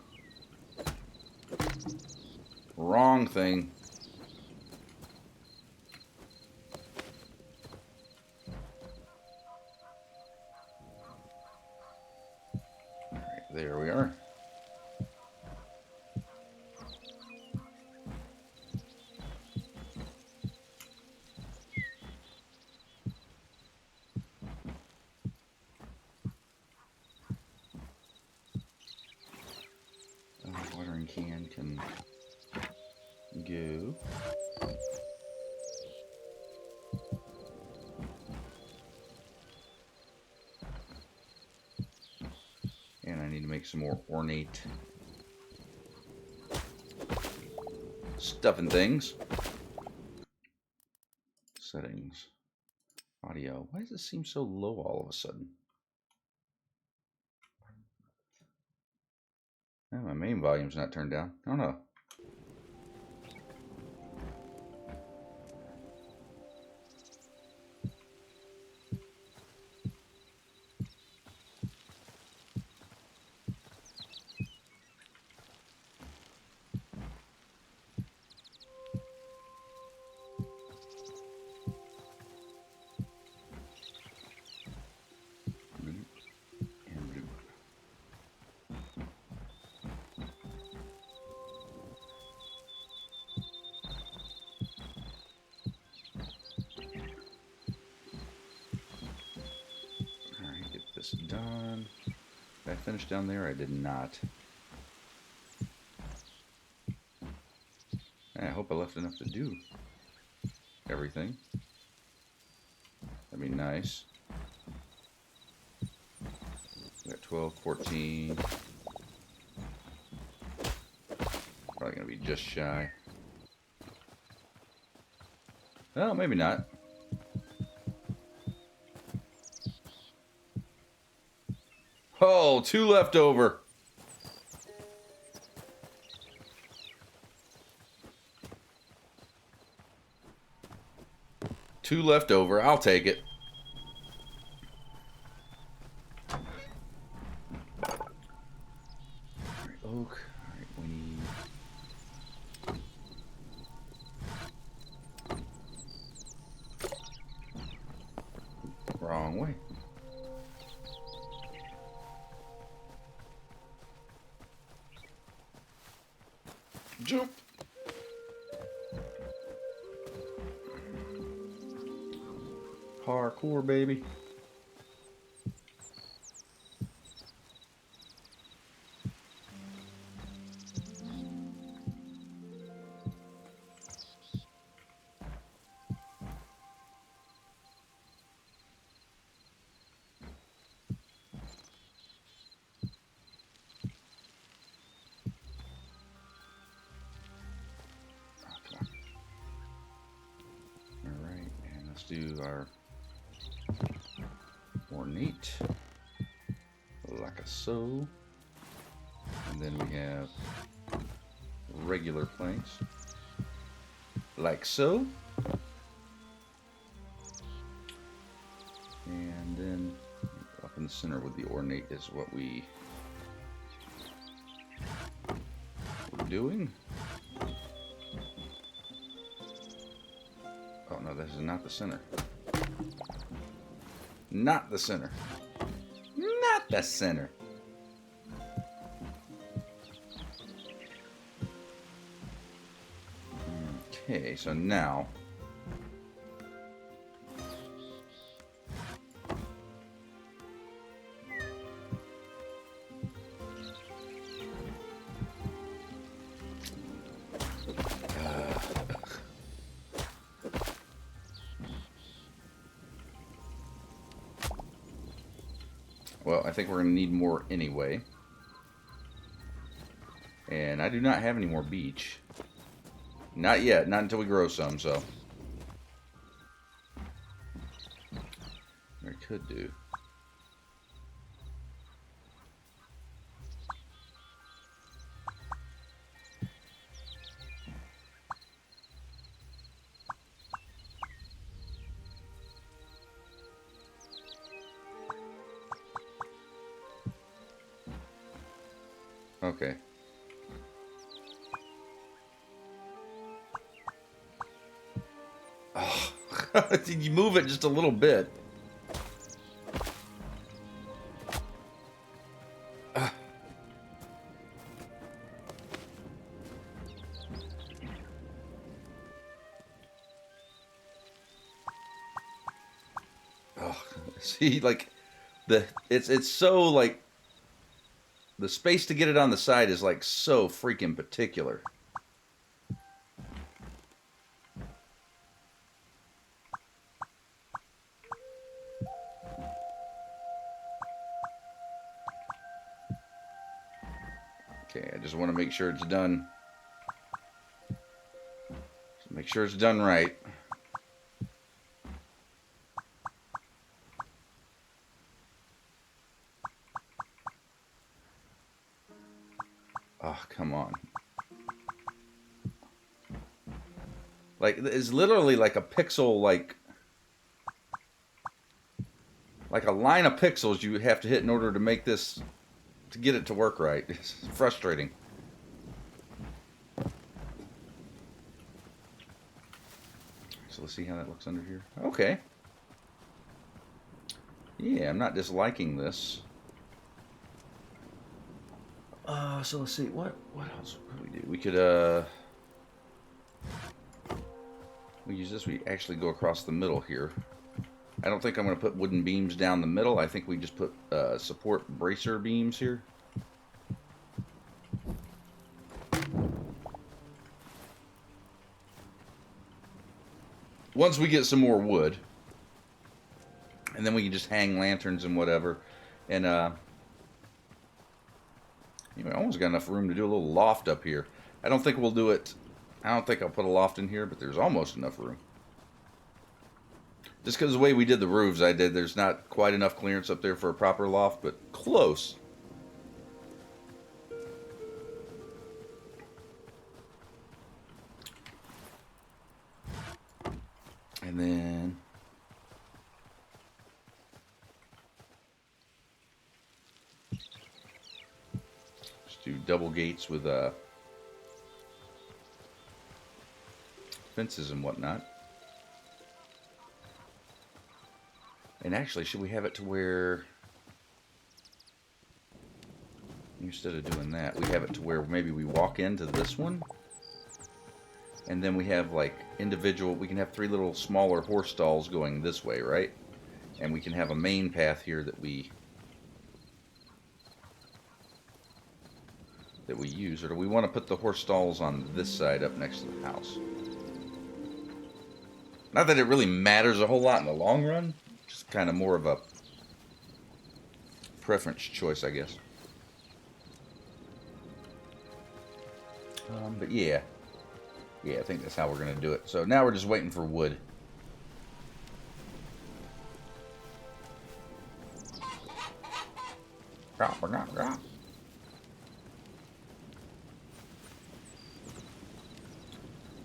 thing. Alright, there we are. Watering can can go. And I need to make some more ornate stuff and things. Settings. Audio. Why does it seem so low all of a sudden? My main volume's not turned down. I don't know. Done. Did I finish down there? I did not. I hope I left enough to do everything. That'd be nice. We got 12, 14. Probably gonna be just shy. Oh, maybe not. Oh, 2 left over. Two left over. I'll take it. Alright, oak. Alright, we need... Wrong way. Jump. Parkour, baby. Do our ornate like so, and then we have regular planks like so, and then up in the center with the ornate is what we're doing. Oh no, this is not the center. Not the center. Not the center. Okay, so now well, I think we're going to need more anyway. do not have any more beech. Not yet. Not until we grow some, so. I could do. Okay. Oh, did you move it just a little bit? Oh, see, like it's so like the space to get it on the side is like so freaking particular. Okay, I just want to make sure it's done. Just make sure it's done right. Oh, come on. Like, it's literally like a pixel, like a line of pixels you have to hit in order to make this, to get it to work right. It's frustrating. So let's see how that looks under here. Okay. Yeah, I'm not disliking this. So let's see, what else could we do? We could, we use this, we actually go across the middle here. I don't think I'm going to put wooden beams down the middle. I think we just put support bracer beams here. Once we get some more wood, and then we can just hang lanterns and whatever. And you know, I almost got enough room to do a little loft up here. I don't think we'll do it. I don't think I'll put a loft in here, but there's almost enough room. Just because the way we did the roofs, there's not quite enough clearance up there for a proper loft, but close. And then just do double gates with fences and whatnot. And actually, should we have it to where, instead of doing that, we have it to where maybe we walk into this one, and then we have like individual, we can have 3 little smaller horse stalls going this way, right? And we can have a main path here that we use. Or do we want to put the horse stalls on this side up next to the house? Not that it really matters a whole lot in the long run. Just kind of more of a preference choice, I guess. But yeah. Yeah, I think that's how we're going to do it. So now we're just waiting for wood.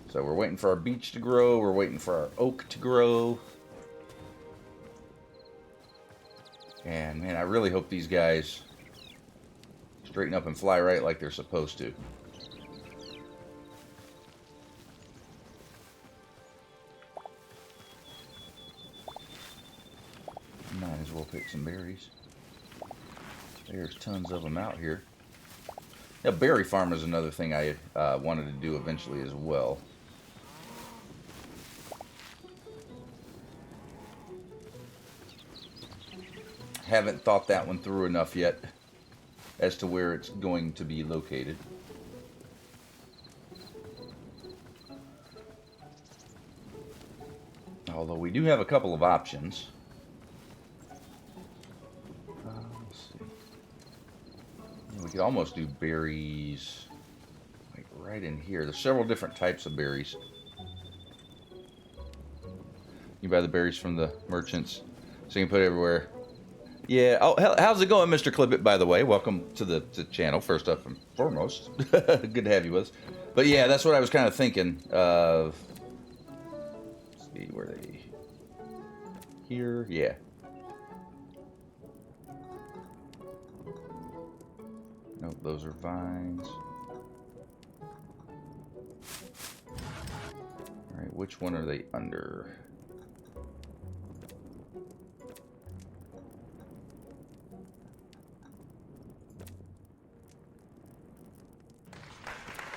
So we're waiting for our beech to grow. We're waiting for our oak to grow. And man, I really hope these guys straighten up and fly right like they're supposed to. Might as well pick some berries. There's tons of them out here. Yeah, berry farm is another thing I wanted to do eventually as well. Haven't thought that one through enough yet as to where it's going to be located. Although we do have a couple of options. Let's see. We could almost do berries. right in here. There's several different types of berries. You buy the berries from the merchants, so you can put it everywhere. Yeah. Oh, how's it going, Mr. Clippet? By the way, welcome to the channel. First up and foremost, good to have you with us. But yeah, that's what I was kind of thinking of. Let's see where they here. Yeah. No, those are vines. All right, which one are they under?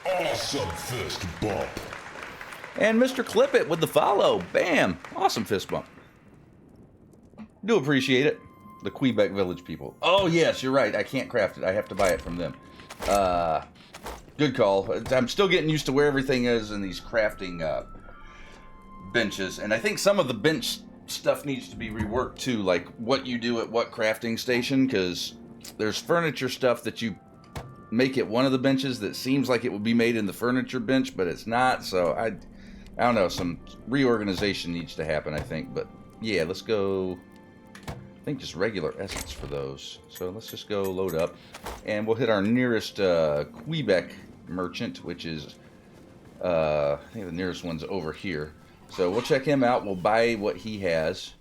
Awesome fist bump. And Mr. Clippet with the follow. Bam! Awesome fist bump. Do appreciate it. The Quebec Village people. Oh, yes, you're right. I can't craft it. I have to buy it from them. Good call. I'm still getting used to where everything is in these crafting benches. And I think some of the bench stuff needs to be reworked, too. Like what you do at what crafting station. Because there's furniture stuff that you make at one of the benches that seems like it would be made in the furniture bench, but it's not. So I don't know. Some reorganization needs to happen, I think. But yeah, let's go. I think just regular essence for those. So let's just go load up. And we'll hit our nearest Quebec merchant, which is, I think the nearest one's over here. So we'll check him out. We'll buy what he has.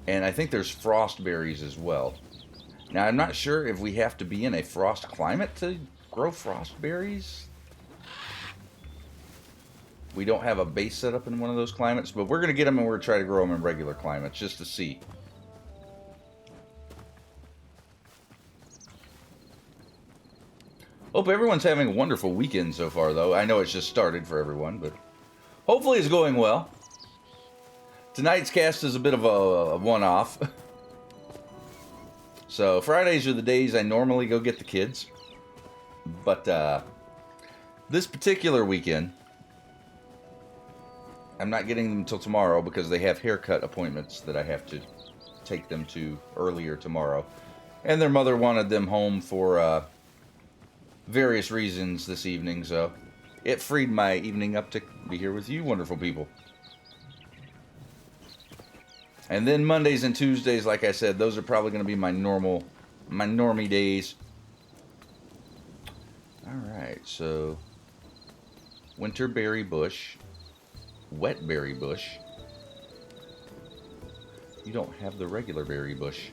And I think there's frost berries as well. Now, I'm not sure if we have to be in a frost climate to grow frost berries. We don't have a base set up in one of those climates, but we're going to get them and we're going to try to grow them in regular climates just to see. Hope everyone's having a wonderful weekend so far, though. I know it's just started for everyone, but hopefully it's going well. Tonight's cast is a bit of a one-off. So Fridays are the days I normally go get the kids. But this particular weekend, I'm not getting them until tomorrow because they have haircut appointments that I have to take them to earlier tomorrow. And their mother wanted them home for various reasons this evening, so it freed my evening up to be here with you wonderful people. And then Mondays and Tuesdays, like I said, those are probably going to be my normie days. Alright, so winter berry bush, wet berry bush. You don't have the regular berry bush.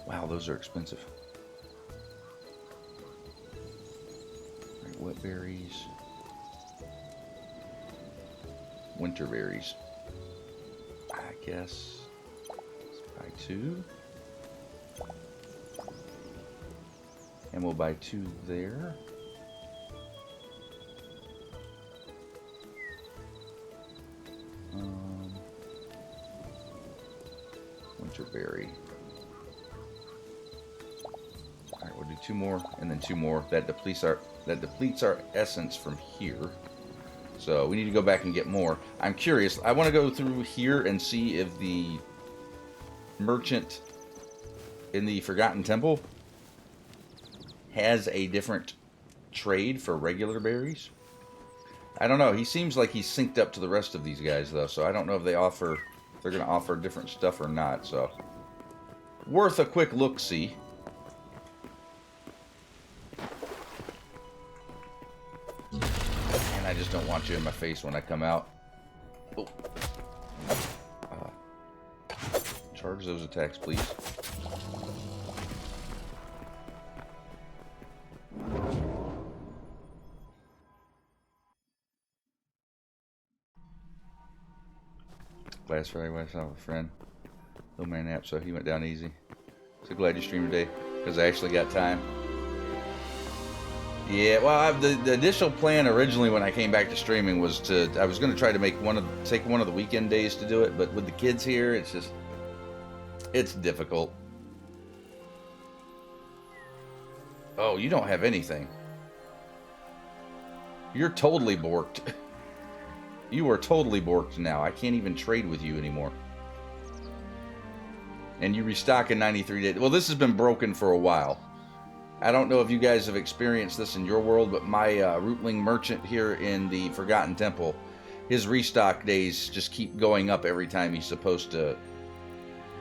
Wow, those are expensive. Alright, wet berries, winter berries. I guess let's buy 2. And we'll buy 2 there. Winterberry. Alright, we'll do 2 more and then 2 more. That depletes our essence from here. So we need to go back and get more. I'm curious. I want to go through here and see if the merchant in the Forgotten Temple has a different trade for regular berries. I don't know. He seems like he's synced up to the rest of these guys, though. So I don't know if they're going to offer different stuff or not. So worth a quick look-see. I just don't want you in my face when I come out. Oh. Charge those attacks, please. Last Friday, I saw a friend. Little man nap, so he went down easy. So glad you streamed today, because I actually got time. Yeah, well, the initial plan originally when I came back to streaming was I was going to try to take one of the weekend days to do it, but with the kids here, it's difficult. Oh, you don't have anything. You're totally borked. You are totally borked now. I can't even trade with you anymore. And you restock in 93 days. Well, this has been broken for a while. I don't know if you guys have experienced this in your world, but my rootling merchant here in the Forgotten Temple, his restock days just keep going up every time he's supposed to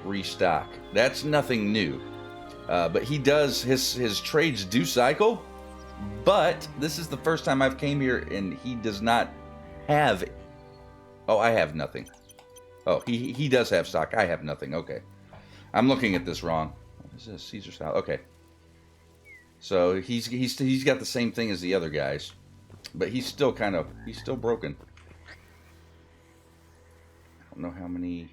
restock. That's nothing new. But he does, his trades do cycle, but this is the first time I've came here and he does not have... Oh, I have nothing. Oh, he does have stock. I have nothing. Okay. I'm looking at this wrong. What is this? Caesar style. Okay. So he's got the same thing as the other guys, but he's still broken. I don't know how many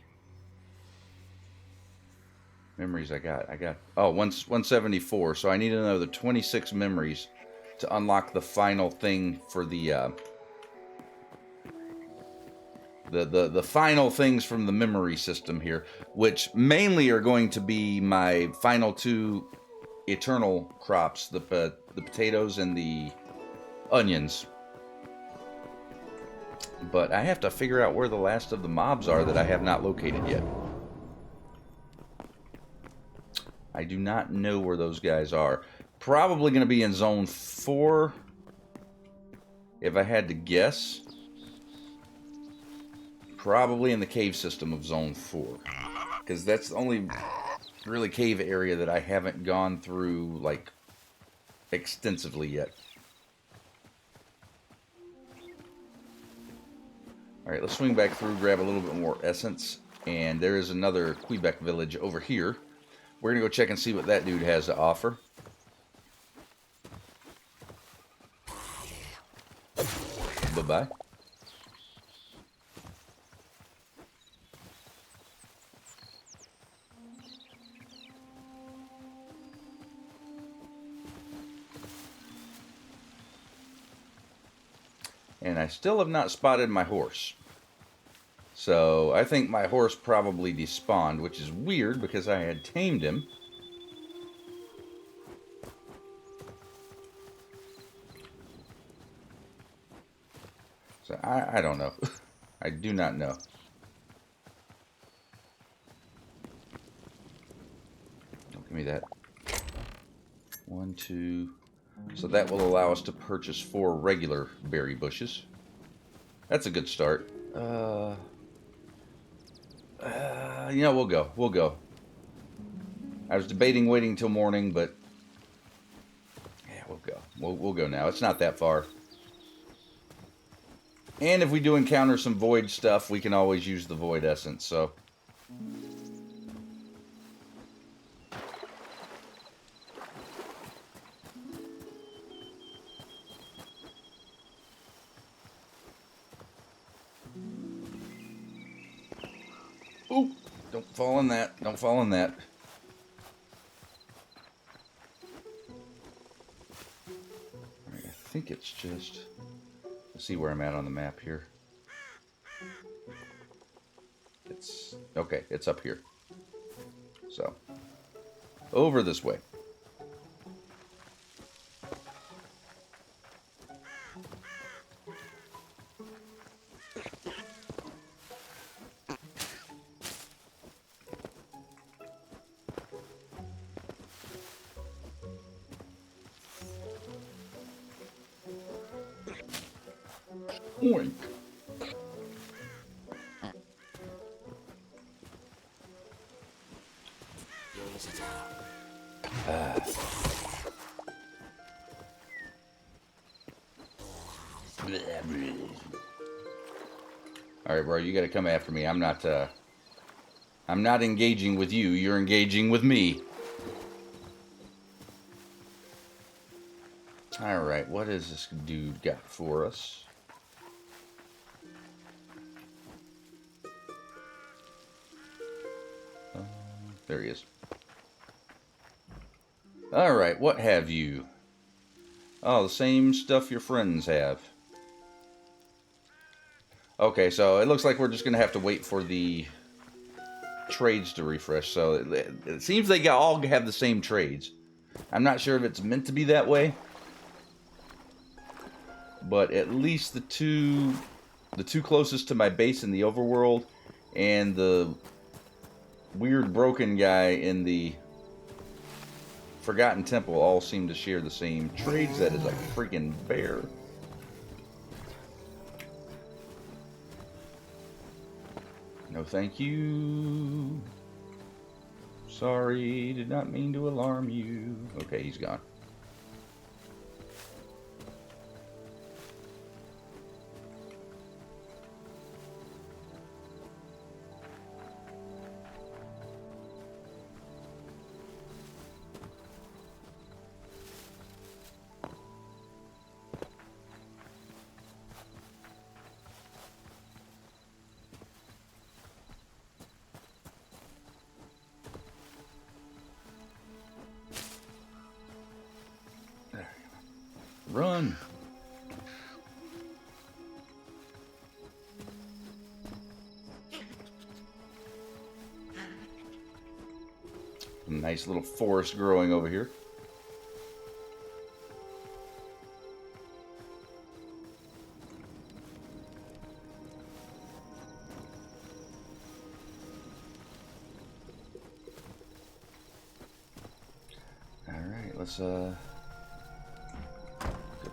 memories I got. Oh, 174. So I need another 26 memories to unlock the final thing for the final things from the memory system here, which mainly are going to be my final 2 eternal crops, the potatoes and the onions. But I have to figure out where the last of the mobs are that I have not located yet. I do not know where those guys are. Probably going to be in Zone 4, if I had to guess. Probably in the cave system of Zone 4. Because that's the only really cave area that I haven't gone through, like, extensively yet. Alright, let's swing back through, grab a little bit more essence. And there is another Quebec village over here. We're going to go check and see what that dude has to offer. Bye-bye. And I still have not spotted my horse. So I think my horse probably despawned, which is weird because I had tamed him. So I don't know. I do not know. Don't give me that. 1, 2... So that will allow us to purchase 4 regular berry bushes. That's a good start. You know, we'll go. We'll go. I was debating waiting till morning, but yeah, we'll go. We'll go now. It's not that far. And if we do encounter some void stuff, we can always use the void essence, so... Ooh, don't fall in that. Don't fall in that. Alright, I think it's just... Let's see where I'm at on the map here. It's... Okay, it's up here. So, over this way. Oink. Alright, bro, you gotta come after me. I'm not engaging with you. You're engaging with me. Alright, what has this dude got for us? There he is. Alright, what have you? Oh, the same stuff your friends have. Okay, so it looks like we're just going to have to wait for the trades to refresh. So it seems they all have the same trades. I'm not sure if it's meant to be that way. But at least the two closest to my base in the overworld and the weird broken guy in the Forgotten Temple all seem to share the same traits. That is a freaking bear. No thank you. Sorry, did not mean to alarm you. Okay, he's gone. Run. Nice little forest growing over here. All right, let's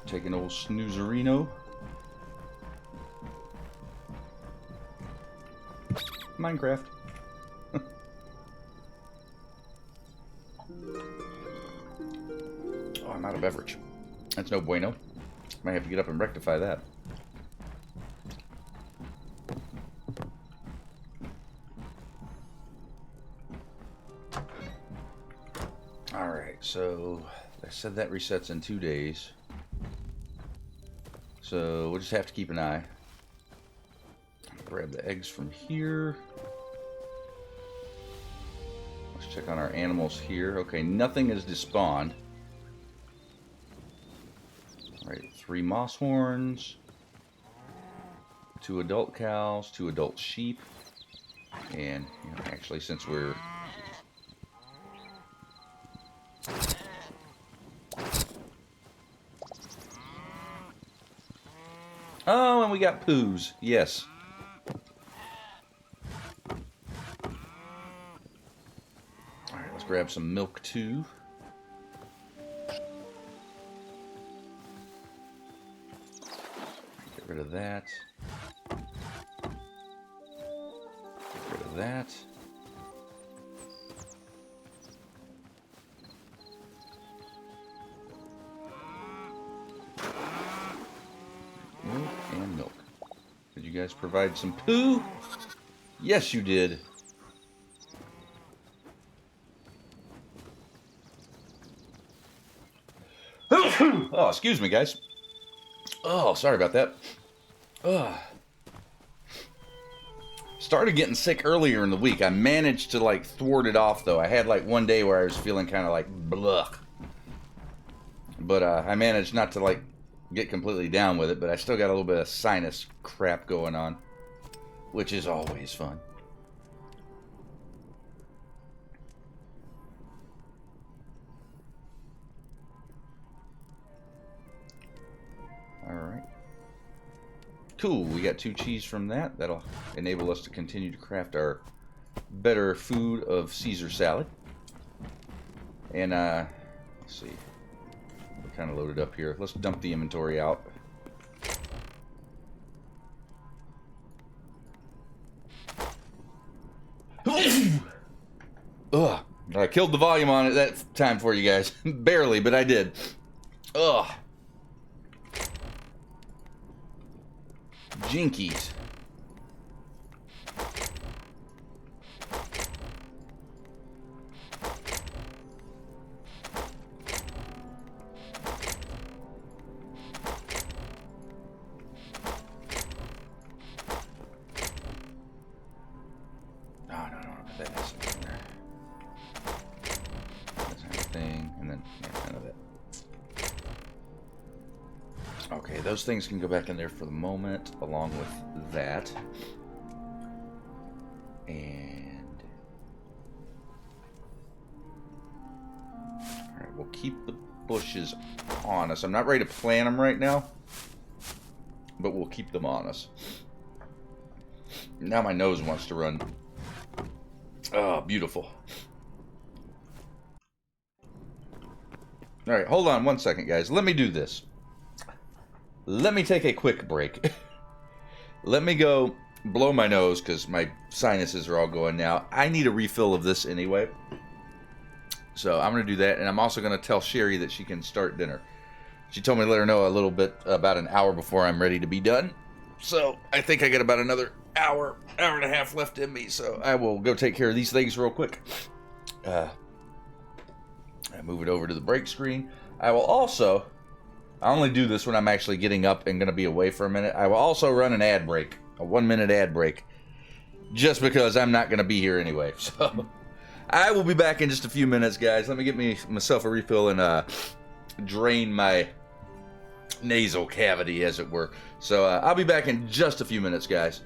take an old snoozerino. Minecraft. Oh, I'm out of beverage. That's no bueno. Might have to get up and rectify that. Alright, so I said that resets in 2 days. So we'll just have to keep an eye. Grab the eggs from here. Let's check on our animals here. Okay, nothing is despawned. Alright, 3 moss horns, 2 adult cows, 2 adult sheep, and actually, since we're oh, and we got poos. Yes. Alright, let's grab some milk too. Get rid of that. Get rid of that. Milk and milk. Did you guys provide some poo? Yes, you did. Oh, excuse me, guys. Oh, sorry about that. Started getting sick earlier in the week. I managed to like thwart it off though. I had like one day where I was feeling kind of like blah. But I managed not to like get completely down with it, but I still got a little bit of sinus crap going on, which is always fun. Alright. Cool, we got 2 cheese from that. That'll enable us to continue to craft our better food of Caesar salad. And, let's see. We're kind of loaded up here. Let's dump the inventory out. Ugh. I killed the volume on it that time for you guys. Barely, but I did. Ugh. Jinkies. Okay, those things can go back in there for the moment, along with that. And alright, we'll keep the bushes on us. I'm not ready to plant them right now, but we'll keep them on us. Now my nose wants to run. Oh, beautiful. All right, hold on one second, guys. Let me do this. Let me take a quick break. Let me go blow my nose because my sinuses are all going now. I need a refill of this anyway. So I'm going to do that, and I'm also going to tell Sherry that she can start dinner. She told me to let her know a little bit about an hour before I'm ready to be done. So I think I got about another hour and a half left in me. So I will go take care of these things real quick. I move it over to the break screen. I will also, I only do this when I'm actually getting up and going to be away for a minute. I will also run an ad break, a 1-minute ad break, just because I'm not going to be here anyway. So I will be back in just a few minutes, guys. Let me get myself a refill and drain my nasal cavity, as it were. So I'll be back in just a few minutes, guys.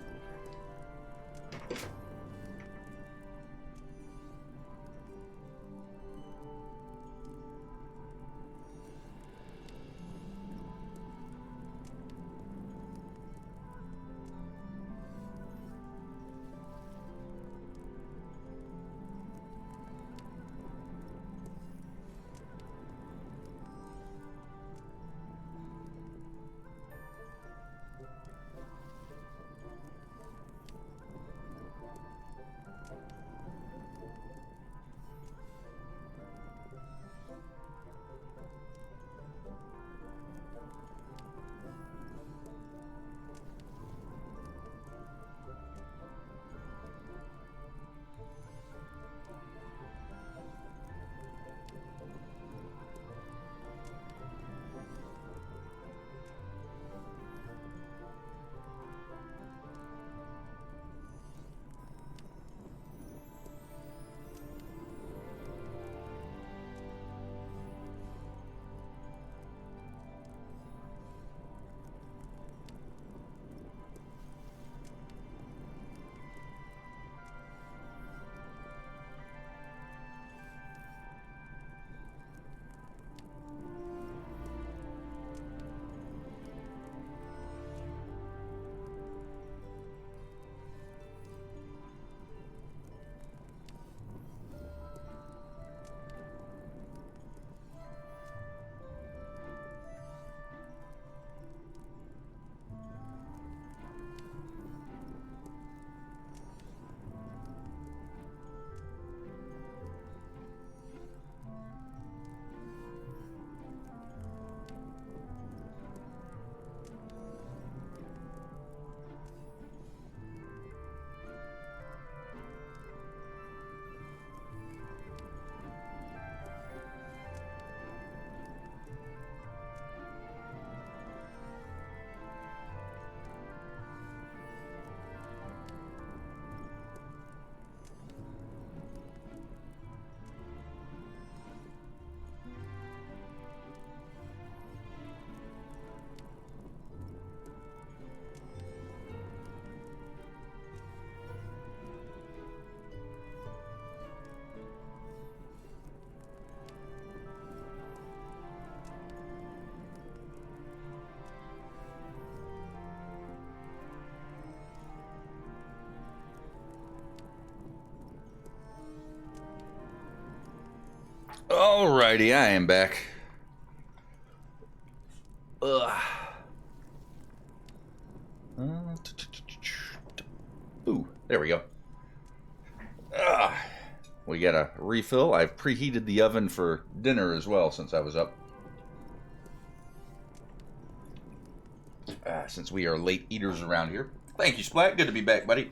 Alrighty, I am back. Ugh. Ooh, there we go. We got a refill. I've preheated the oven for dinner as well since I was up. Since we are late eaters around here. Thank you, Splat. Good to be back, buddy.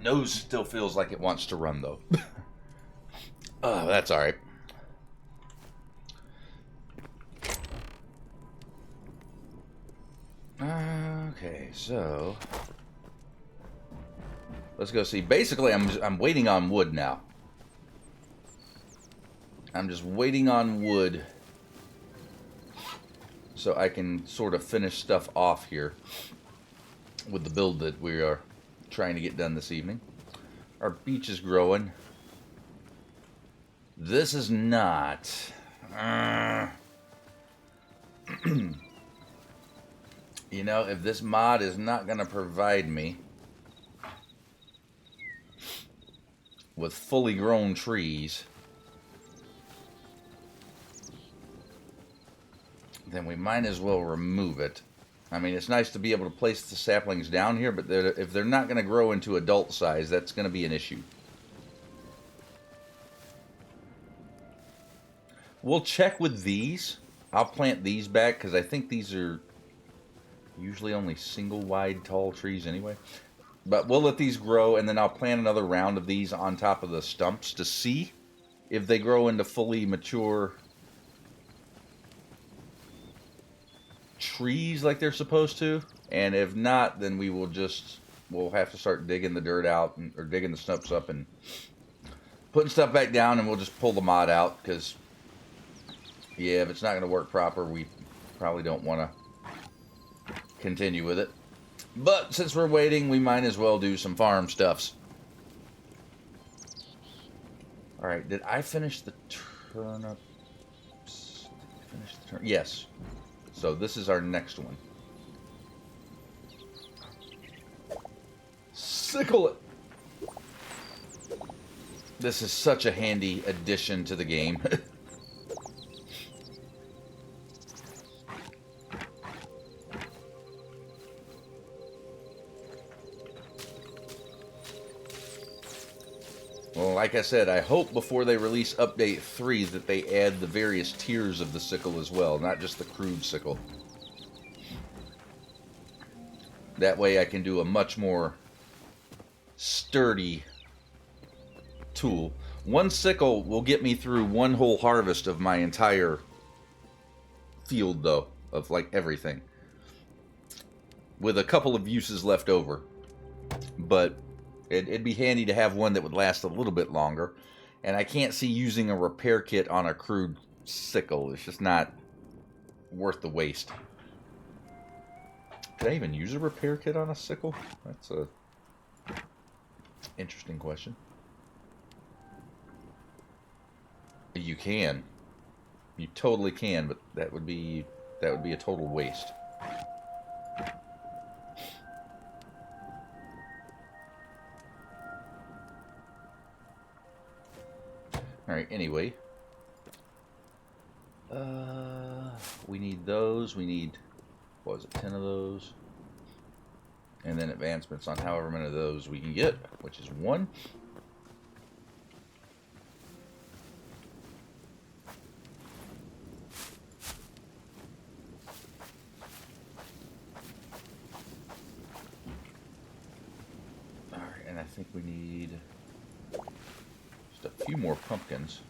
Nose still feels like it wants to run, though. That's all right. Okay, so let's go see. Basically, I'm waiting on wood now. I'm just waiting on wood so I can sort of finish stuff off here with the build that we are trying to get done this evening. Our beach is growing. This is not. You know, if this mod is not going to provide me with fully grown trees, then we might as well remove it. I mean, it's nice to be able to place the saplings down here, but if they're not going to grow into adult size, that's going to be an issue. We'll check with these. I'll plant these back because I think these are usually only single wide tall trees anyway. But we'll let these grow, and then I'll plant another round of these on top of the stumps to see if they grow into fully mature trees like they're supposed to. And if not, then we'll have to start digging the dirt out, or digging the stumps up and putting stuff back down, and we'll just pull the mod out because, yeah, if it's not going to work proper, we probably don't want to continue with it. But since we're waiting, we might as well do some farm stuffs. Alright, did I finish the turnips? Yes. So this is our next one. Sickle it! This is such a handy addition to the game. Well, like I said, I hope before they release Update 3 that they add the various tiers of the sickle as well, not just the crude sickle. That way I can do a much more sturdy tool. One sickle will get me through one whole harvest of my entire field, though, of like everything, with a couple of uses left over. But it'd be handy to have one that would last a little bit longer. And I can't see using a repair kit on a crude sickle. It's just not worth the waste. Could I even use a repair kit on a sickle? That's a interesting question. You can. You totally can, but that would be a total waste. Alright, anyway. We need those. We need, what was it, 10 of those? And then advancements on however many of those we can get, which is 1. Alright, and I think we need just a few more pumpkins.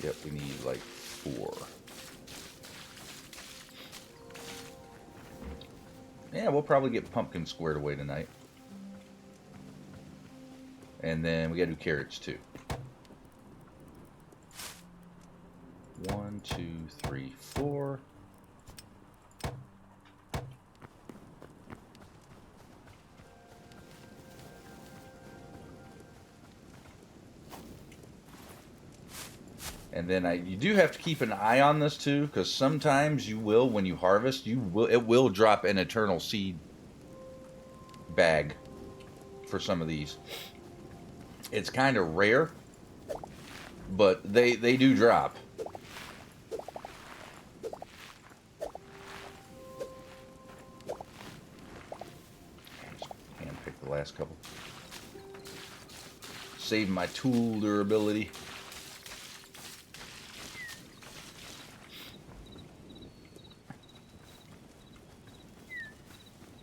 Yep, we need like 4. Yeah, we'll probably get pumpkin squared away tonight. And then we gotta do carrots too. 1, 2, 3, 4. And then you do have to keep an eye on this too, because sometimes you will, when you harvest, it will drop an eternal seed bag for some of these. It's kind of rare, but they do drop. Just handpick the last couple. Save my tool durability.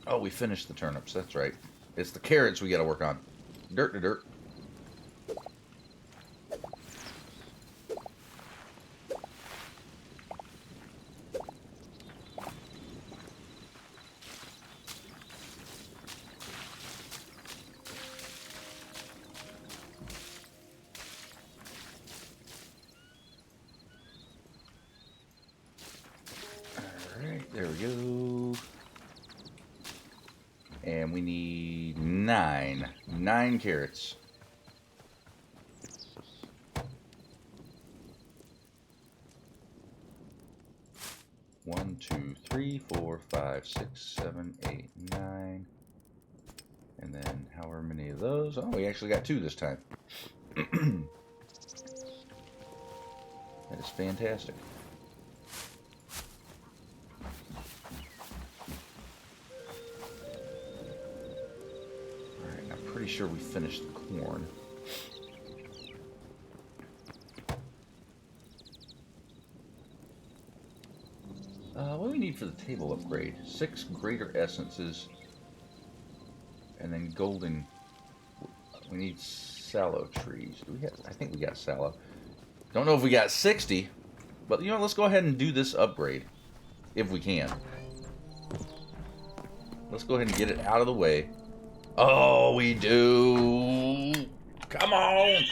Oh, we finished the turnips. That's right. It's the carrots we got to work on. Dirt to dirt. All right, there we go. And we need 9 carrots. 3, 4, 5, 6, 7, 8, 9. And then however many of those. Oh, we actually got 2 this time. That is fantastic. Alright, I'm pretty sure we finished the corn. What do we need for the table upgrade? 6 greater essences. And then golden. We need sallow trees. Do we have? I think we got sallow. Don't know if we got 60. But, you know, let's go ahead and do this upgrade. If we can. Let's go ahead and get it out of the way. Oh, we do. Come on.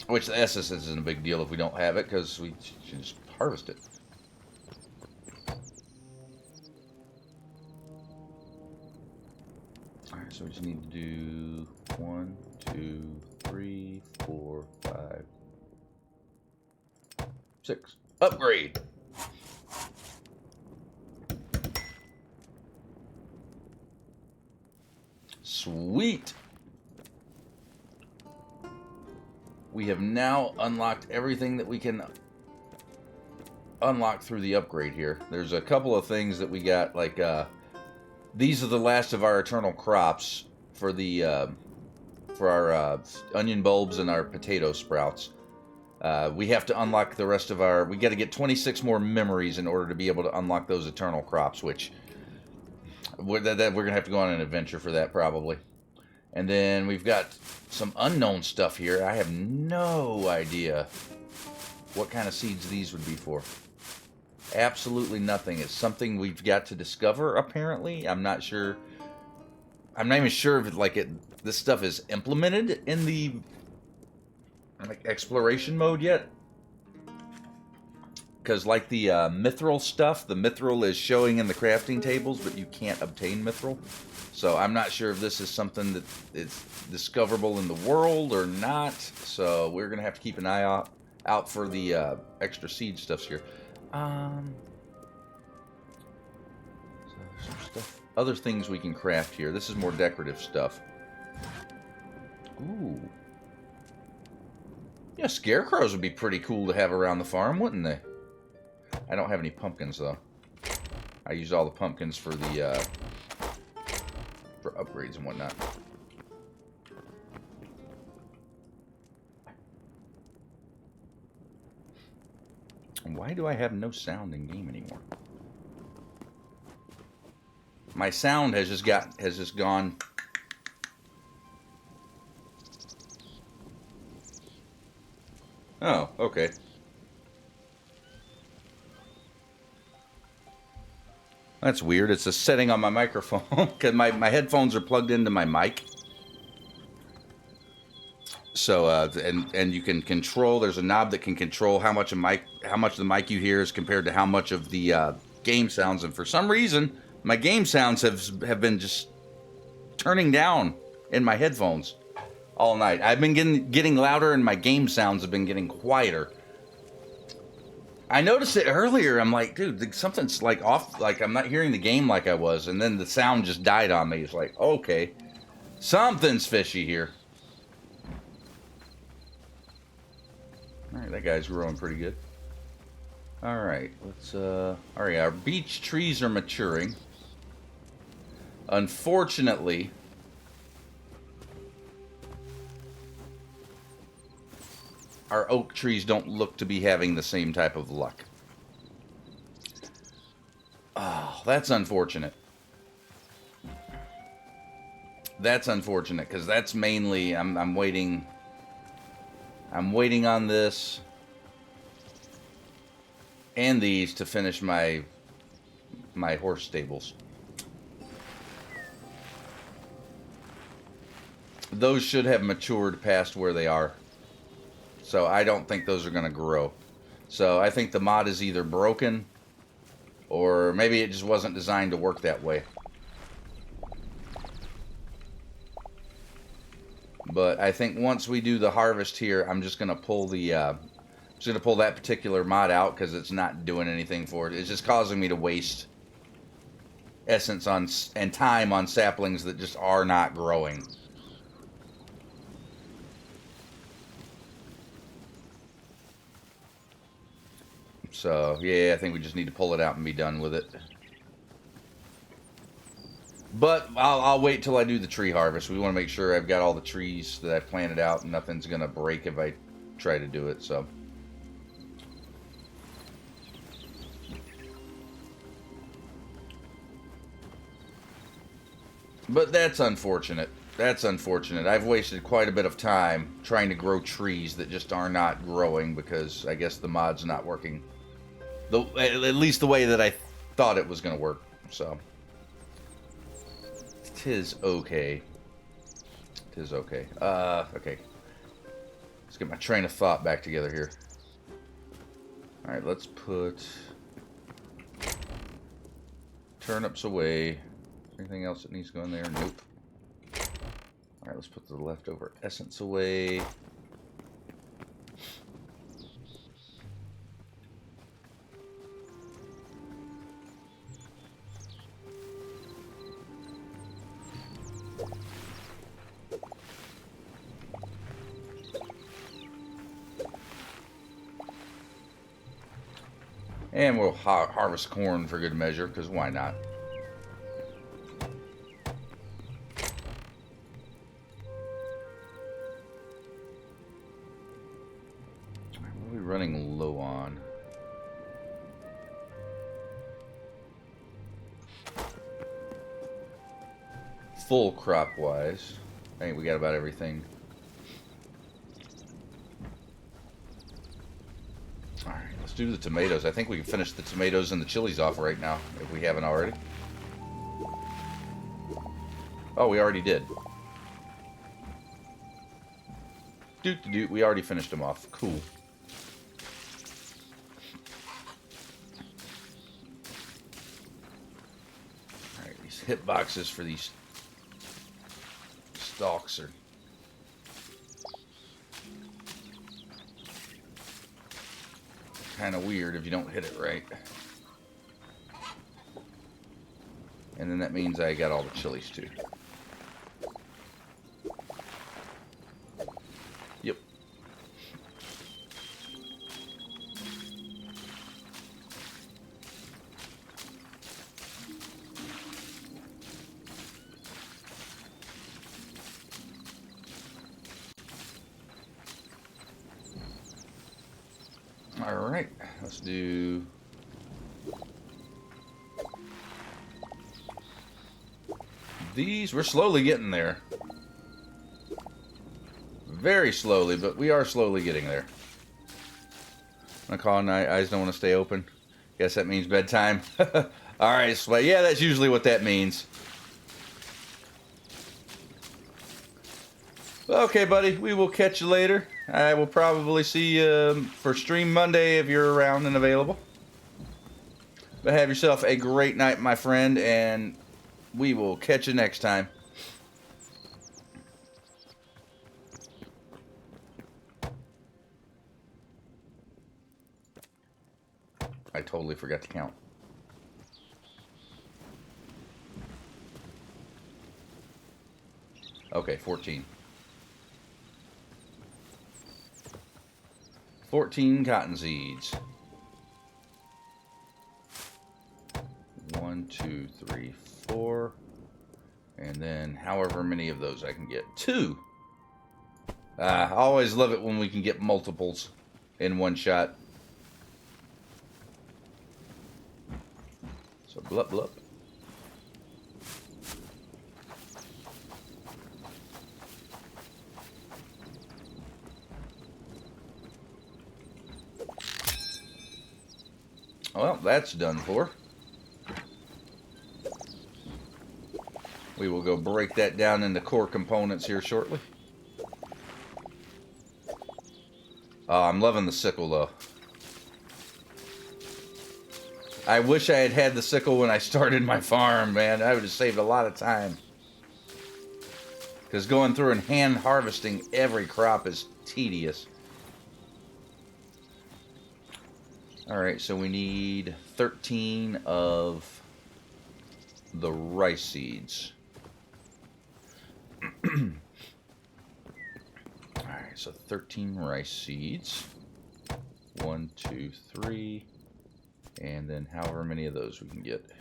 Which the SS isn't a big deal if we don't have it, because we should just harvest it. Alright, so we just need to do 1, 2, 3, 4, 5, 6. Upgrade! Sweet! We have now unlocked everything that we can unlock through the upgrade here. There's a couple of things that we got, like, these are the last of our eternal crops for the, for our onion bulbs and our potato sprouts. We have to unlock the rest of our, we got to get 26 more memories in order to be able to unlock those eternal crops, which, we're going to have to go on an adventure for that, probably. And then we've got some unknown stuff here. I have no idea what kind of seeds these would be for. Absolutely nothing. It's something we've got to discover, apparently. I'm not sure. I'm not even sure if this stuff is implemented in the exploration mode yet. Because like the mithril stuff, the mithril is showing in the crafting tables, but you can't obtain mithril. So I'm not sure if this is something that is discoverable in the world or not. So we're going to have to keep an eye out for the extra seed stuffs here. So there's some stuff, other things we can craft here. This is more decorative stuff. Ooh. Yeah, scarecrows would be pretty cool to have around the farm, wouldn't they? I don't have any pumpkins, though. I used all the pumpkins for the, for upgrades and whatnot. Why do I have no sound in game anymore? My sound has just gone. Oh, okay. That's weird. It's a setting on my microphone because my headphones are plugged into my mic. So and you can control. There's a knob that can control how much the mic you hear is compared to how much of the game sounds. And for some reason, my game sounds have been just turning down in my headphones all night. I've been getting louder, and my game sounds have been getting quieter. I noticed it earlier. I'm like, dude, something's like off. Like I'm not hearing the game like I was, and then the sound just died on me. It's like, okay, something's fishy here. All right, that guy's growing pretty good. All right, let's. All right, our beech trees are maturing. Unfortunately, our oak trees don't look to be having the same type of luck. Oh, that's unfortunate. That's unfortunate, because that's mainly, I'm waiting on this and these to finish my horse stables. Those should have matured past where they are. So I don't think those are going to grow. So I think the mod is either broken, or maybe it just wasn't designed to work that way. But I think once we do the harvest here, I'm just gonna pull that particular mod out because it's not doing anything for it. It's just causing me to waste essence on and time on saplings that just are not growing. So yeah, I think we just need to pull it out and be done with it. But I'll wait till I do the tree harvest. We want to make sure I've got all the trees that I've planted out and nothing's gonna break if I try to do it. So. But that's unfortunate. That's unfortunate. I've wasted quite a bit of time trying to grow trees that just are not growing because I guess the mod's not working. At least the way that I thought it was going to work. So. 'Tis okay. 'Tis okay. Okay. Let's get my train of thought back together here. Alright, let's put turnips away. Anything else that needs to go in there? Nope. Alright, let's put the leftover essence away. And we'll harvest corn for good measure, because why not? What are we running low on? Full crop-wise. I think we got about everything. Alright, let's do the tomatoes. I think we can finish the tomatoes and the chilies off right now, if we haven't already. Oh, we already did. Doot-doot, we already finished them off. Cool. Alright, these hit boxes for these stalks are kind of weird if you don't hit it right. And then that means I got all the chilies too. Yep. All right, let's do these. We're slowly getting there. Very slowly, but we are slowly getting there. My calling eyes don't want to stay open. Guess that means bedtime. All right, so yeah, that's usually what that means. Okay, buddy, we will catch you later. I will probably see you for Stream Monday if you're around and available. But have yourself a great night, my friend, and we will catch you next time. I totally forgot to count. Okay, 14. 14 cotton seeds. 1, 2, 3, 4. And then however many of those I can get. 2. I always love it when we can get multiples in one shot. So blup blup. Well, that's done for. We will go break that down into core components here shortly. Oh, I'm loving the sickle, though. I wish I had had the sickle when I started my farm, man. I would have saved a lot of time. Because going through and hand harvesting every crop is tedious. Alright, so we need 13 of the rice seeds. Alright, so 13 rice seeds. 1, 2, 3. And then however many of those we can get.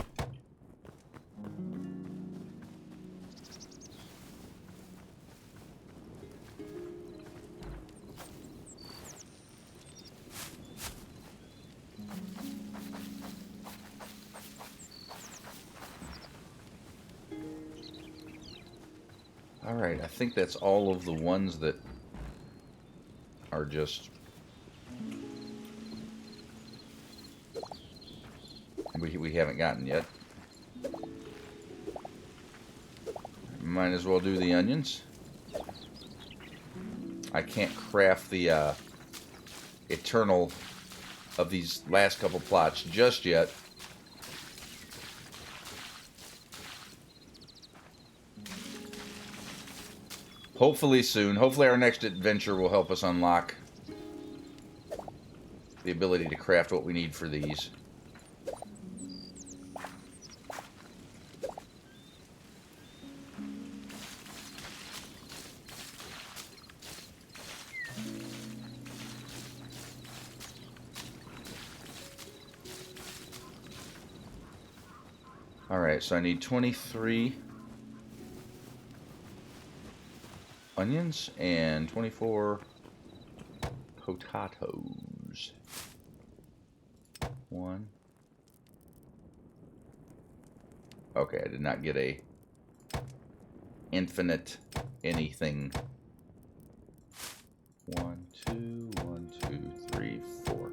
Alright, I think that's all of the ones that are just... we haven't gotten yet. Might as well do the onions. I can't craft the eternal of these last couple plots just yet. Hopefully soon. Hopefully our next adventure will help us unlock the ability to craft what we need for these. Alright, so I need 23 onions and 24 potatoes. 1. Okay, I did not get a infinite anything. 1, 2, 1, 2, 3, 4.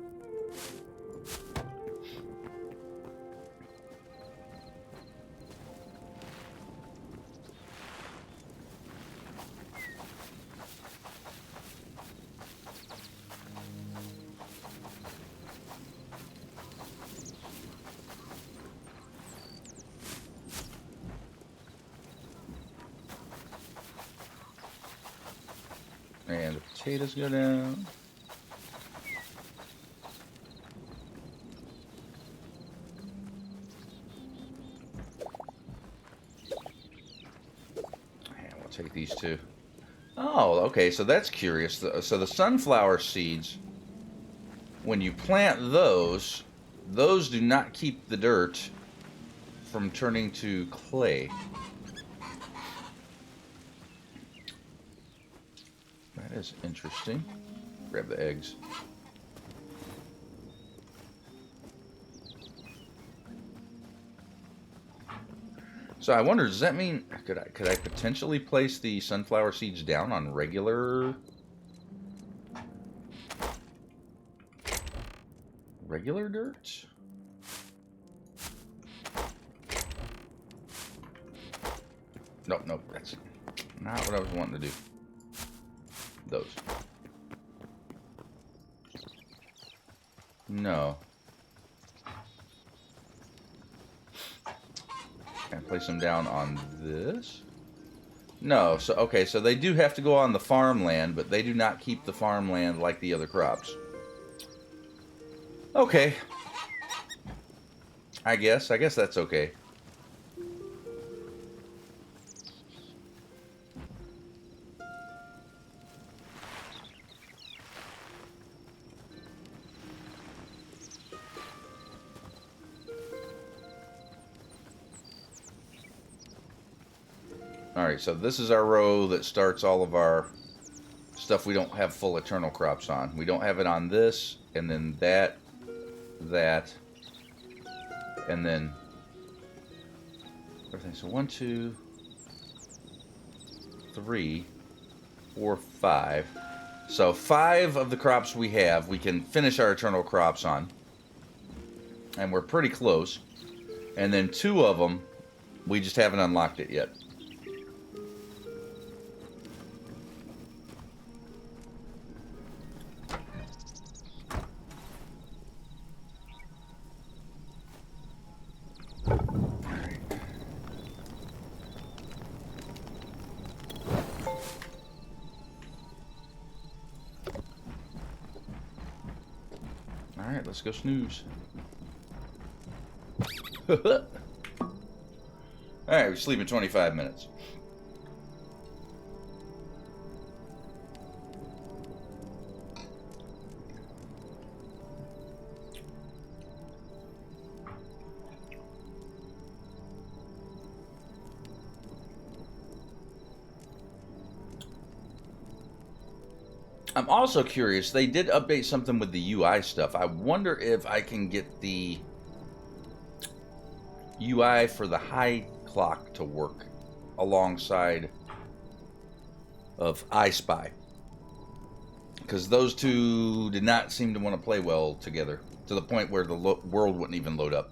And the potatoes go down. And we'll take these two. Oh, okay, so that's curious. So the sunflower seeds, when you plant those do not keep the dirt from turning to clay. That is interesting. Grab the eggs. So I wonder, does that mean could I potentially place the sunflower seeds down on regular dirt? Nope, that's not what I was wanting to do. Those. No. Can I place them down on this? No, so okay, so they do have to go on the farmland, but they do not keep the farmland like the other crops. Okay. I guess that's okay. Alright, so this is our row that starts all of our stuff we don't have full eternal crops on. We don't have it on this, and then that, and then everything. So 1, 2, 3, 4, 5. So 5 of the crops we have, we can finish our eternal crops on. And we're pretty close. And then 2 of them, we just haven't unlocked it yet. Alright, let's go snooze. Alright, we're sleeping 25 minutes. I'm also curious, they did update something with the UI stuff. I wonder if I can get the UI for the high clock to work alongside of I Spy. Because those two did not seem to want to play well together, to the point where the world wouldn't even load up.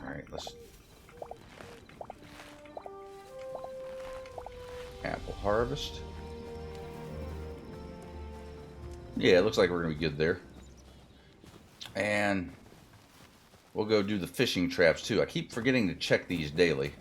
Alright, let's... Apple harvest. Yeah, it looks like we're going to be good there. And we'll go do the fishing traps too. I keep forgetting to check these daily.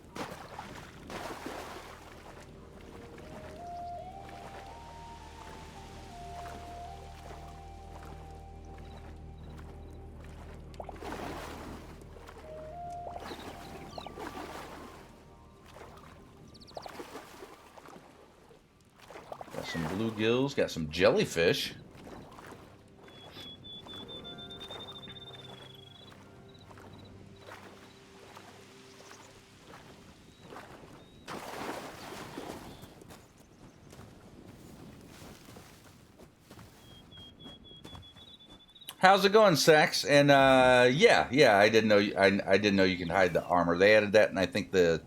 Got some bluegills, got some jellyfish. How's it going, Sax? And yeah, I didn't know. I didn't know you can hide the armor. They added that, and I think the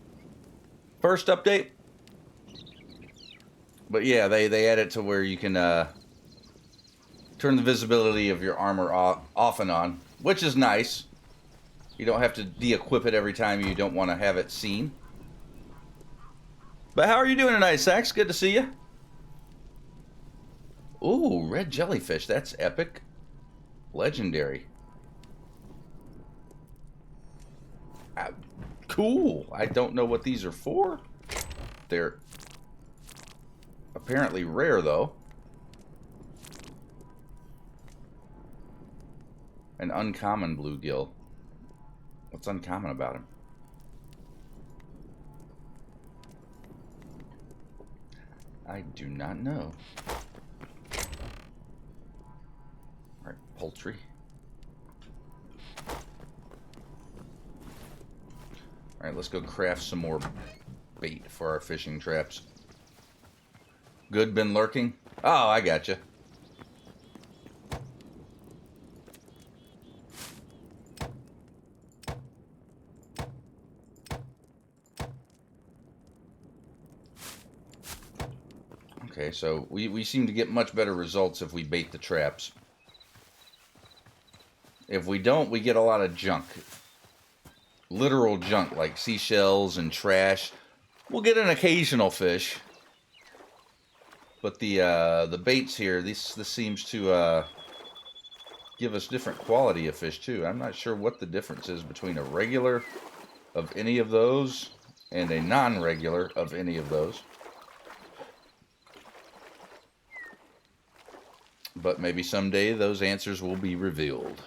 first update. But yeah, they added to where you can turn the visibility of your armor off and on, which is nice. You don't have to de-equip it every time you don't want to have it seen. But how are you doing tonight, Sax? Good to see you. Ooh, red jellyfish. That's epic. Legendary. Cool. I don't know what these are for. They're apparently rare, though. An uncommon bluegill. What's uncommon about him? I do not know. Alright, poultry. Alright, let's go craft some more bait for our fishing traps. Good, been lurking? Oh, I gotcha. Okay, so we seem to get much better results if we bait the traps. If we don't, we get a lot of junk. Literal junk, like seashells and trash. We'll get an occasional fish. But the baits here, this seems to give us different quality of fish too. I'm not sure what the difference is between a regular of any of those and a non-regular of any of those. But maybe someday those answers will be revealed.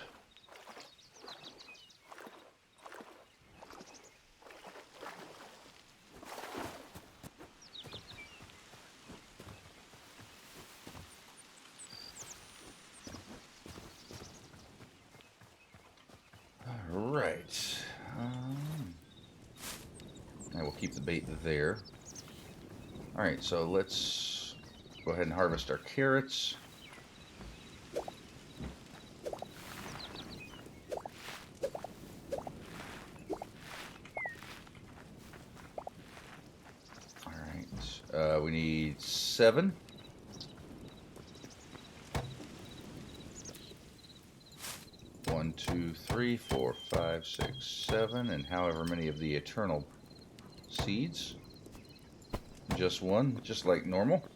Alright. And we'll keep the bait there. Alright, so let's go ahead and harvest our carrots. We need 7. One, 2, 3, 4, 5, 6, 7, and however many of the eternal seeds. Just one, just like normal.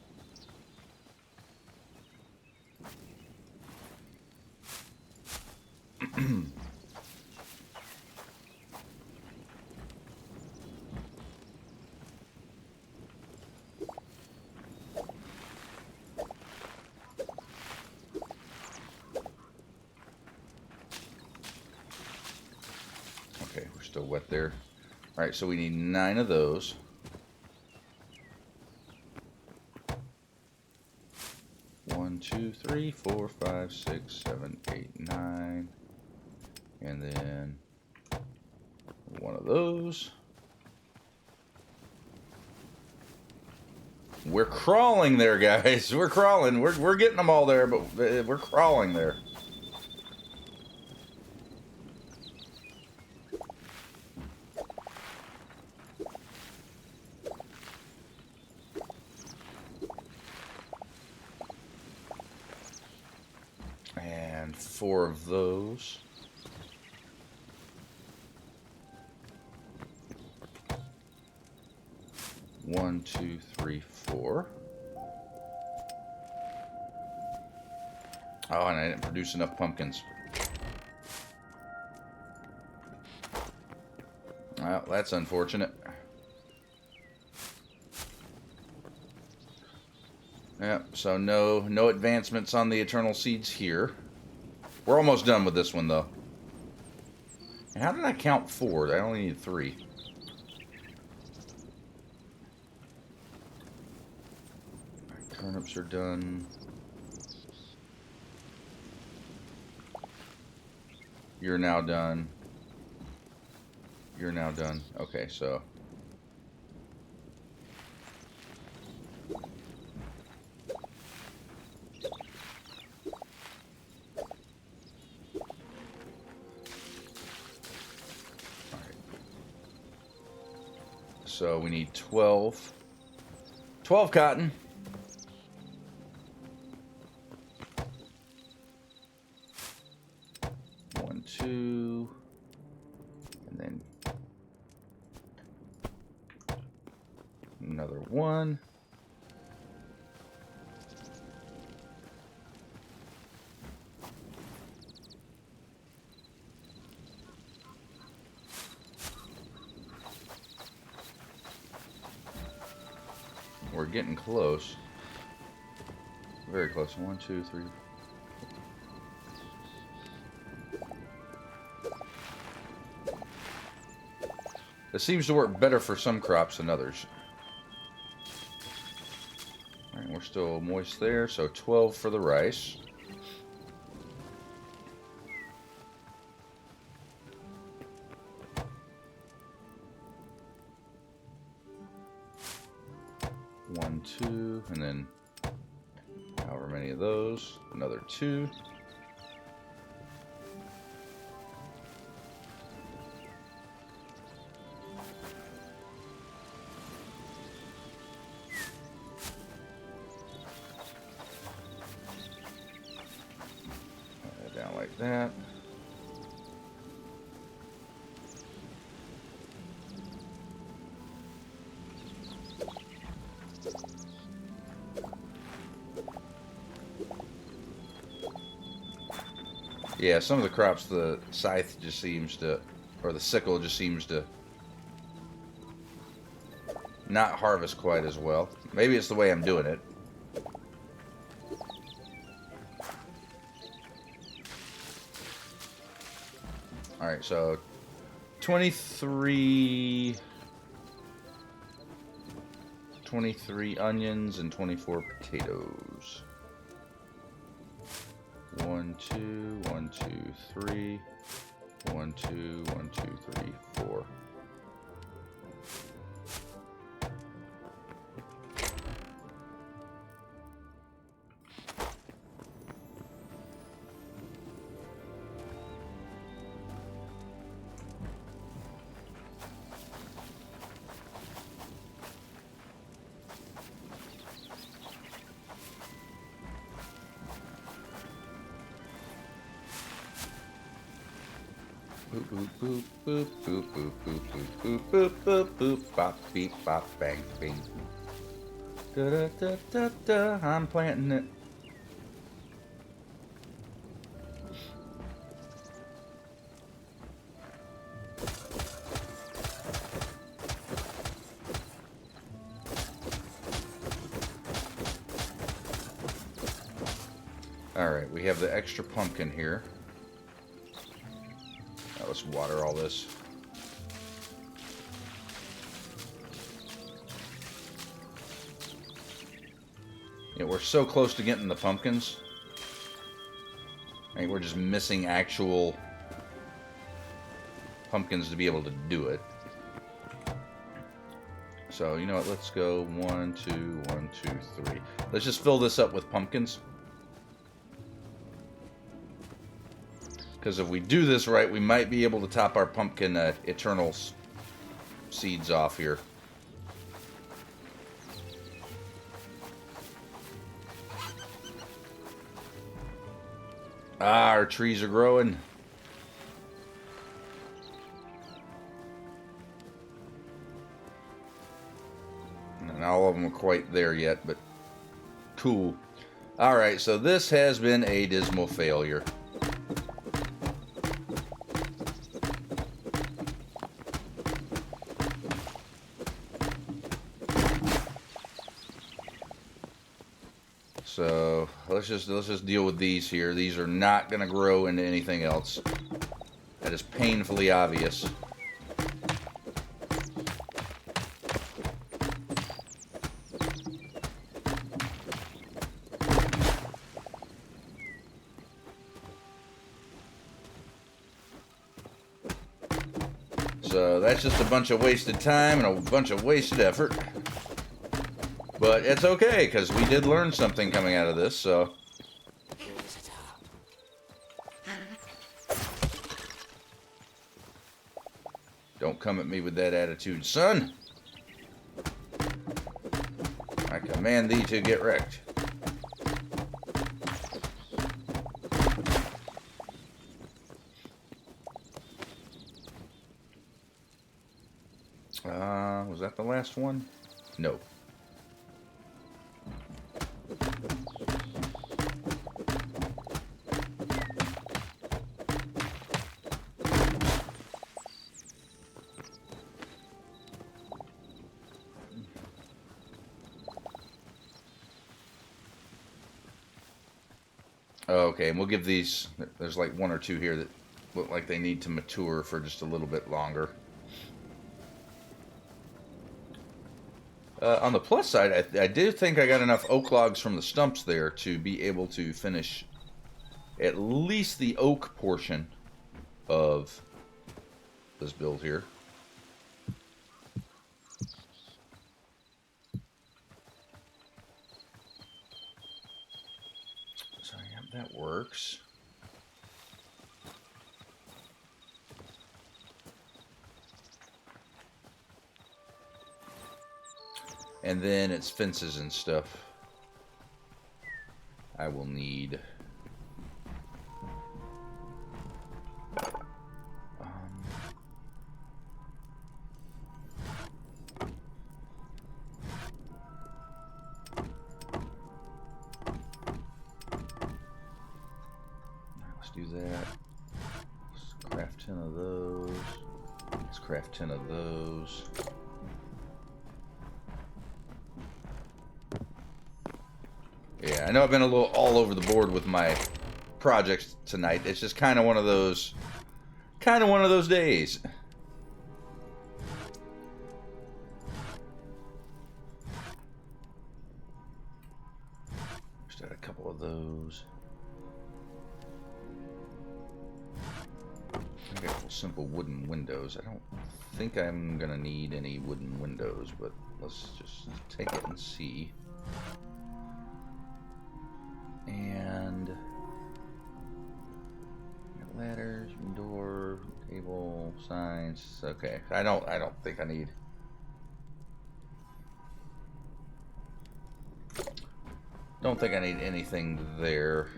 Okay, we're still wet there. All right, so we need 9 of those. One, 2, 3, 4, 5, 6, 7, 8, 9. And then one of those. We're crawling there, guys. We're crawling. We're getting them all there, but we're crawling there. And 4 of those. One, 2, 3, 4. Oh, and I didn't produce enough pumpkins. Well, that's unfortunate. Yeah, so no advancements on the eternal seeds here. We're almost done with this one, though. And how did I count 4? I only need 3. Turnips are done. You're now done. You're now done. Okay, so. Alright. So we need 12. 12 cotton. One, 2. And then another 1. We're getting close. Very close. 1, 2, 3. This seems to work better for some crops than others. Alright, we're still moist there, so 12 for the rice. One, 2, and then however many of those. Another 2. Down like that. Yeah, some of the crops, the scythe just seems to, or the sickle just seems to not harvest quite as well. Maybe it's the way I'm doing it. Alright, so 23 onions and 24 potatoes. 1, 2, 1, 2, 3. 1, 2, 1, 2, 3, 4. Boop boop boop boop boop boop boop boop boop boop boop bop beep bop bang bing. Da da da da da. I'm planting it. Alright, we have the extra pumpkin here. Now let's water all this. Yeah, we're so close to getting the pumpkins. I mean, we're just missing actual pumpkins to be able to do it. So, you know what, let's go 1, 2, 1, 2, 3. Let's just fill this up with pumpkins. Because if we do this right, we might be able to top our pumpkin eternal seeds off here. Ah, our trees are growing. Not all of them are quite there yet, but cool. Alright, so this has been a dismal failure. So let's just deal with these here. These are not going to grow into anything else. That is painfully obvious. So that's just a bunch of wasted time and a bunch of wasted effort. But it's okay, because we did learn something coming out of this, so... Don't come at me with that attitude, son! I command thee to get wrecked. Was that the last one? No. Okay, and we'll give these, there's like 1 or 2 here that look like they need to mature for just a little bit longer. On the plus side, I do think I got enough oak logs from the stumps there to be able to finish at least the oak portion of this build here. So yeah, that works. And then it's fences and stuff. I will need. Let's do that. Let's craft 10 of those. Let's craft 10 of those. Yeah, I know I've been a little all over the board with my projects tonight. It's just kind of one of those days. Just add a couple of those. I got a couple simple wooden windows. I don't think I'm gonna need any wooden windows, but let's just take it and see. And ladders, door, table, signs. Okay, I don't think I need. Don't think I need anything there.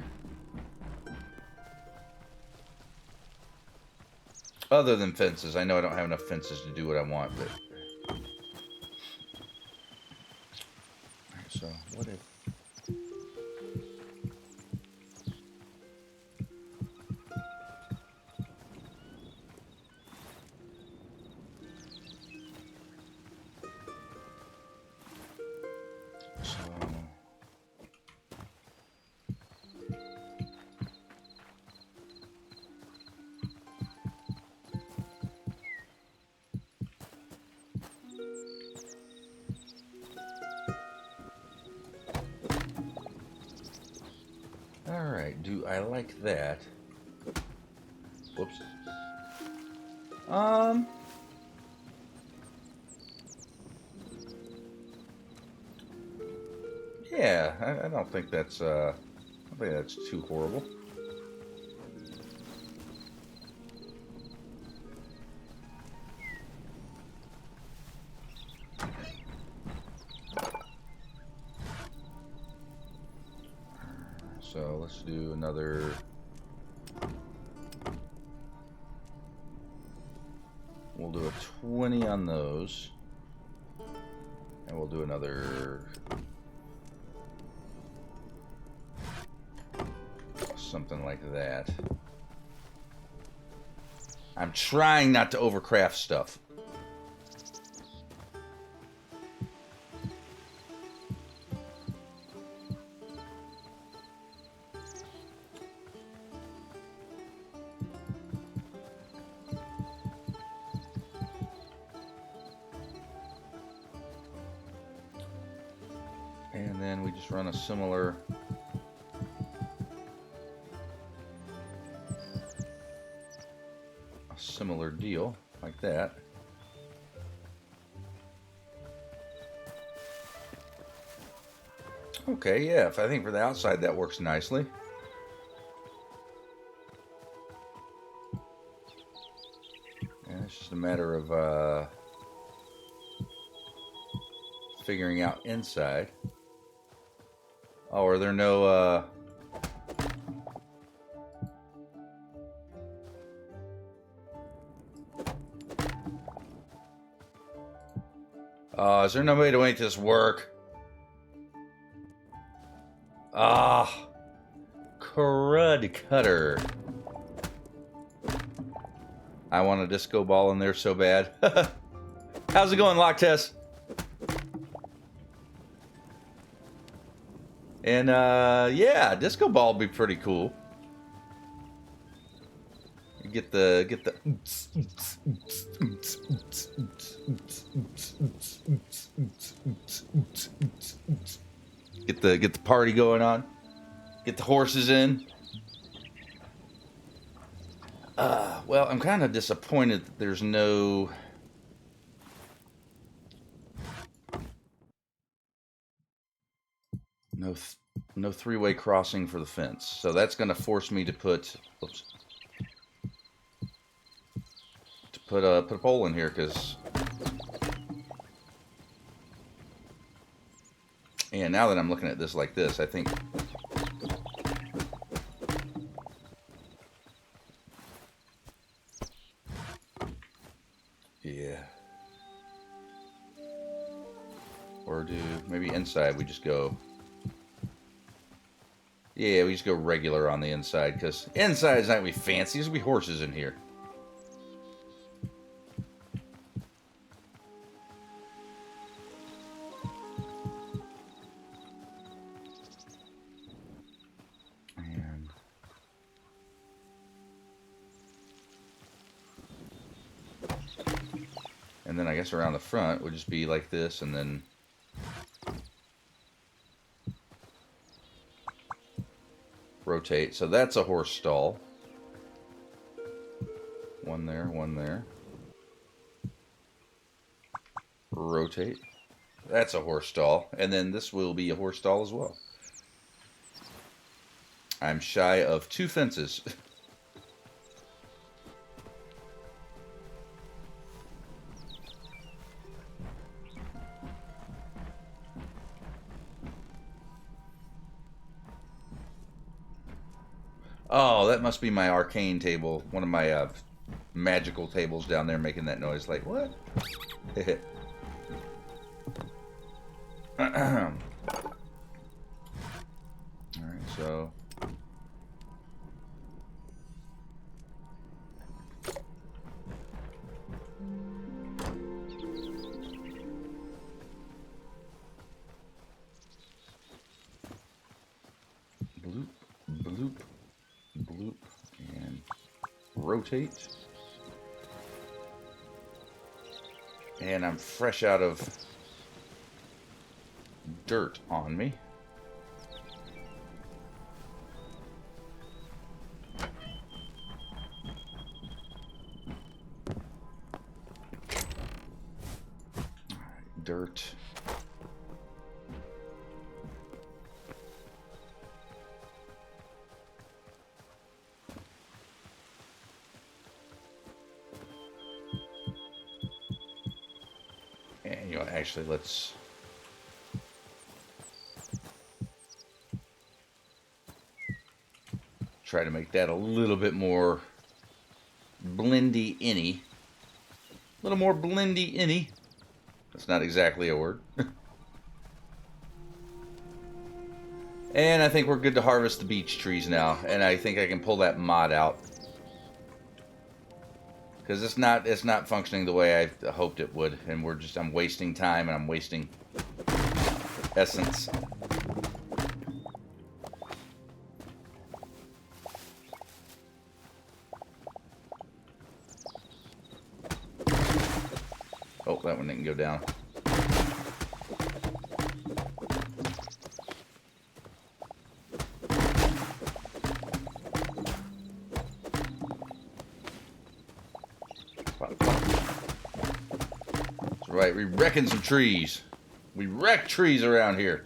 Other than fences. I know I don't have enough fences to do what I want, but... Alright, so, what if... Alright, do I like that? Whoops. Yeah, I don't think that's, I don't think that's too horrible. So let's do another. We'll do a 20 on those. And we'll do another. Something like that. I'm trying not to overcraft stuff. And then we just run a similar deal like that. Okay, yeah, I think for the outside that works nicely. And it's just a matter of figuring out inside. Oh, are there no is there no way to make this work? Ah, crud cutter. I want a disco ball in there so bad. How's it going, Lock Test? And yeah, disco ball would be pretty cool. You get the get the party going on. Get the horses in. Well, I'm kind of disappointed that there's no three-way crossing for the fence. So that's going to force me to put put a pole in here, because and now that I'm looking at this like this, I think yeah, or do maybe inside we just go, yeah, we just go regular on the inside, because inside is not going to be fancy. There's going to be horses in here. And then I guess around the front would just be like this, and then rotate. So that's a horse stall. One there, one there. Rotate. That's a horse stall. And then this will be a horse stall as well. I'm shy of 2 fences. Oh, that must be my arcane table. One of my magical tables down there making that noise. Like, what? Alright, so... bloop, bloop, bloop, and rotate. And I'm fresh out of dirt on me. Alright, dirt. And you know, actually, let's try to make that a little bit more blendy-inny. A little more blendy-inny. That's not exactly a word. And I think we're good to harvest the beech trees now. And I think I can pull that mod out. Because it's not functioning the way I hoped it would. And I'm wasting time and I'm wasting essence. Oh, that one didn't go down. That's right, we wrecking some trees. We wreck trees around here.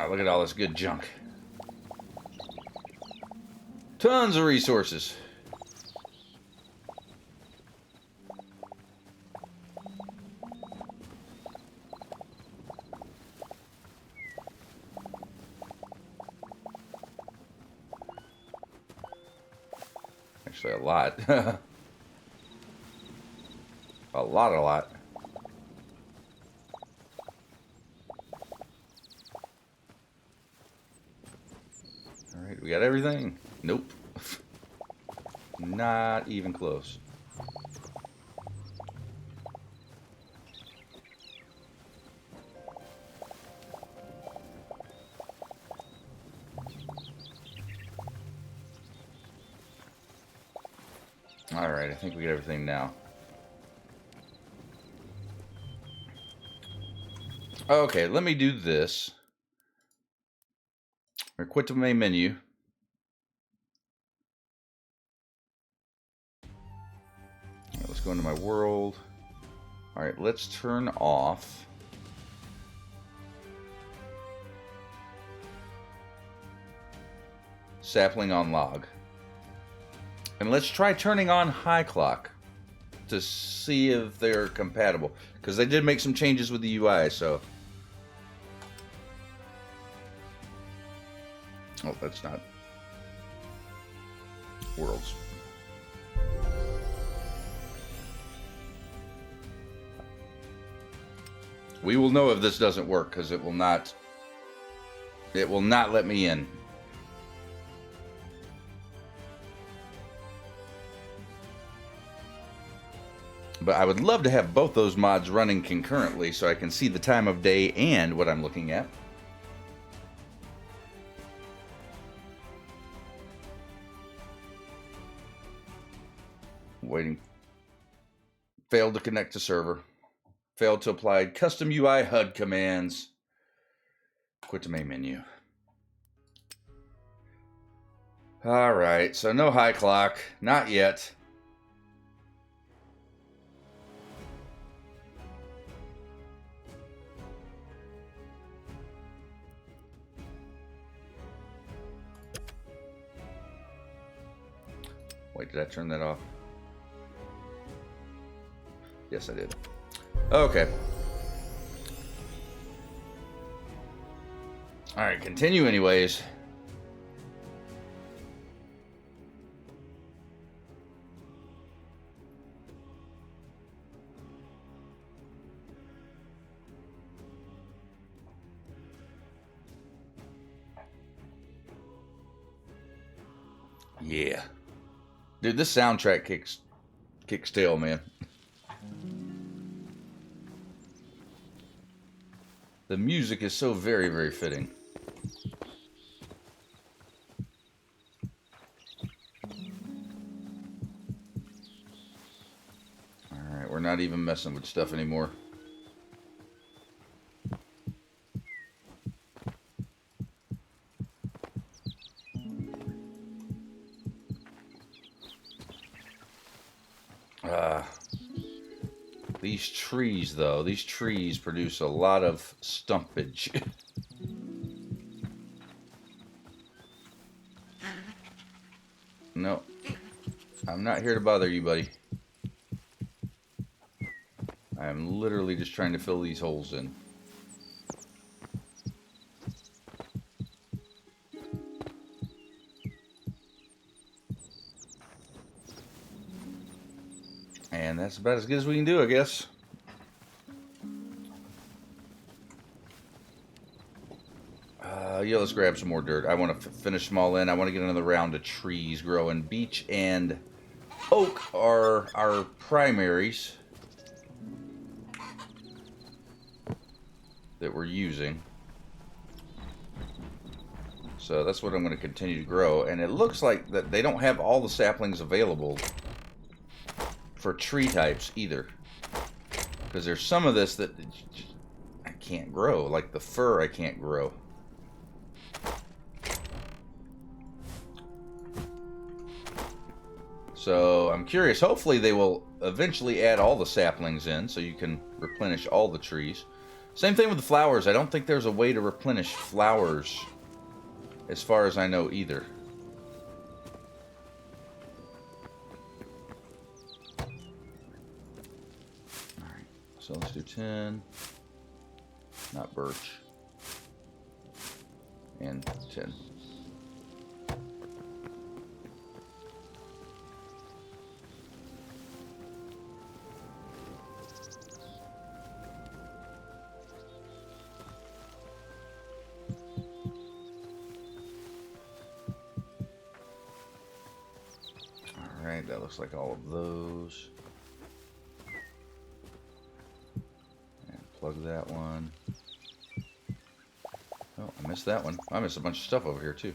Look at all this good junk. Tons of resources. Actually, a lot. A lot. Alright, we got everything? Nope. Not even close. Alright, I think we got everything now. Okay, let me do this. Or quit the main menu. Right, let's go into my world. Alright, let's turn off sapling on log. And let's try turning on high clock to see if they're compatible. Because they did make some changes with the UI, so... Oh, that's not... worlds. We will know if this doesn't work, because it will not... It will not let me in. But I would love to have both those mods running concurrently so I can see the time of day and what I'm looking at. Waiting. Failed to connect to server. Failed to apply custom UI HUD commands. Quit the main menu. Alright, so no high clock. Not yet. Wait, did I turn that off? Yes, I did. Okay. Alright, continue anyways. Yeah. Dude, this soundtrack kicks tail, man. The music is so very, very fitting. Alright, we're not even messing with stuff anymore. These trees, though, these trees produce a lot of stumpage. No, I'm not here to bother you, buddy. I'm literally just trying to fill these holes in. And that's about as good as we can do, I guess. Yeah, let's grab some more dirt. I want to finish them all in. I want to get another round of trees growing. Beech and oak are our primaries that we're using. So that's what I'm going to continue to grow. And it looks like that they don't have all the saplings available for tree types either. Because there's some of this that I can't grow. Like the fir I can't grow. So I'm curious. Hopefully they will eventually add all the saplings in so you can replenish all the trees. Same thing with the flowers. I don't think there's a way to replenish flowers as far as I know either. Alright, so let's do 10. Not birch. And 10. Alright, that looks like all of those. And plug that one. Oh, I missed that one. I missed a bunch of stuff over here too.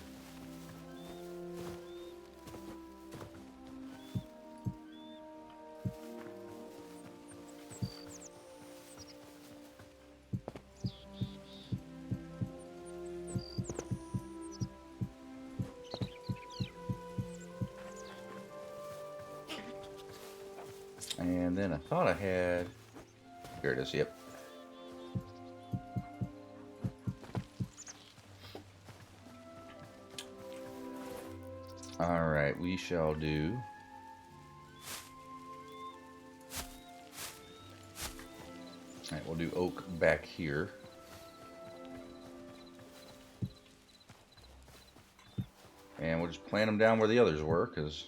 And then I thought I had... Here it is, yep. Alright, we shall do... Alright, we'll do oak back here. And we'll just plant them down where the others were, because...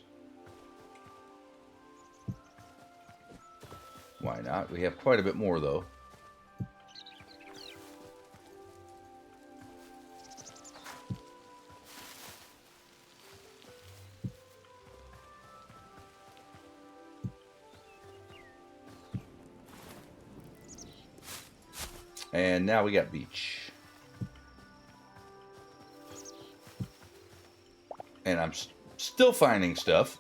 Why not? We have quite a bit more, though. And now we got beech. And I'm still finding stuff.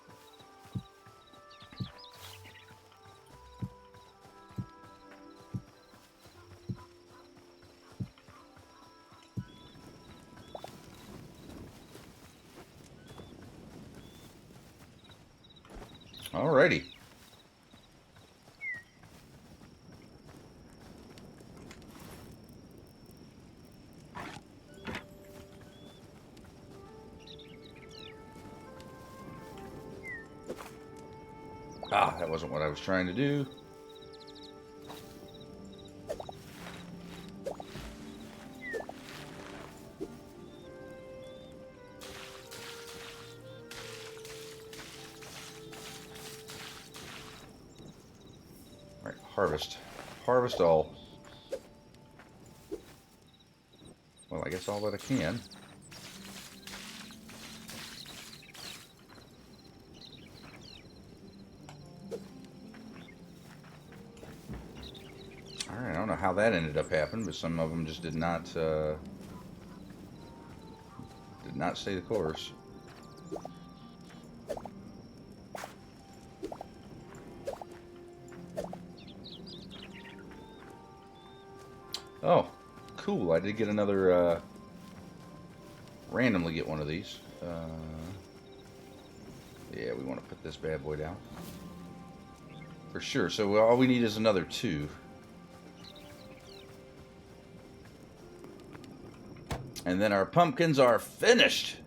Alrighty. Ah, that wasn't what I was trying to do. All right, harvest. Harvest all. Well, I guess all that I can. Alright, I don't know how that ended up happening, but some of them just did not stay the course. Oh, cool. I did get another, randomly get one of these. Yeah, we want to put this bad boy down. For sure. So all we need is another 2. And then our pumpkins are finished.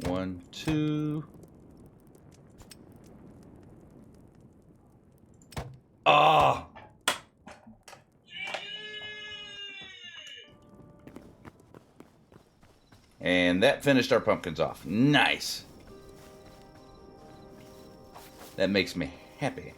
1, 2. Ah! And that finished our pumpkins off. Nice. That makes me happy.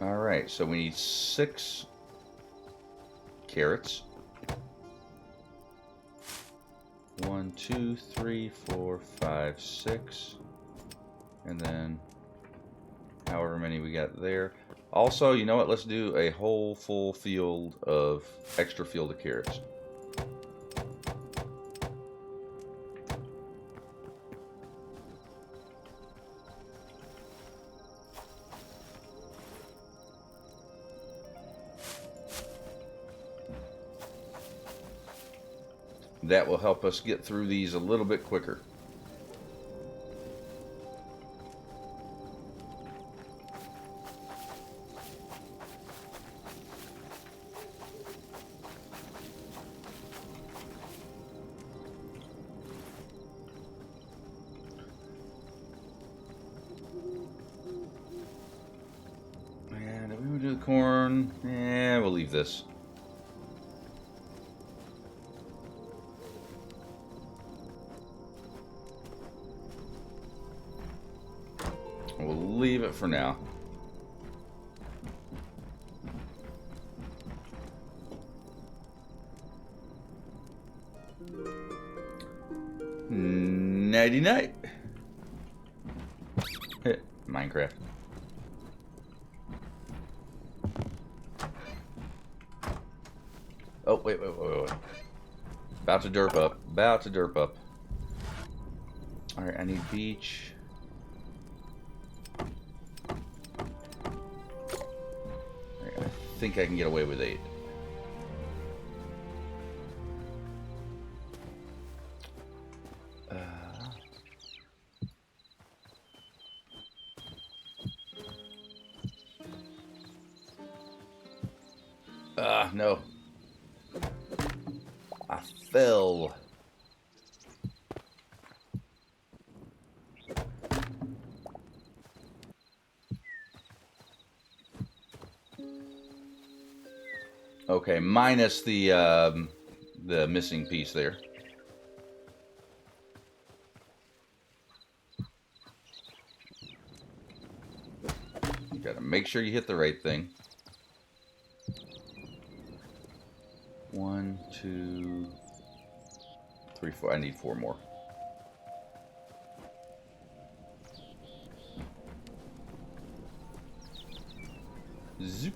Alright, so we need 6 carrots. 1, 2, 3, 4, 5, 6. And then however many we got there. Also, you know what? Let's do a whole full field of extra field of carrots. That will help us get through these a little bit quicker. And if we would do the corn, we'll leave this. We'll leave it for now. Nighty night. Minecraft. Oh, wait. About to derp up. About to derp up. Alright, I need beach. Alright, I think I can get away with 8. No. I fell. Okay, minus the missing piece there. You gotta make sure you hit the right thing. 1, 2, 3, 4. I need 4 more. Zoop.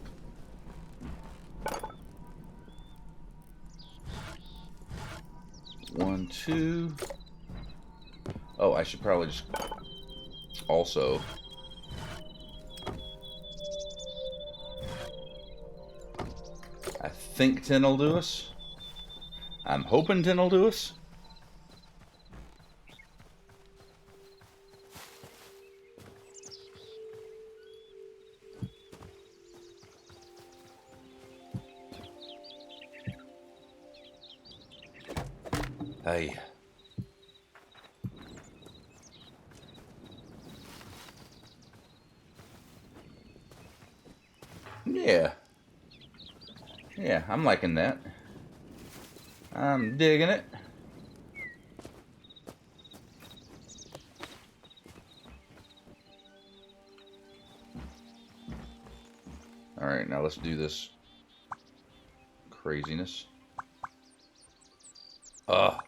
One, 2. Oh, I should probably just also I think 10 will do us. I'm hoping 10 will do us. Hey. Yeah. Yeah, I'm liking that. I'm digging it. Alright, now let's do this craziness. Ugh.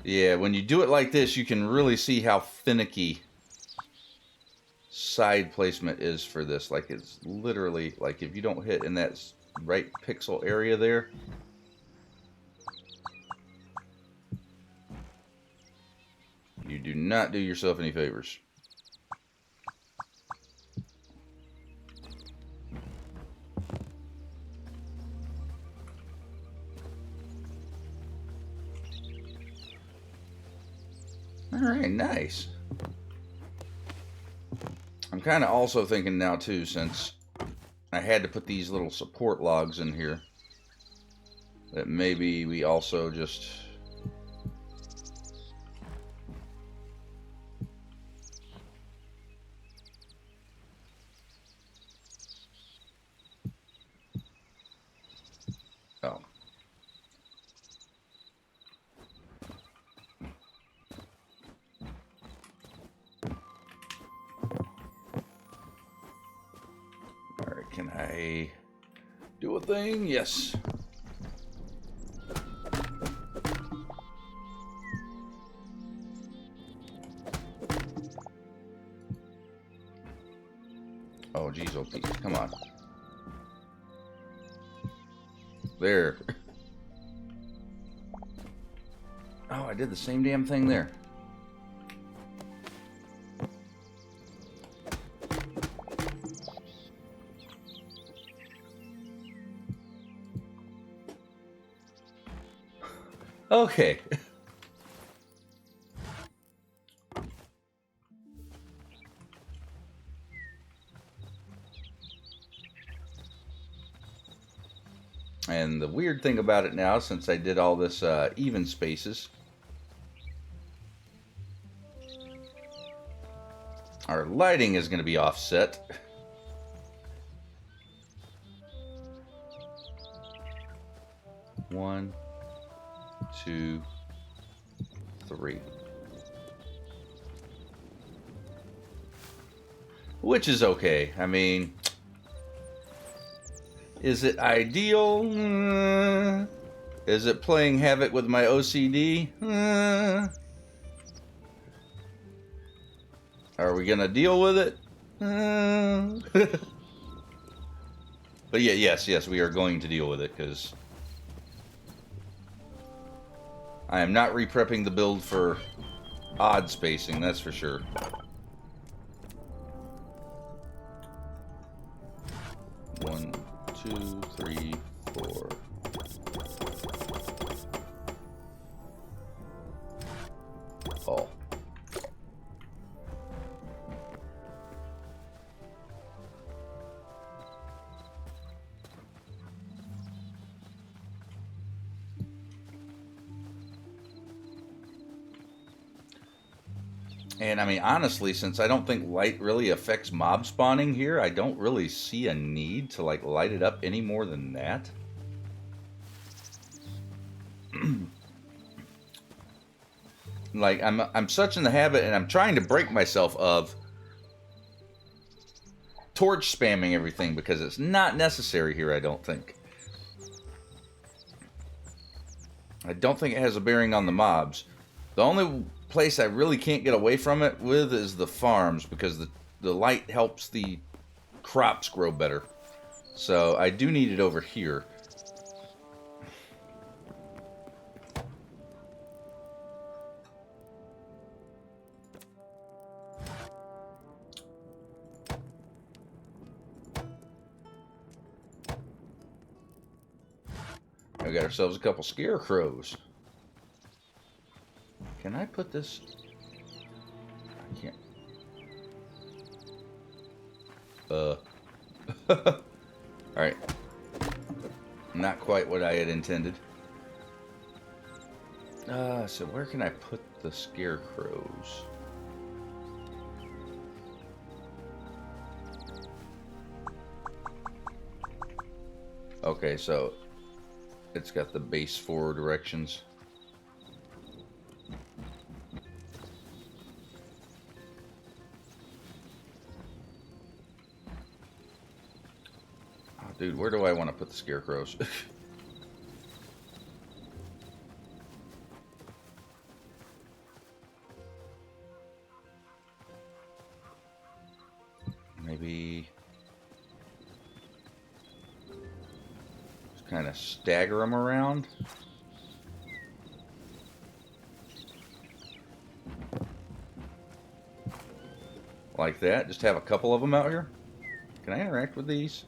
Yeah, when you do it like this, you can really see how finicky side placement is for this. Like, it's literally, like, if you don't hit in that right pixel area there, you do not do yourself any favors. Alright, nice. I'm kind of also thinking now, too, since I had to put these little support logs in here, that maybe we also just... Oh. Alright, can I do a thing? Yes. Oh, geez, oh, Pete. Come on. There. Oh, I did the same damn thing there. Okay. And the weird thing about it now, since I did all this even spaces, our lighting is going to be offset. One, two, three. Which is okay. I mean, is it ideal? Is it playing havoc with my OCD? Are we gonna deal with it? But yeah, yes, we are going to deal with it, because I am not re-prepping the build for odd spacing, that's for sure. One, two, three, four. All. And I mean, honestly, since I don't think light really affects mob spawning here, I don't really see a need to like light it up any more than that. Like, I'm such in the habit, and I'm trying to break myself of torch spamming everything, because it's not necessary here, I don't think. I don't think it has a bearing on the mobs. The only place I really can't get away from it with is the farms, because the light helps the crops grow better. So I do need it over here. We got ourselves a couple scarecrows. Can I put this? I can't. Alright. Not quite what I had intended. So where can I put the scarecrows? Okay, so it's got the base 4 directions. Oh, dude, where do I want to put the scarecrows? Maybe just kind of stagger them around. Like that. Just have a couple of them out here. Can I interact with these?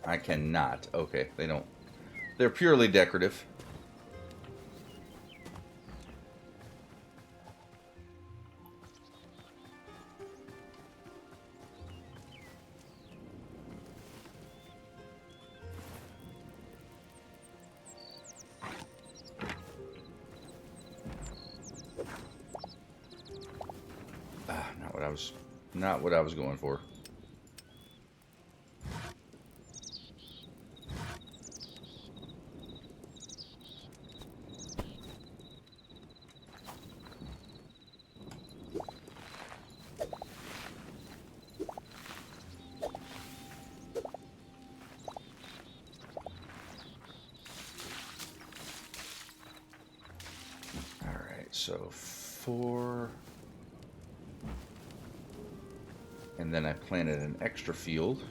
I cannot. Okay, they don't. They're purely decorative. Not what I was going for. All right, so 4. And then I planted an extra field.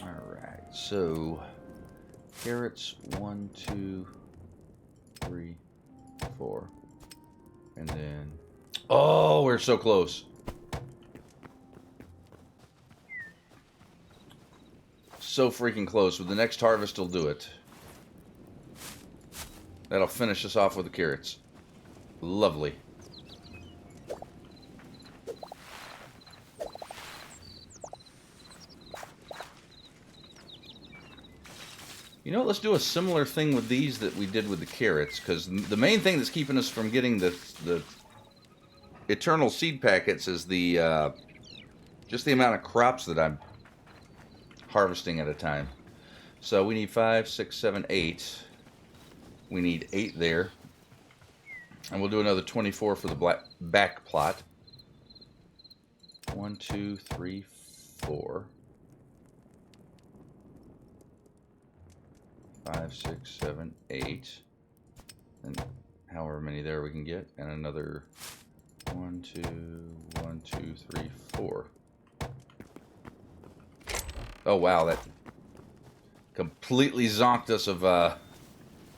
Alright, so carrots 1, 2, 3, 4. And then... Oh, we're so close. So freaking close. With the next harvest, will do it. That'll finish us off with the carrots. Lovely. You know, let's do a similar thing with these that we did with the carrots, because the main thing that's keeping us from getting the eternal seed packets is the just the amount of crops that I'm harvesting at a time. So we need 5, 6, 7, 8. We need 8 there. And we'll do another 24 for the back plot. 1, 2, 3, 4. 5, 6, 7, 8. And however many there we can get. And another 1, 2, 1, 2, 3, 4. Oh wow, that completely zonked us of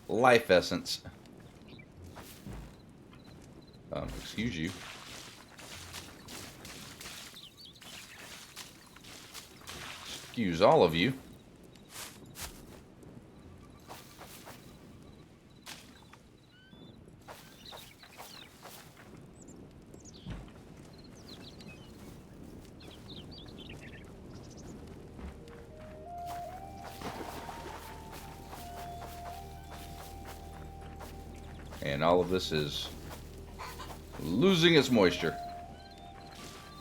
life essence. Excuse you. Excuse all of you. And all of this is losing its moisture.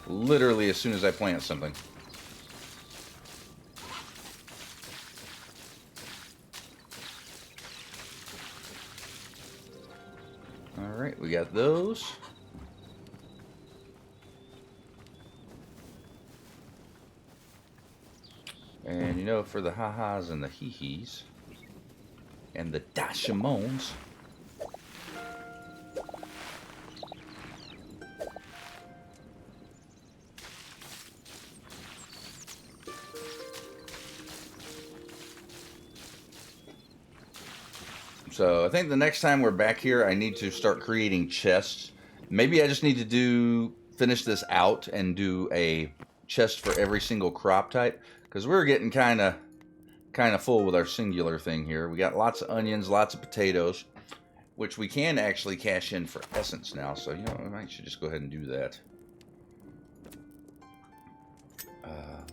Literally as soon as I plant something. Alright, we got those. And you know, for the ha-has and the hee-hees and the dashimons, So I think the next time we're back here, I need to start creating chests. Maybe I just need to finish this out and do a chest for every single crop type, because we're getting kind of full with our singular thing here. We got lots of onions, lots of potatoes, which we can actually cash in for essence now. So you know, we might should just go ahead and do that.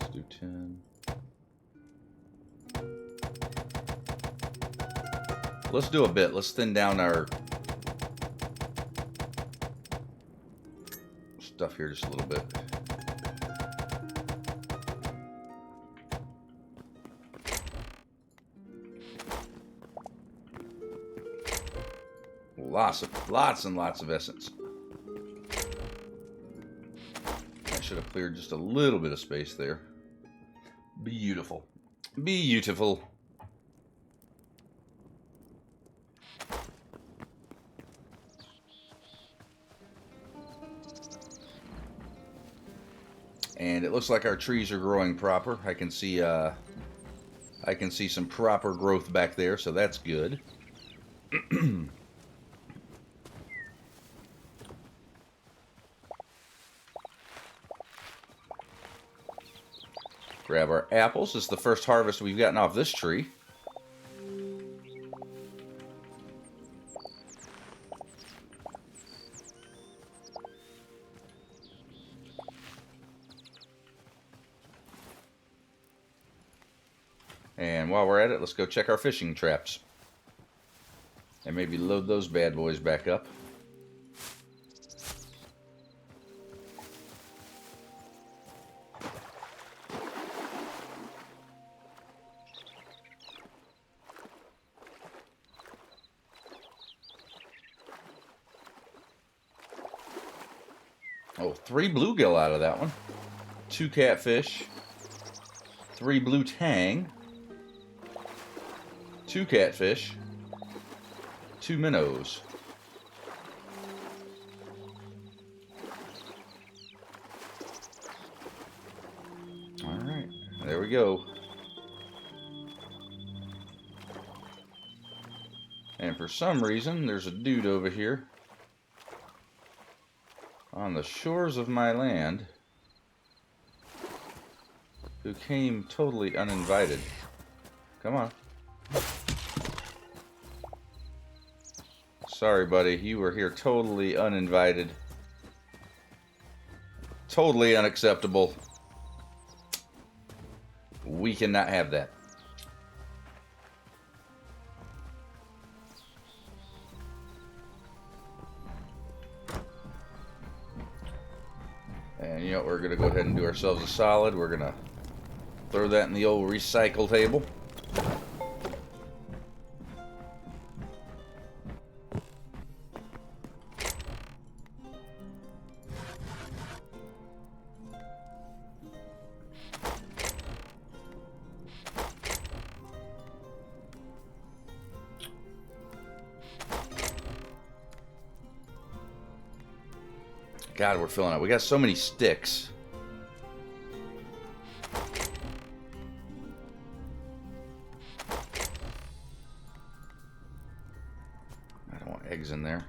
Let's do 10. Let's do a bit. Let's thin down our stuff here just a little bit. Lots and lots of essence. I should have cleared just a little bit of space there. Beautiful. Beautiful. And it looks like our trees are growing proper. I can see some proper growth back there, so that's good. Grab our apples. This is the first harvest we've gotten off this tree. And while we're at it, let's go check our fishing traps. And maybe load those bad boys back up. Oh, 3 bluegill out of that one. 2 catfish. 3 blue tang. 2 catfish. 2 minnows. Alright, there we go. And for some reason, there's a dude over here on the shores of my land who came totally uninvited. Come on. Sorry, buddy. You were here totally uninvited. Totally unacceptable. We cannot have that. And you know what, we're going to go ahead and do ourselves a solid. We're going to throw that in the old recycle table. God, we're filling up. We got so many sticks. I don't want eggs in there.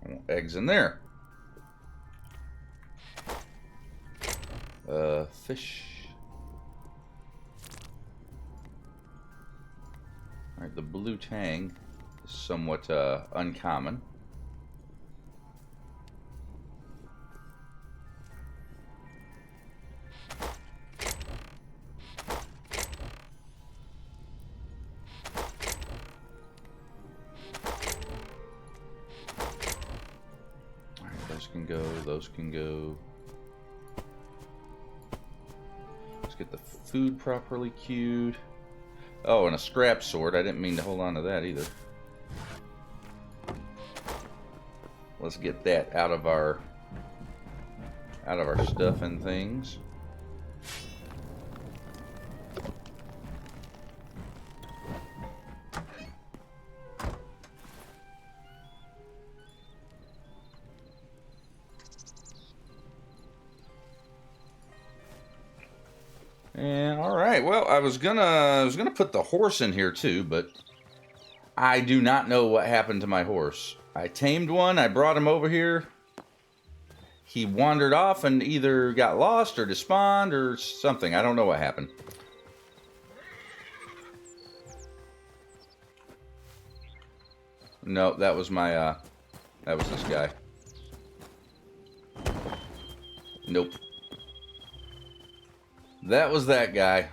I want eggs in there. Fish. Alright, the blue tang is somewhat uncommon. Alright, those can go, those can go. Let's get the food properly queued. Oh, and a scrap sword. I didn't mean to hold on to that either. Let's get that out of our stuff and things. And all right, well, I was gonna put the horse in here too, but I do not know what happened to my horse. I tamed one. I brought him over here. He wandered off and either got lost or despawned or something. I don't know what happened. No, that was my, that was this guy. Nope. That was that guy.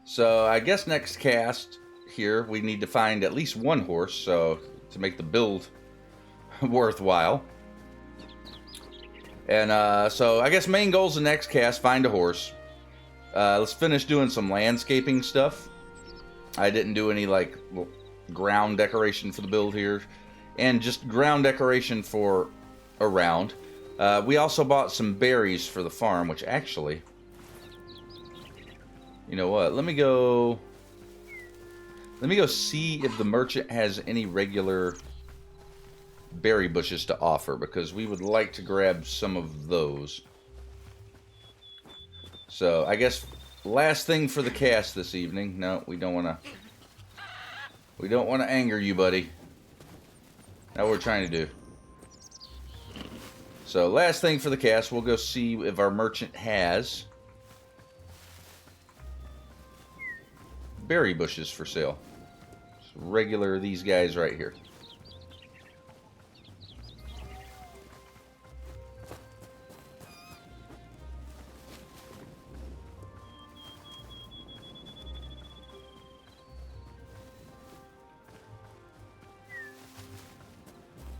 So I guess next cast here, we need to find at least one horse, so to make the build worthwhile. And so I guess main goals the next cast, find a horse. Let's finish doing some landscaping stuff. I didn't do any like ground decoration for the build here, and just ground decoration for around. We also bought some berries for the farm, which actually, you know what? Let me go see if the merchant has any regular berry bushes to offer, because we would like to grab some of those. So I guess last thing for the cast this evening. No, we don't want to anger you, buddy. That's what we're trying to do. So last thing for the cast, we'll go see if our merchant has berry bushes for sale. Just regular, these guys right here.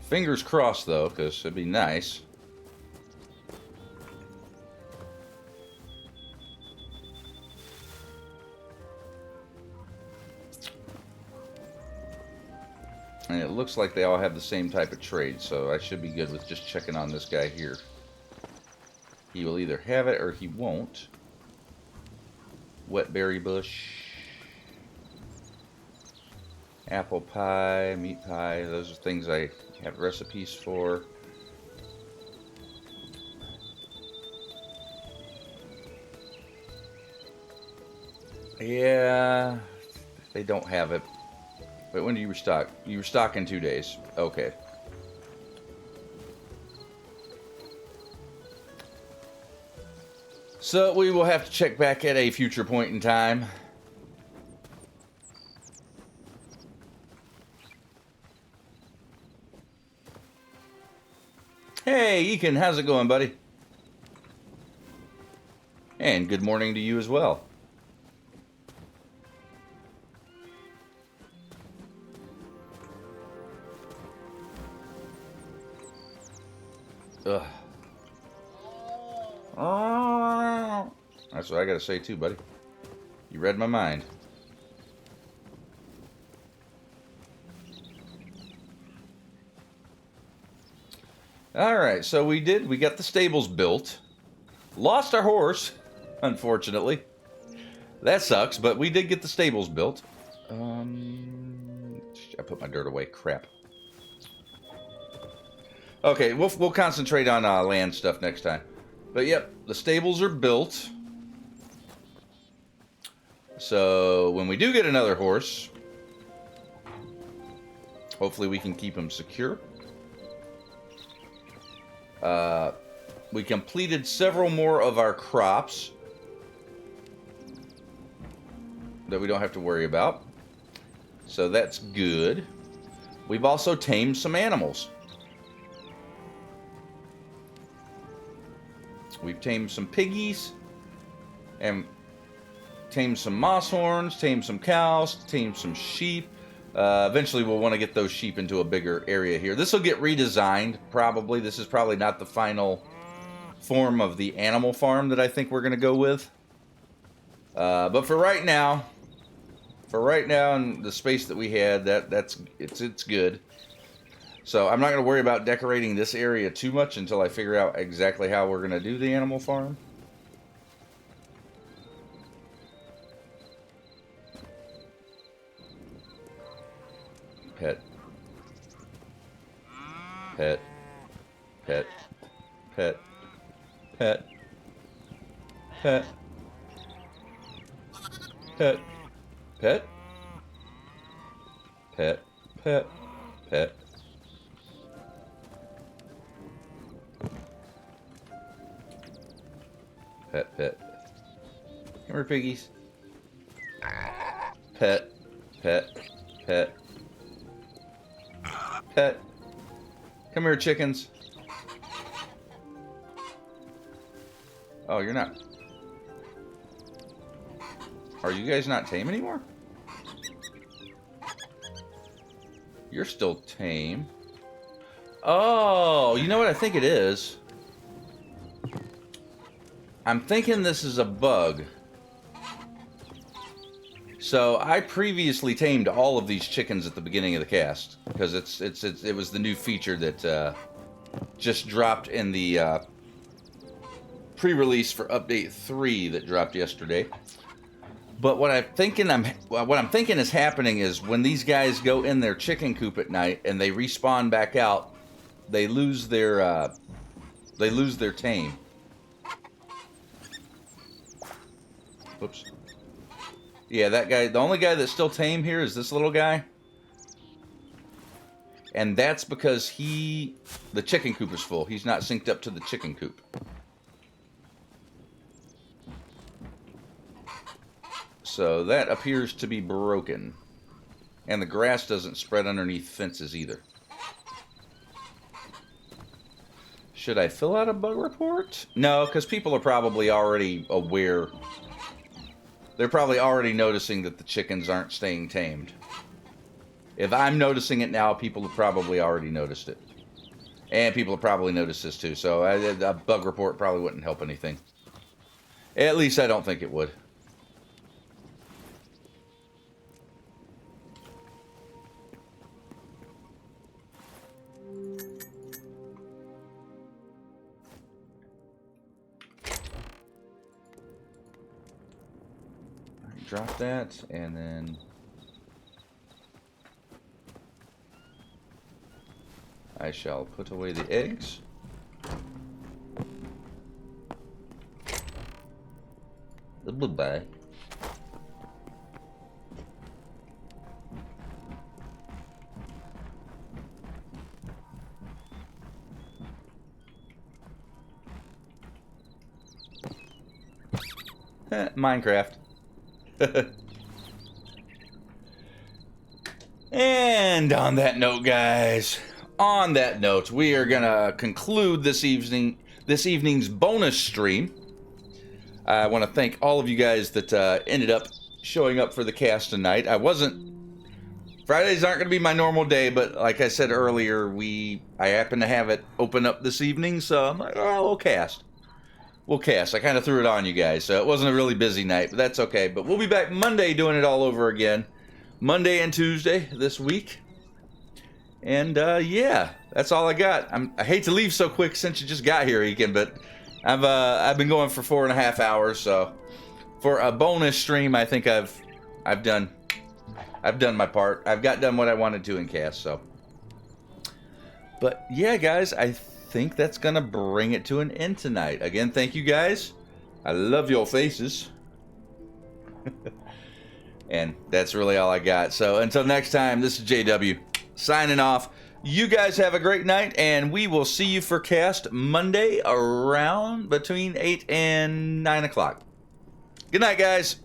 Fingers crossed, though, because it'd be nice. And it looks like they all have the same type of trade, so I should be good with just checking on this guy here. He will either have it or he won't. Wet berry bush. Apple pie, meat pie, those are things I have recipes for. Yeah, they don't have it. Wait, when do you restock? You restock in 2 days. Okay. So we will have to check back at a future point in time. Hey, Ekin, how's it going, buddy? And good morning to you as well. Ugh. That's what I gotta say too, buddy. You read my mind. Alright, so we got the stables built. Lost our horse, unfortunately. That sucks, but we did get the stables built. I put my dirt away, crap. Okay, we'll concentrate on land stuff next time. But yep, the stables are built. So when we do get another horse, hopefully we can keep him secure. We completed several more of our crops that we don't have to worry about. So that's good. We've also tamed some animals. We've tamed some piggies and tamed some moss horns, tamed some cows, tamed some sheep. Eventually we'll want to get those sheep into a bigger area here. This will get redesigned, probably. This is probably not the final form of the animal farm that I think we're going to go with. But for right now, and the space that we had, it's good. So I'm not going to worry about decorating this area too much until I figure out exactly how we're going to do the animal farm. Pet. Pet. Pet. Pet. Pet. Pet. Pet. Pet. Pet. Pet. Pet. Pet. Pet. Come here, piggies. Pet. Pet. Pet. Pet. Come here, chickens. Oh, you're not. Are you guys not tame anymore? You're still tame. Oh, you know what I think it is? I'm thinking this is a bug. So I previously tamed all of these chickens at the beginning of the cast because it was the new feature that just dropped in the pre-release for update 3 that dropped yesterday. But what I'm thinking is happening is when these guys go in their chicken coop at night and they respawn back out, they lose their tame. Whoops. Yeah, that guy. The only guy that's still tame here is this little guy, and that's because the chicken coop is full. He's not synced up to the chicken coop. So that appears to be broken. And the grass doesn't spread underneath fences either. Should I fill out a bug report? No, because people are probably already aware. They're probably already noticing that the chickens aren't staying tamed. If I'm noticing it now, people have probably already noticed it. And people have probably noticed this too. So a bug report probably wouldn't help anything. At least I don't think it would. Drop that, and then I shall put away the eggs. The bye-bye. Minecraft. And on that note, guys, on that note, we are gonna conclude this evening's bonus stream. I want to thank all of you guys that ended up showing up for the cast tonight. Fridays aren't gonna be my normal day, but like I said earlier, I happen to have it open up this evening, so I'm like, oh, we'll cast. I kind of threw it on you guys, so it wasn't a really busy night, but that's okay. But we'll be back Monday doing it all over again. Monday and Tuesday this week. And, yeah, that's all I got. I hate to leave so quick since you just got here, Ekin, but I've been going for 4.5 hours, so for a bonus stream, I think I've done my part. I've got done what I wanted to in cast, so. But, yeah, guys, I think that's gonna bring it to an end tonight. Again, thank you guys. I love your faces. And that's really all I got. So until next time, this is JW signing off. You guys have a great night, and we will see you for cast Monday around between 8 and 9 o'clock. Good night, guys.